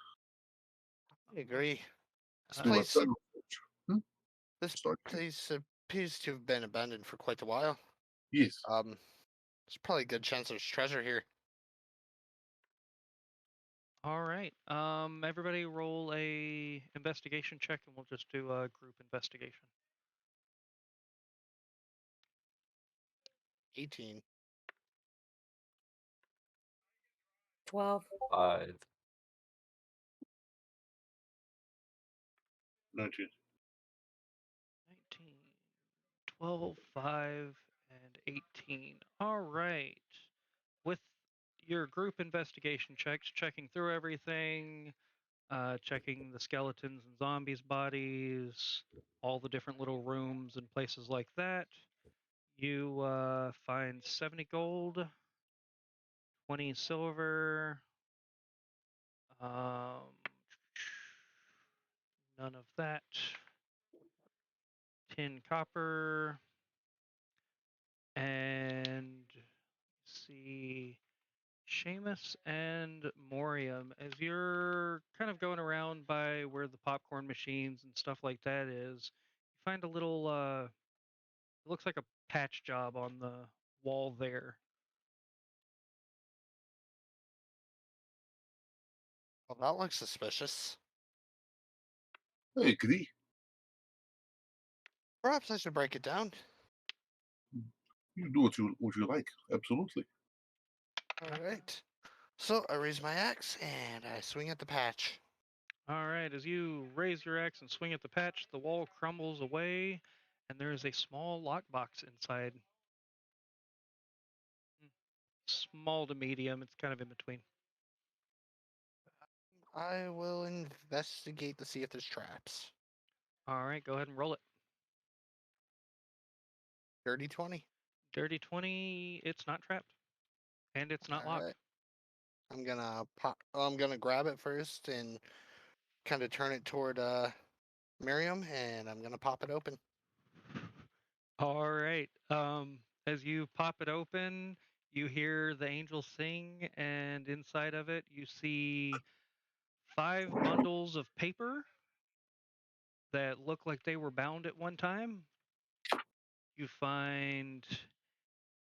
I agree. This Uh, Do a place, thorough search. this Sorry. place appears to have been abandoned for quite a while. Yes. There's probably a good chance there's treasure here. all right. Everybody roll a investigation check, and we'll just do a group investigation. 18. 12. 5. 19. 19, 12, 5, and 18. All right. With your group investigation checks, checking through everything, checking the skeletons and zombies' bodies, all the different little rooms and places like that, you find 70 gold, 20 silver, none of that, 10 copper, and see Seamus and Moriam, as you're kind of going around by where the popcorn machines and stuff like that is, you find a little it looks like a patch job on the wall there. Well, that looks suspicious. I agree. Perhaps I should break it down. You do what you like. Absolutely. All right. So I raise my axe and I swing at the patch. All right, as you raise your axe and swing at the patch, the wall crumbles away, and there is a small lockbox inside. Small to medium, it's kind of in between. I will investigate to see if there's traps. All right, go ahead and roll it. Dirty 20. Dirty 20, it's not trapped, and it's not locked. Alright. I'm gonna I'm gonna grab it first and kind of turn it toward Miriam, and I'm gonna pop it open. All right. As you pop it open, you hear the angel sing, and inside of it, you see 5 bundles of paper that look like they were bound at one time. You find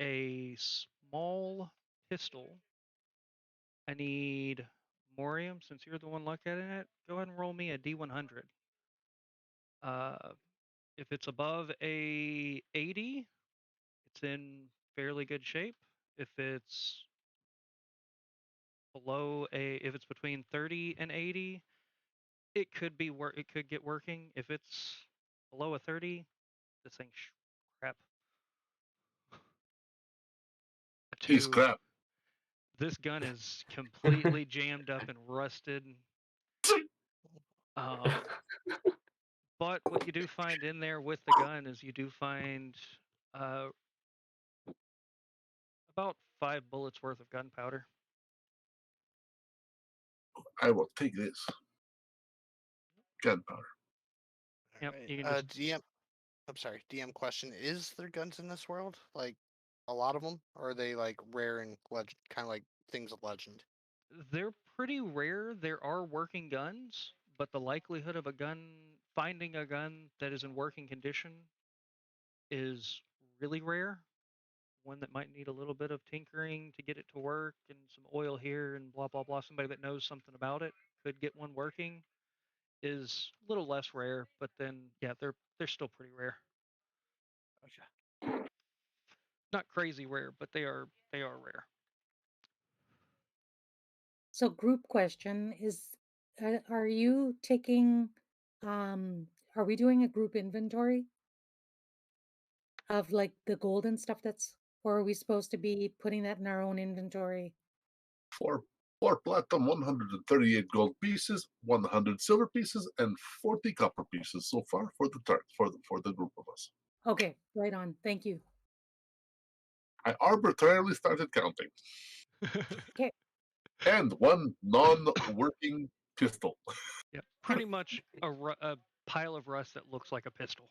a small pistol. I need Morium, since you're the one looking at it, go ahead and roll me a D100. If it's above a 80, it's in fairly good shape. If it's if it's between 30 and 80, it could get working. If it's below a 30, this thing's crap. He's crap. This gun is completely jammed up and rusted. But what you do find in there with the gun is you do find about 5 bullets worth of gunpowder. I will take this. Gunpowder. Yep, Alright, you can just- DM. I'm sorry. DM question: is there guns in this world? Like a lot of them, or are they like rare and legend, kind of like things of legend? They're pretty rare. There are working guns, but the likelihood of finding a gun that is in working condition is really rare. One that might need a little bit of tinkering to get it to work and some oil here and blah blah blah. Somebody that knows something about it could get one working is a little less rare, but then yeah, they're still pretty rare. Okay. Not crazy rare, but they are rare. So, group question is, are you taking, are we doing a group inventory of like the gold and stuff or are we supposed to be putting that in our own inventory? Four platinum, 138 gold pieces, 100 silver pieces, and 40 copper pieces so far for the group of us. Okay, right on. Thank you. I arbitrarily started counting. Okay. And one non-working pistol. Yeah, pretty much a pile of rust that looks like a pistol.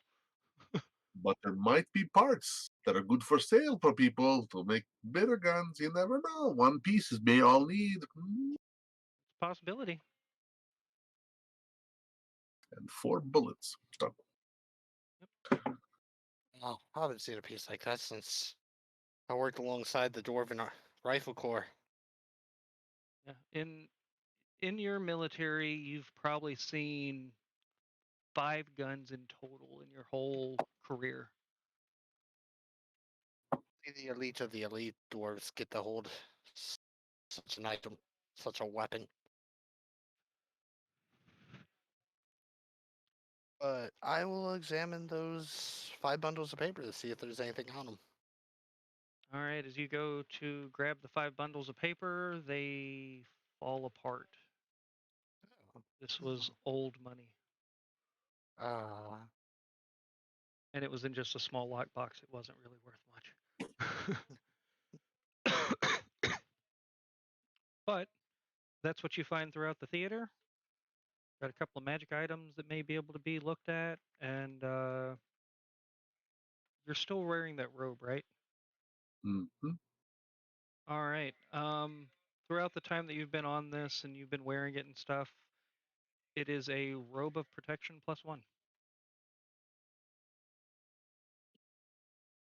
But there might be parts that are good for sale for people to make better guns. You never know. One pieces may all need. Possibility. And 4 bullets. Stop. Oh, I haven't seen a piece like that since I worked alongside the Dwarven Rifle Corps. Yeah, in your military, you've probably seen 5 guns in total in your whole career. The elite of the elite dwarves get to hold such an item, such a weapon. But I will examine those 5 bundles of paper to see if there's anything on them. All right, as you go to grab the 5 bundles of paper, they fall apart. This was old money. And it was in just a small lockbox. It wasn't really worth much. But that's what you find throughout the theater. Got a couple of magic items that may be able to be looked at, and you're still wearing that robe, right? Mm-hmm. All right. Throughout the time that you've been on this and you've been wearing it and stuff, it is a robe of protection +1.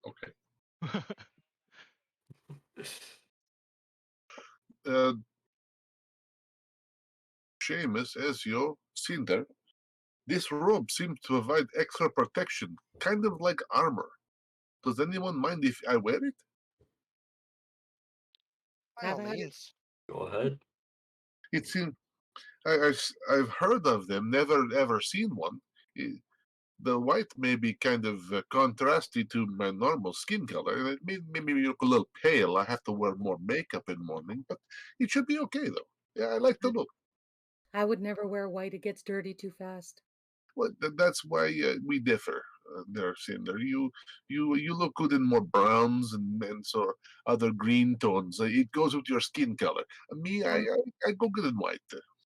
Okay. Seamus, as you've seen there, this robe seems to provide extra protection, kind of like armor. Does anyone mind if I wear it? By all Have at it. means. Go ahead. It seems I've heard of them, never ever seen one. The white may be kind of contrasty to my normal skin color, and it maybe look a little pale. I have to wear more makeup in the morning, but it should be okay though. Yeah, I like the look. I would never wear white. It gets dirty too fast. Well, that's why we differ. There, Cinder. You look good in more browns and so other green tones. It goes with your skin color. Me, I go good in white.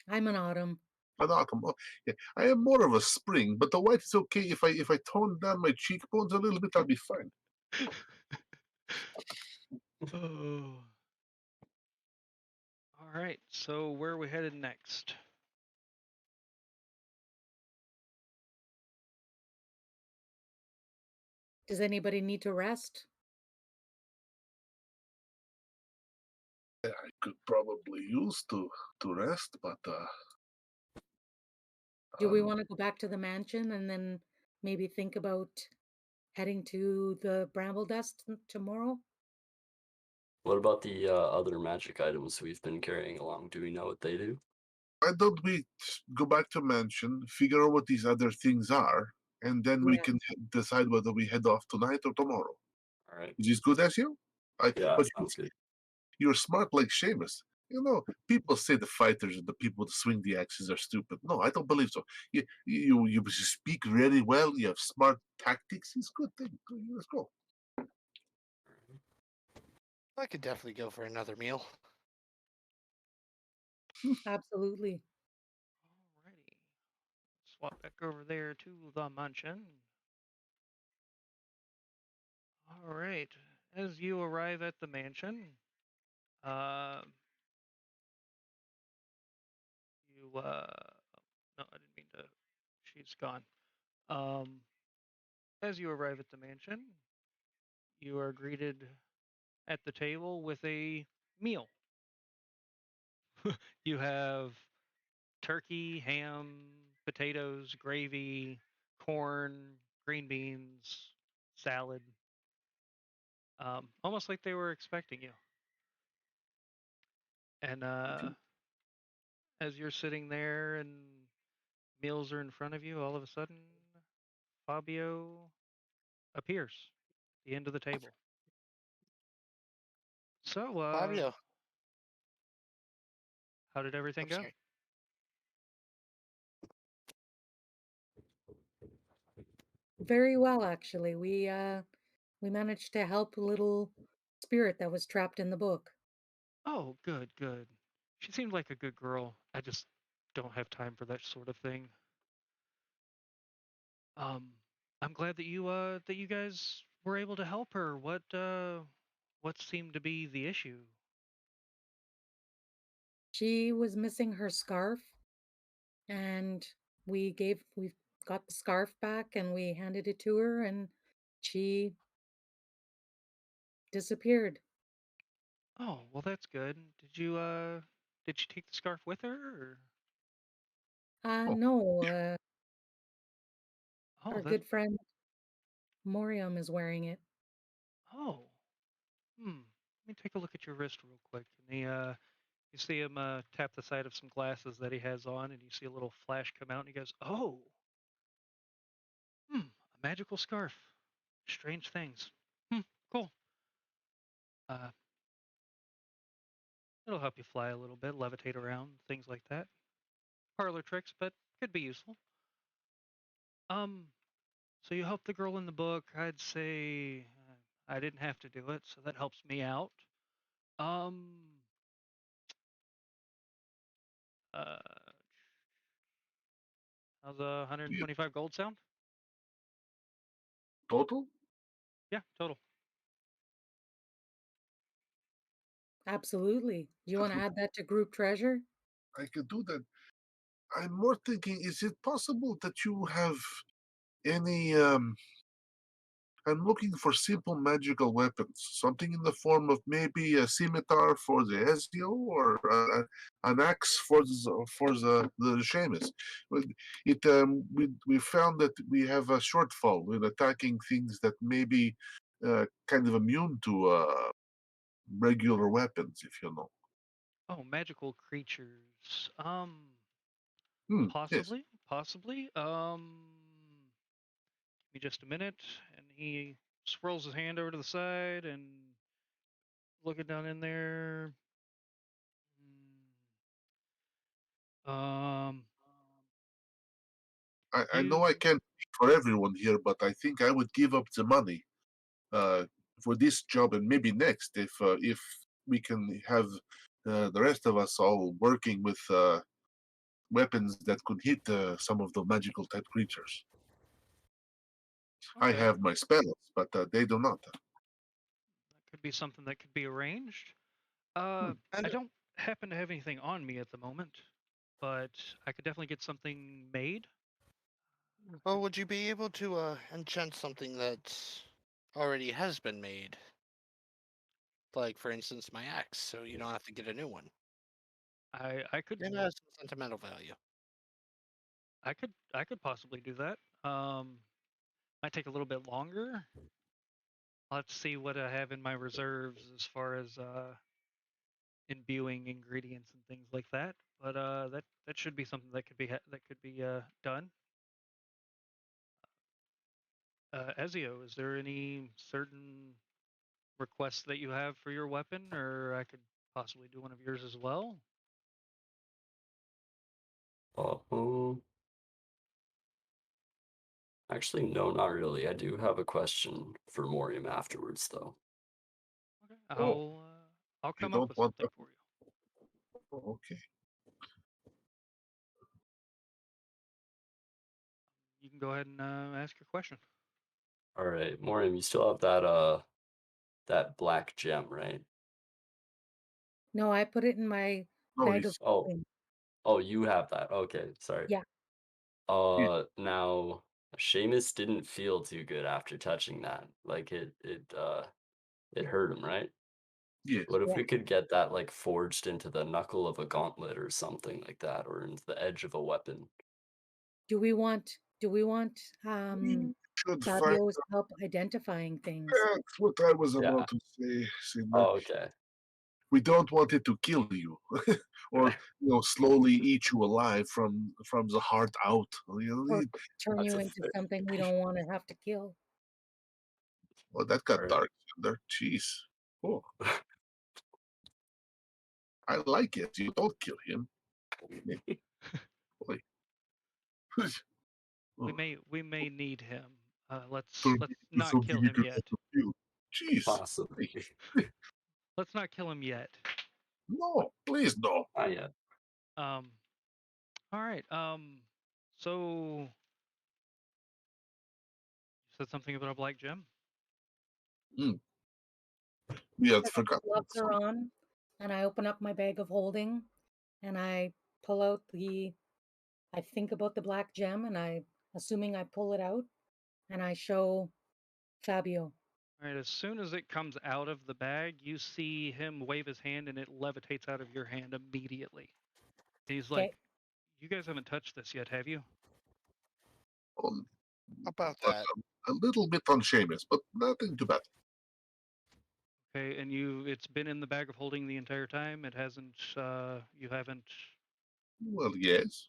I'm an autumn. An autumn. Yeah, I am more of a spring, but the white is okay. If I tone down my cheekbones a little bit, I'll be fine. Oh. All right. So where are we headed next? Does anybody need to rest? I could probably use to rest, but Do we want to go back to the mansion and then maybe think about heading to the Bramble Dust tomorrow? What about the other magic items we've been carrying along? Do we know what they do? why don't we go back to mansion, figure out what these other things are, and then we Yeah. can decide whether we head off tonight or tomorrow. All right. Is this good as you? Yeah, But sounds good. you're smart like Seamus. You know, people say the fighters and the people that swing the axes are stupid. No, I don't believe so. You speak really well. You have smart tactics. It's a good thing. Let's go. I could definitely go for another meal. Absolutely. Alrighty. Swap back over there to the mansion. All right. As you arrive at the mansion, uh, no, I didn't mean to. She's gone. Um, as you arrive at the mansion, you are greeted at the table with a meal. You have turkey, ham, potatoes, gravy, corn, green beans, salad. Almost like they were expecting you. And as you're sitting there and meals are in front of you, all of a sudden, Fabio appears at the end of the table. So, Fabio, how did everything I'm go? sorry. Very well, actually. We managed to help a little spirit that was trapped in the book. Oh, good, good. She seemed like a good girl. I just don't have time for that sort of thing. Um, I'm glad that you guys were able to help her. What seemed to be the issue? She was missing her scarf, and we got the scarf back and we handed it to her, and she disappeared. Oh, well, that's good. Did she take the scarf with her? Or? Oh, No, Oh, our that. good friend Moriam is wearing it. Oh, Let me take a look at your wrist real quick. And you see him tap the side of some glasses that he has on, and you see a little flash come out, and he goes, "Oh, a magical scarf. Strange things. Cool. Uh, it'll help you fly a little bit, levitate around, things like that. Parlor tricks, but could be useful. Um, so you helped the girl in the book. I'd say I didn't have to do it, so that helps me out. Um, uh, how's yeah. 125 gold sound? Total? Yeah, total. Absolutely. Do you want to add that to group treasure? I could do that. I'm more thinking, is it possible that you have any I'm looking for simple magical weapons, something in the form of maybe a scimitar for the Ezio or an axe for the Seamus. We found that we have a shortfall in attacking things that may be kind of immune to regular weapons, if you know. Oh, magical creatures. Yes. Possibly. Give me just a minute, and he swirls his hand over to the side and looking down in there. Um, I know I you can't speak for everyone here, but I think I would give up the money for this job and maybe next if we can have the rest of us all working with weapons that could hit some of the magical type creatures. I okay? have my spells, but they do not. That could be something that could be arranged. Hmm. I don't happen to have anything on me at the moment, but I could definitely get something made. Well, would you be able to enchant something that already has been made? Like, for instance, my axe, so you don't have to get a new one. I could It has some sentimental value. I could possibly do that. Might take a little bit longer. Let's see what I have in my reserves as far as imbuing ingredients and things like that. But that should be something that could be done. Ezio, is there any certain requests that you have for your weapon, or I could possibly do one of yours as well? Um, actually, no, not really. I do have a question for Morium afterwards, though. Okay, Oh, I'll you come up don't with want something that? for you. Oh, okay. You can go ahead and ask your question. All right, Morium, you still have that black gem, right? No, I put it in my No, bag of he's Oh, holding. oh, you have that. Okay, sorry. Yeah. Now Seamus didn't feel too good after touching that. Like it hurt him, right? yes. What if Yeah. we could get that like forged into the knuckle of a gauntlet or something like that, or into the edge of a weapon? Do we want We should find. Fabio's help identifying things? That's what I was Yeah. about to say, Cinder. Oh, okay. We don't want it to kill you, or slowly eat you alive from the heart out. Or turn That's you a into thing. something we don't want to have to kill? Oh, that All got right. dark, Cinder. Jeez. Oh, I like it. You don't kill him. Boy. Oh, We may need him. turn Let's me into not something kill you him can yet. have to kill. Jeez. Possibly. Let's not kill him yet. No, please no. Not yet. Um, all right. So you said something about a black gem. We had My forgotten gloves are something. on, and I open up my bag of holding, and I pull out I think about the black gem, and assuming I pull it out, and I show Fabio. All right. As soon as it comes out of the bag, you see him wave his hand, and it levitates out of your hand immediately. He's like, Okay. "You guys haven't touched this yet, have you?" Um, About but that. a little bit on Seamus, but nothing too bad. Okay. And it's been in the bag of holding the entire time. It hasn't. You haven't. Well, yes.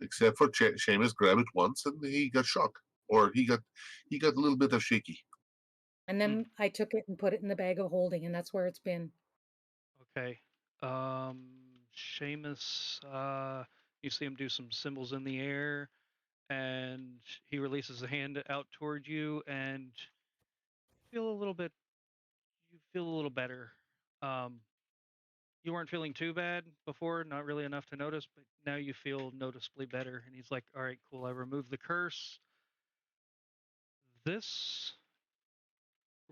Except for Seamus grabbed it once and he got shocked, or he got a little bit of shaky. And then I took it and put it in the bag of holding, and that's where it's been. Okay. Seamus, you see him do some symbols in the air, and he releases a hand out toward you, and feel a little bit. You feel a little better. Um, you weren't feeling too bad before, not really enough to notice, but now you feel noticeably better. And he's like, "All right, cool. I removed the curse. This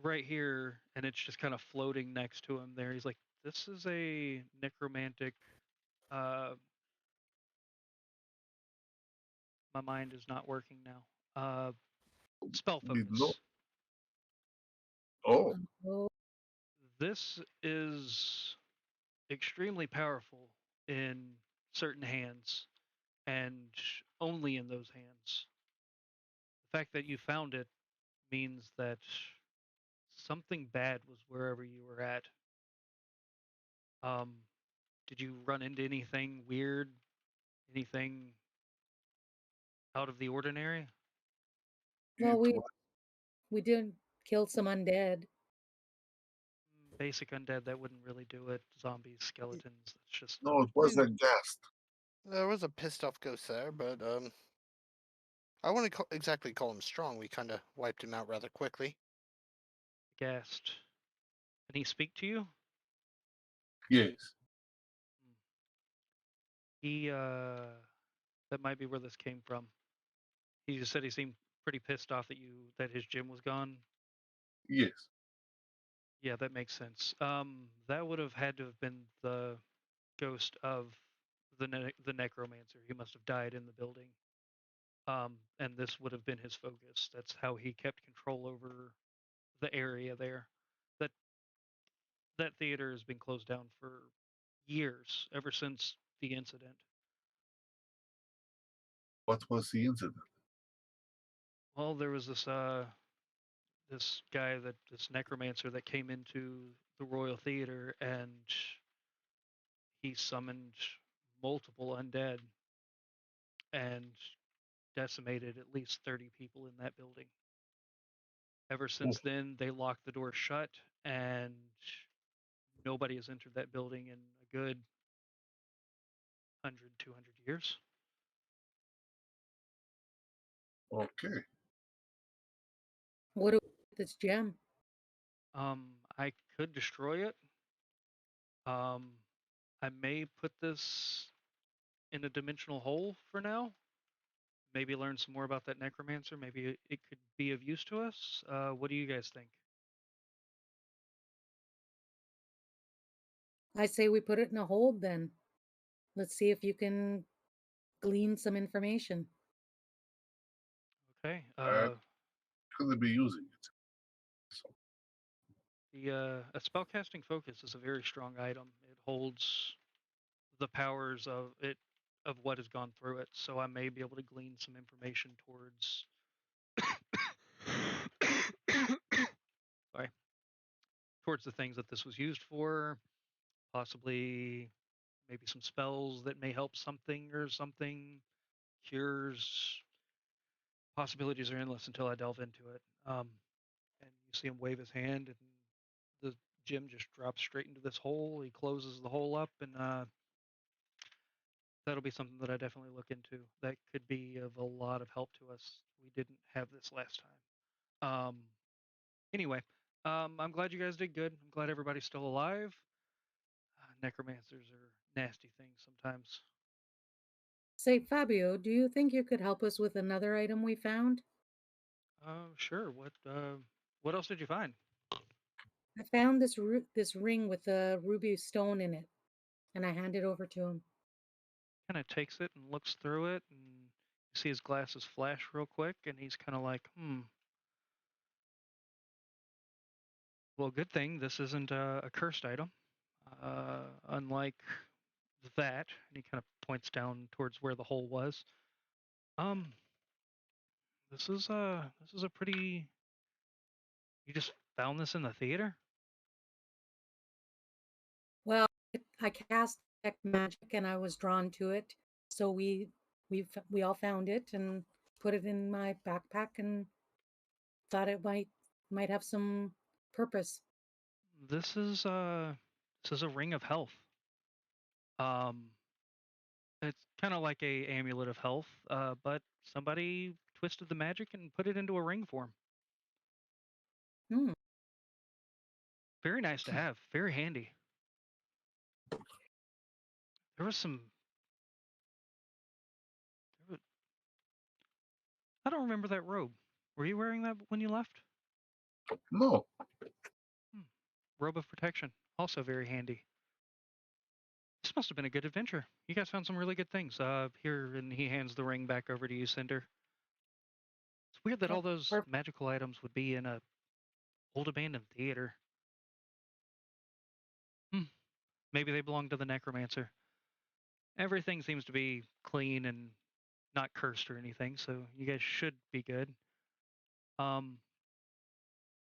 right here," and it's just kind of floating next to him there. He's like, "This is a necromantic." Uh, my mind is not working now. Spell We know. focus. Oh, Oh, This is extremely powerful in certain hands and only in those hands. The fact that you found it means that something bad was wherever you were at. Um, did you run into anything weird Anything out of the ordinary? Well, It was, we did kill some undead. Basic undead, that wouldn't really do it. Zombies, skeletons, that's just... no, it was mean- a ghast. There was a pissed off ghost there, but I wouldn't exactly call him strong. We kind of wiped him out rather quickly. Gassed. Can he speak to you? Yes. He, that might be where this came from. He just said he seemed pretty pissed off that his gym was gone. Yes. Yeah, that makes sense. That would have had to have been the ghost of the necromancer. He must have died in the building. And this would have been his focus. That's how he kept control over the area there. That theater has been closed down for years, ever since the incident. What was the incident? Well, there was this this necromancer that came into the Royal Theater, and he summoned multiple undead and decimated at least 30 people in that building. Ever since then, they locked the door shut, and nobody has entered that building in a good 100, 200 years. Okay. What do we do with this gem? I could destroy it. I may put this in a dimensional hole for now. Maybe learn some more about that necromancer. Maybe it could be of use to us. What do you guys think? I say we put it in a hold then. Let's see if you can glean some information. Okay. Couldn't be using it. So, A spellcasting focus is a very strong item. It holds the powers of what has gone through it. So I may be able to glean some information towards sorry, towards the things that this was used for, possibly maybe some spells that may help something or something, cures. Possibilities are endless until I delve into it. And you see him wave his hand, and the gem just drops straight into this hole. He closes the hole up, and that'll be something that I definitely look into. That could be of a lot of help to us. We didn't have this last time. Anyway, I'm glad you guys did good. I'm glad everybody's still alive. Necromancers are nasty things sometimes. Say, Fabio, do you think you could help us with another item we found? Sure. What else did you find? I found this ring with a ruby stone in it, and I hand it over to him. Kind of takes it and looks through it, and you see his glasses flash real quick, and he's kind of like, Well, good thing this isn't a cursed item. Unlike that, and he kind of points down towards where the hole was. Um, this is a pretty. You just found this in the theater? Well, I cast detect magic, and I was drawn to it, so we all found it and put it in my backpack, and thought it might have some purpose. This is a ring of health. Um, it's kind of like a amulet of health, but somebody twisted the magic and put it into a ring form. Hmm. Very nice to have. Very handy. There was some. I don't remember that robe. Were you wearing that when you left? no. Robe of protection, also very handy. This must have been a good adventure. You guys found some really good things. Here, and he hands the ring back over to you, Cinder. It's weird that Yeah, all those magical items would be in a old abandoned theater. Maybe they belong to the necromancer. Everything seems to be clean and not cursed or anything, so you guys should be good. Um,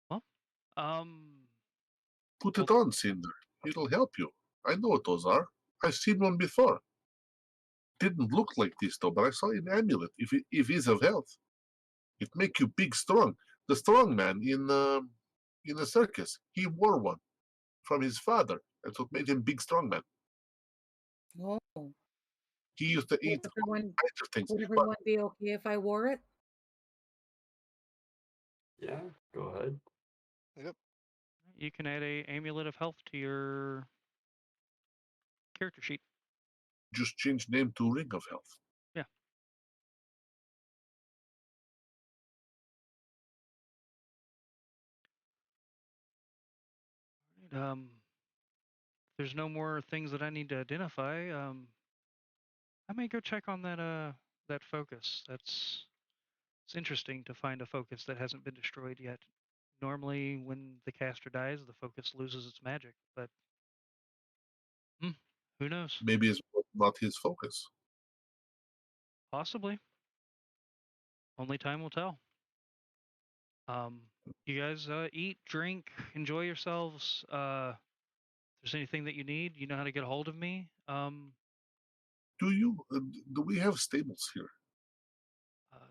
well, Put it on, Cinder. It'll help you. I know what those are. I've seen one before. didn't look like this though, but I saw an amulet. If he's of health, it make you big strong. The strong man in the circus, he wore one from his father. That's what made him big strong man. Oh, He used to would eat all everyone kinds of things. would But everyone be okay if I wore it? Yeah, go ahead. Yep. You can add a amulet of health to your character sheet. just change name to Ring of Health. Yeah. There's no more things that I need to identify. I may go check on that focus. It's interesting to find a focus that hasn't been destroyed yet. Normally, when the caster dies, the focus loses its magic, but who knows? Maybe it's not his focus. Possibly. Only time will tell. You guys eat, drink, enjoy yourselves. If there's anything that you need, you know how to get a hold of me. Do we have stables here?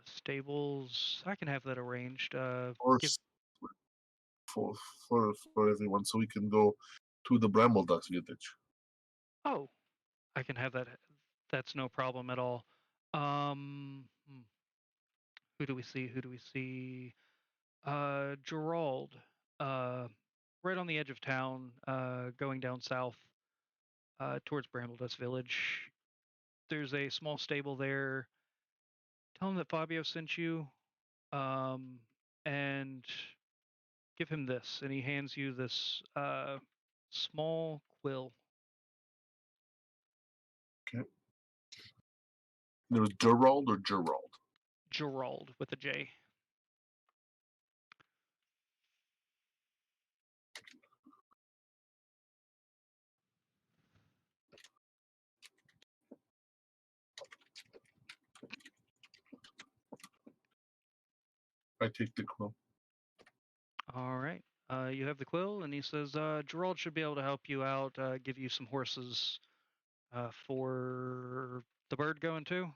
Stables, I can have that arranged. Or Give for for everyone, so we can go to the Brambledust village. Oh, I can have that. That's no problem at all. Who do we see? Who do we see? Gerald. Right on the edge of town, going down south, towards Brambledust Village. There's a small stable there. Tell him that Fabio sent you, and give him this. And he hands you this small quill. Okay. There was Gerald or Gerald? Gerald with a J. I take the quill. All right. You have the quill, and he says Gerald should be able to help you out, give you some horses for the bird going too.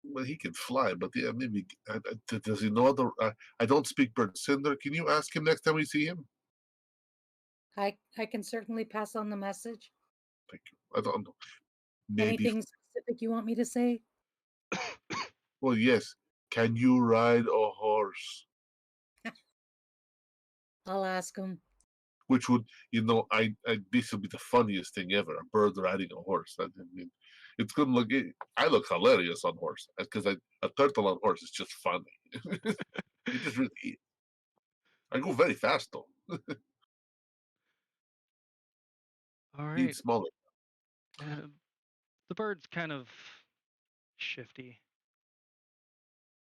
Well, he can fly, but yeah, maybe. Does he know other? I don't speak bird. Cinder, can you ask him next time we see him? I can certainly pass on the message. Thank you. I don't know. Maybe. Anything specific you want me to say? Well, yes. Can you ride a horse? I'll ask him. Which would, this would be the funniest thing ever. A bird riding a horse. I mean, it's gonna look. I look hilarious on horse because a turtle on horse is just funny. It just really is. I go very fast though. All right. He's smaller. The bird's kind of shifty.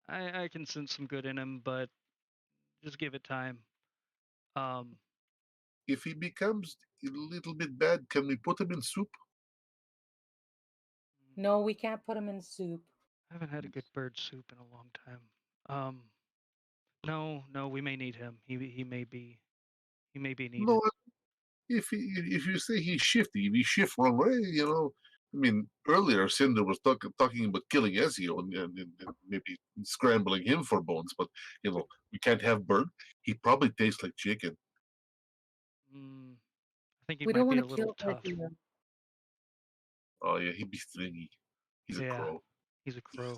I can sense some good in him, but just give it time. If he becomes a little bit bad, can we put him in soup? No, we can't put him in soup. I haven't had a good bird soup in a long time. No, we may need him. He may be needed. No, if you say he's shifty, if he shift wrong way, I mean, earlier Cinder was talking about killing Ezio and maybe scrambling him for bones, but we can't have bird. He probably tastes like chicken. I think he We might don't be want a to little kill tough. Ezio. Oh yeah, he'd be stringy. He's a crow. He's a crow.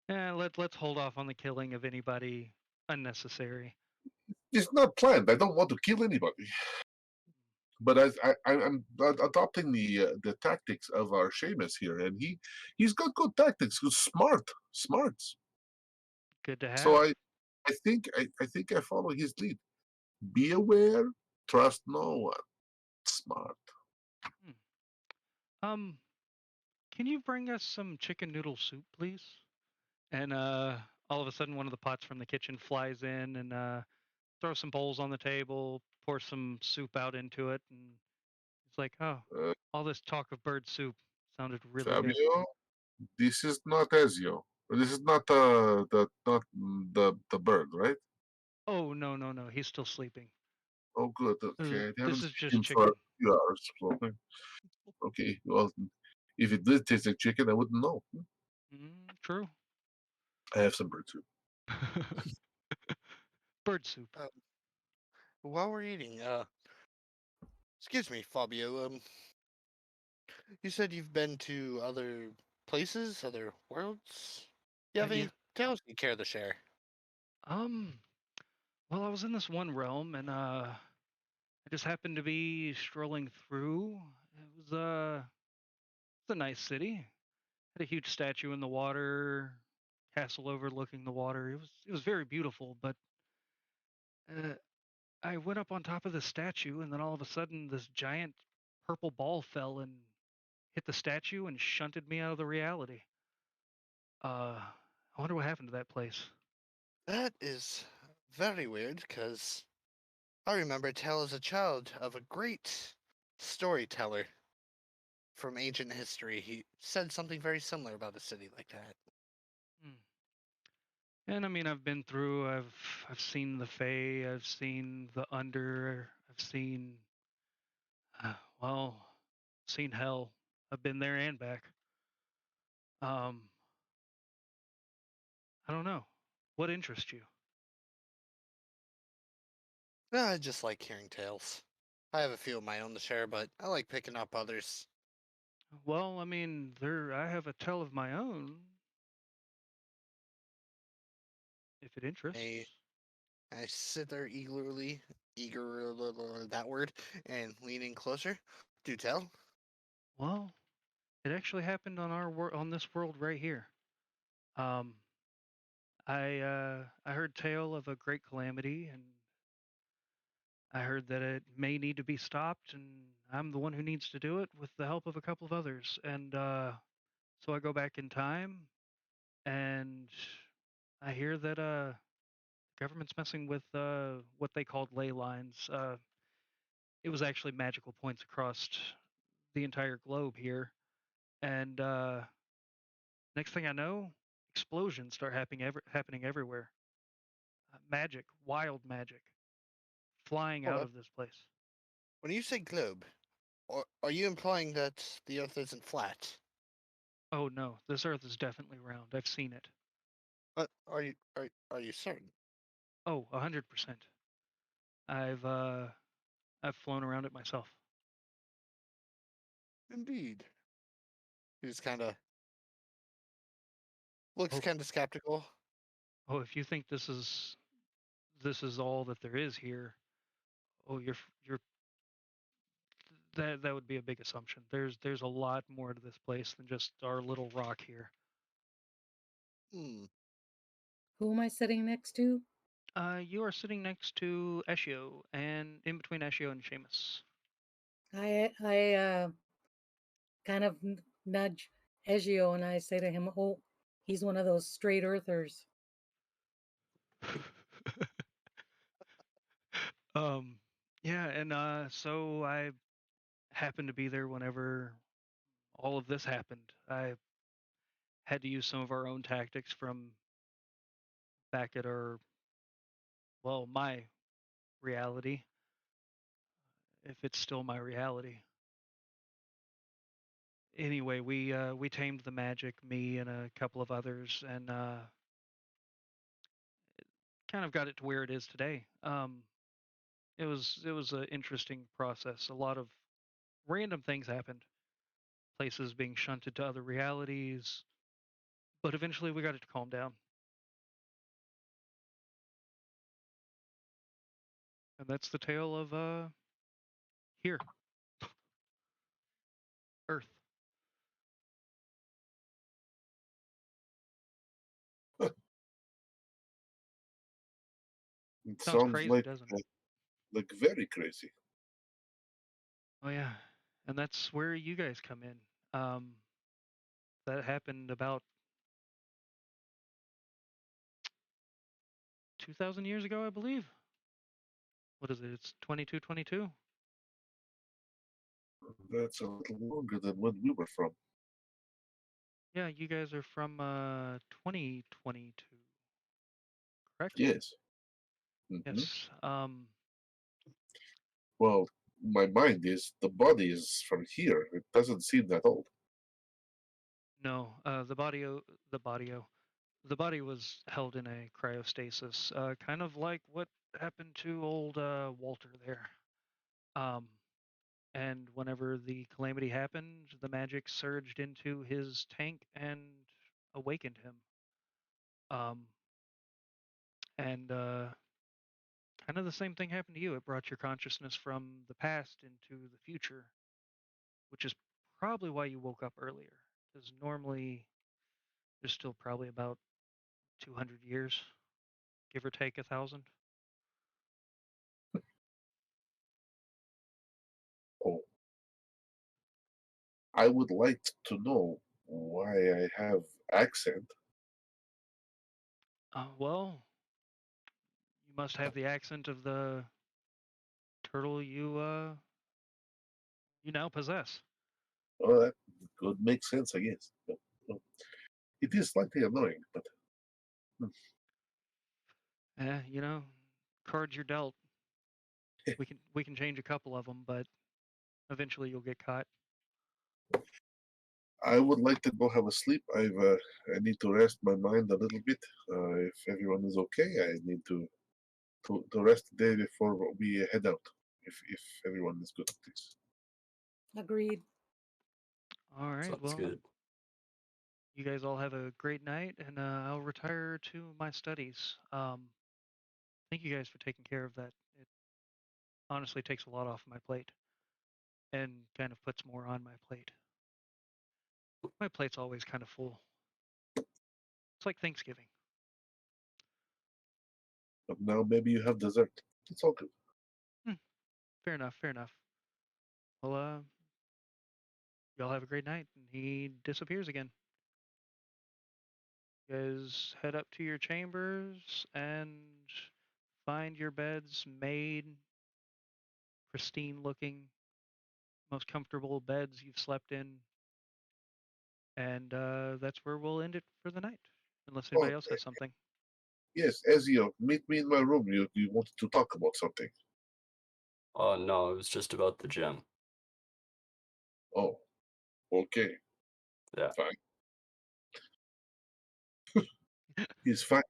Yeah, let's hold off on the killing of anybody unnecessary. It's not planned. I don't want to kill anybody. But I'm adopting the tactics of our Seamus here, and he's got good tactics. He's smarts. Good to have. So I think I follow his lead. Be aware, trust no one. Smart. Can you bring us some chicken noodle soup, please? And all of a sudden, one of the pots from the kitchen flies in and throws some bowls on the table, pours some soup out into it, and it's like, oh, all this talk of bird soup sounded really Fabio, good. this is not Ezio. This is not the bird, right? Oh no, he's still sleeping. Oh, good. Okay, I This haven't is seen just him chicken. for a few hours. So, okay, well, If it did taste like chicken, I wouldn't know. True. I have some bird soup. Bird soup. While we're eating, excuse me, Fabio. You said you've been to other places, other worlds. You have Yeah. any tales you care to share? Well, I was in this one realm, and I just happened to be strolling through. It's a nice city. Had a huge statue in the water, castle overlooking the water. It was very beautiful, but uh, I went up on top of the statue, and then all of a sudden, this giant purple ball fell and hit the statue and shunted me out of the reality. I wonder what happened to that place. That is very weird, because I remember a tale as a child of a great storyteller from ancient history. He said something very similar about a city like that. Hmm. And I mean, I've been through. I've seen the Fae. I've seen the Under. I've seen well, seen hell. I've been there and back. Um, I don't know. What interests you? I just like hearing tales. I have a few of my own to share, but I like picking up others. Well, I mean, I have a tale of my own. If it I, interests. I sit there eager that word, and leaning closer. Do tell. Well, it actually happened on on this world right here. Um, I heard tale of a great calamity, and I heard that it may need to be stopped, and I'm the one who needs to do it with the help of a couple of others. And so I go back in time, and I hear that government's messing with what they called ley lines. It was actually magical points across the entire globe here, and next thing I know, explosions start happening everywhere. Magic, wild magic, flying Hold out up. of this place. When you say globe, are you implying that the Earth isn't flat? Oh no, this Earth is definitely round. I've seen it. Are you certain? Oh, 100%. I've uh, I've flown around it myself. Indeed. He just kind of looks Oh, kind of skeptical. oh, if you think this is all that there is here, oh, you're that would be a big assumption. There's a lot more to this place than just our little rock here. Hmm. Who am I sitting next to? You are sitting next to Eshio, and in between Eshio and Seamus. I kind of nudge Egio and I say to him, "Oh, he's one of those straight earthers." um, yeah, and so I happened to be there whenever all of this happened. I had to use some of our own tactics from back at my reality, if it's still my reality. Anyway, we tamed the magic, me and a couple of others, and kind of got it to where it is today. It was an interesting process. A lot of random things happened. Places being shunted to other realities, but eventually we got it to calm down. And that's the tale of here, Earth. It Sounds sounds crazy, doesn't it? like very crazy. Oh yeah, and that's where you guys come in. That happened about 2,000 years ago, I believe. What is it? It's 2222. That's a little longer than when we were from. Yeah, you guys are from 2022, correct? Yes. Hmm. Yes. Well, my mind is the body is from here. It doesn't seem that old. No, the body was held in a cryostasis, kind of like what happened to old Walter there. Um, and whenever the calamity happened, the magic surged into his tank and awakened him. Um, and kind of the same thing happened to you. It brought your consciousness from the past into the future, which is probably why you woke up earlier. Because normally there's still probably about 200 years, give or take 1,000. Oh, I would like to know why I have accent. Well, you must have the accent of the turtle you now possess. Well, that could make sense, I guess. No. It is slightly annoying, but You know, cards you're dealt. We can change a couple of them, but eventually you'll get caught. I would like to go have a sleep. I need to rest my mind a little bit. If everyone is okay, I need to rest the day before we head out. If everyone is good at this. Agreed. All right. Sounds Well, good. you guys all have a great night, and I'll retire to my studies. Thank you guys for taking care of that. It honestly takes a lot off my plate, and kind of puts more on my plate. My plate's always kind of full. It's like Thanksgiving. But now maybe you have dessert. It's all good. Fair enough. Fair enough. Well, y'all have a great night. And he disappears again. You guys head up to your chambers and find your beds made, pristine looking, most comfortable beds you've slept in. And that's where we'll end it for the night, unless Oh, anybody else has something. yes, Ezio, meet me in my room. You wanted to talk about something. Oh no, it was just about the gem. Oh, okay, Yeah. fine. He's fine.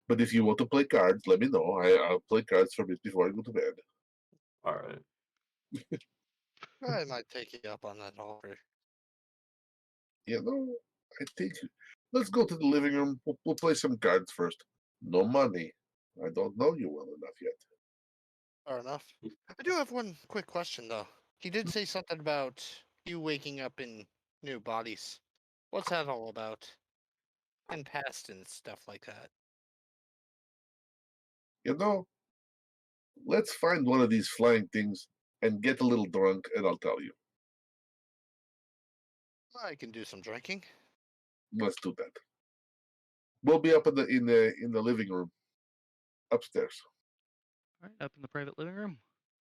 But if you want to play cards, let me know. I'll play cards for a bit before I go to bed. All right. I might take you up on that offer. You know, I think let's go to the living room. We'll play some cards first. No money. I don't know you well enough yet. Fair enough. I do have one quick question though. He did say something about you waking up in new bodies. What's that all about? And past and stuff like that. You know, let's find one of these flying things and get a little drunk, and I'll tell you. I can do some drinking. Let's do that. We'll be up in the living room upstairs. All right, up in the private living room.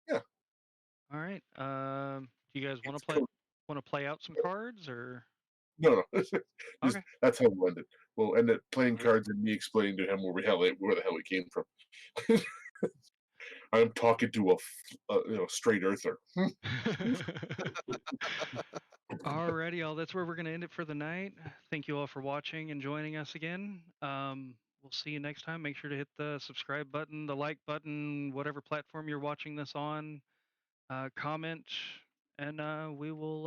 Yeah. All right. Do you guys want It's to play? cool. Want to play out some cards, or No. okay? That's how we'll end it. We'll end it playing Mhm. cards and me explaining to him where the hell we came from. I'm talking to a straight earther. Alrighty, y'all. That's where we're gonna end it for the night. Thank you all for watching and joining us again. We'll see you next time. Make sure to hit the subscribe button, the like button, whatever platform you're watching this on. Comment, and we will.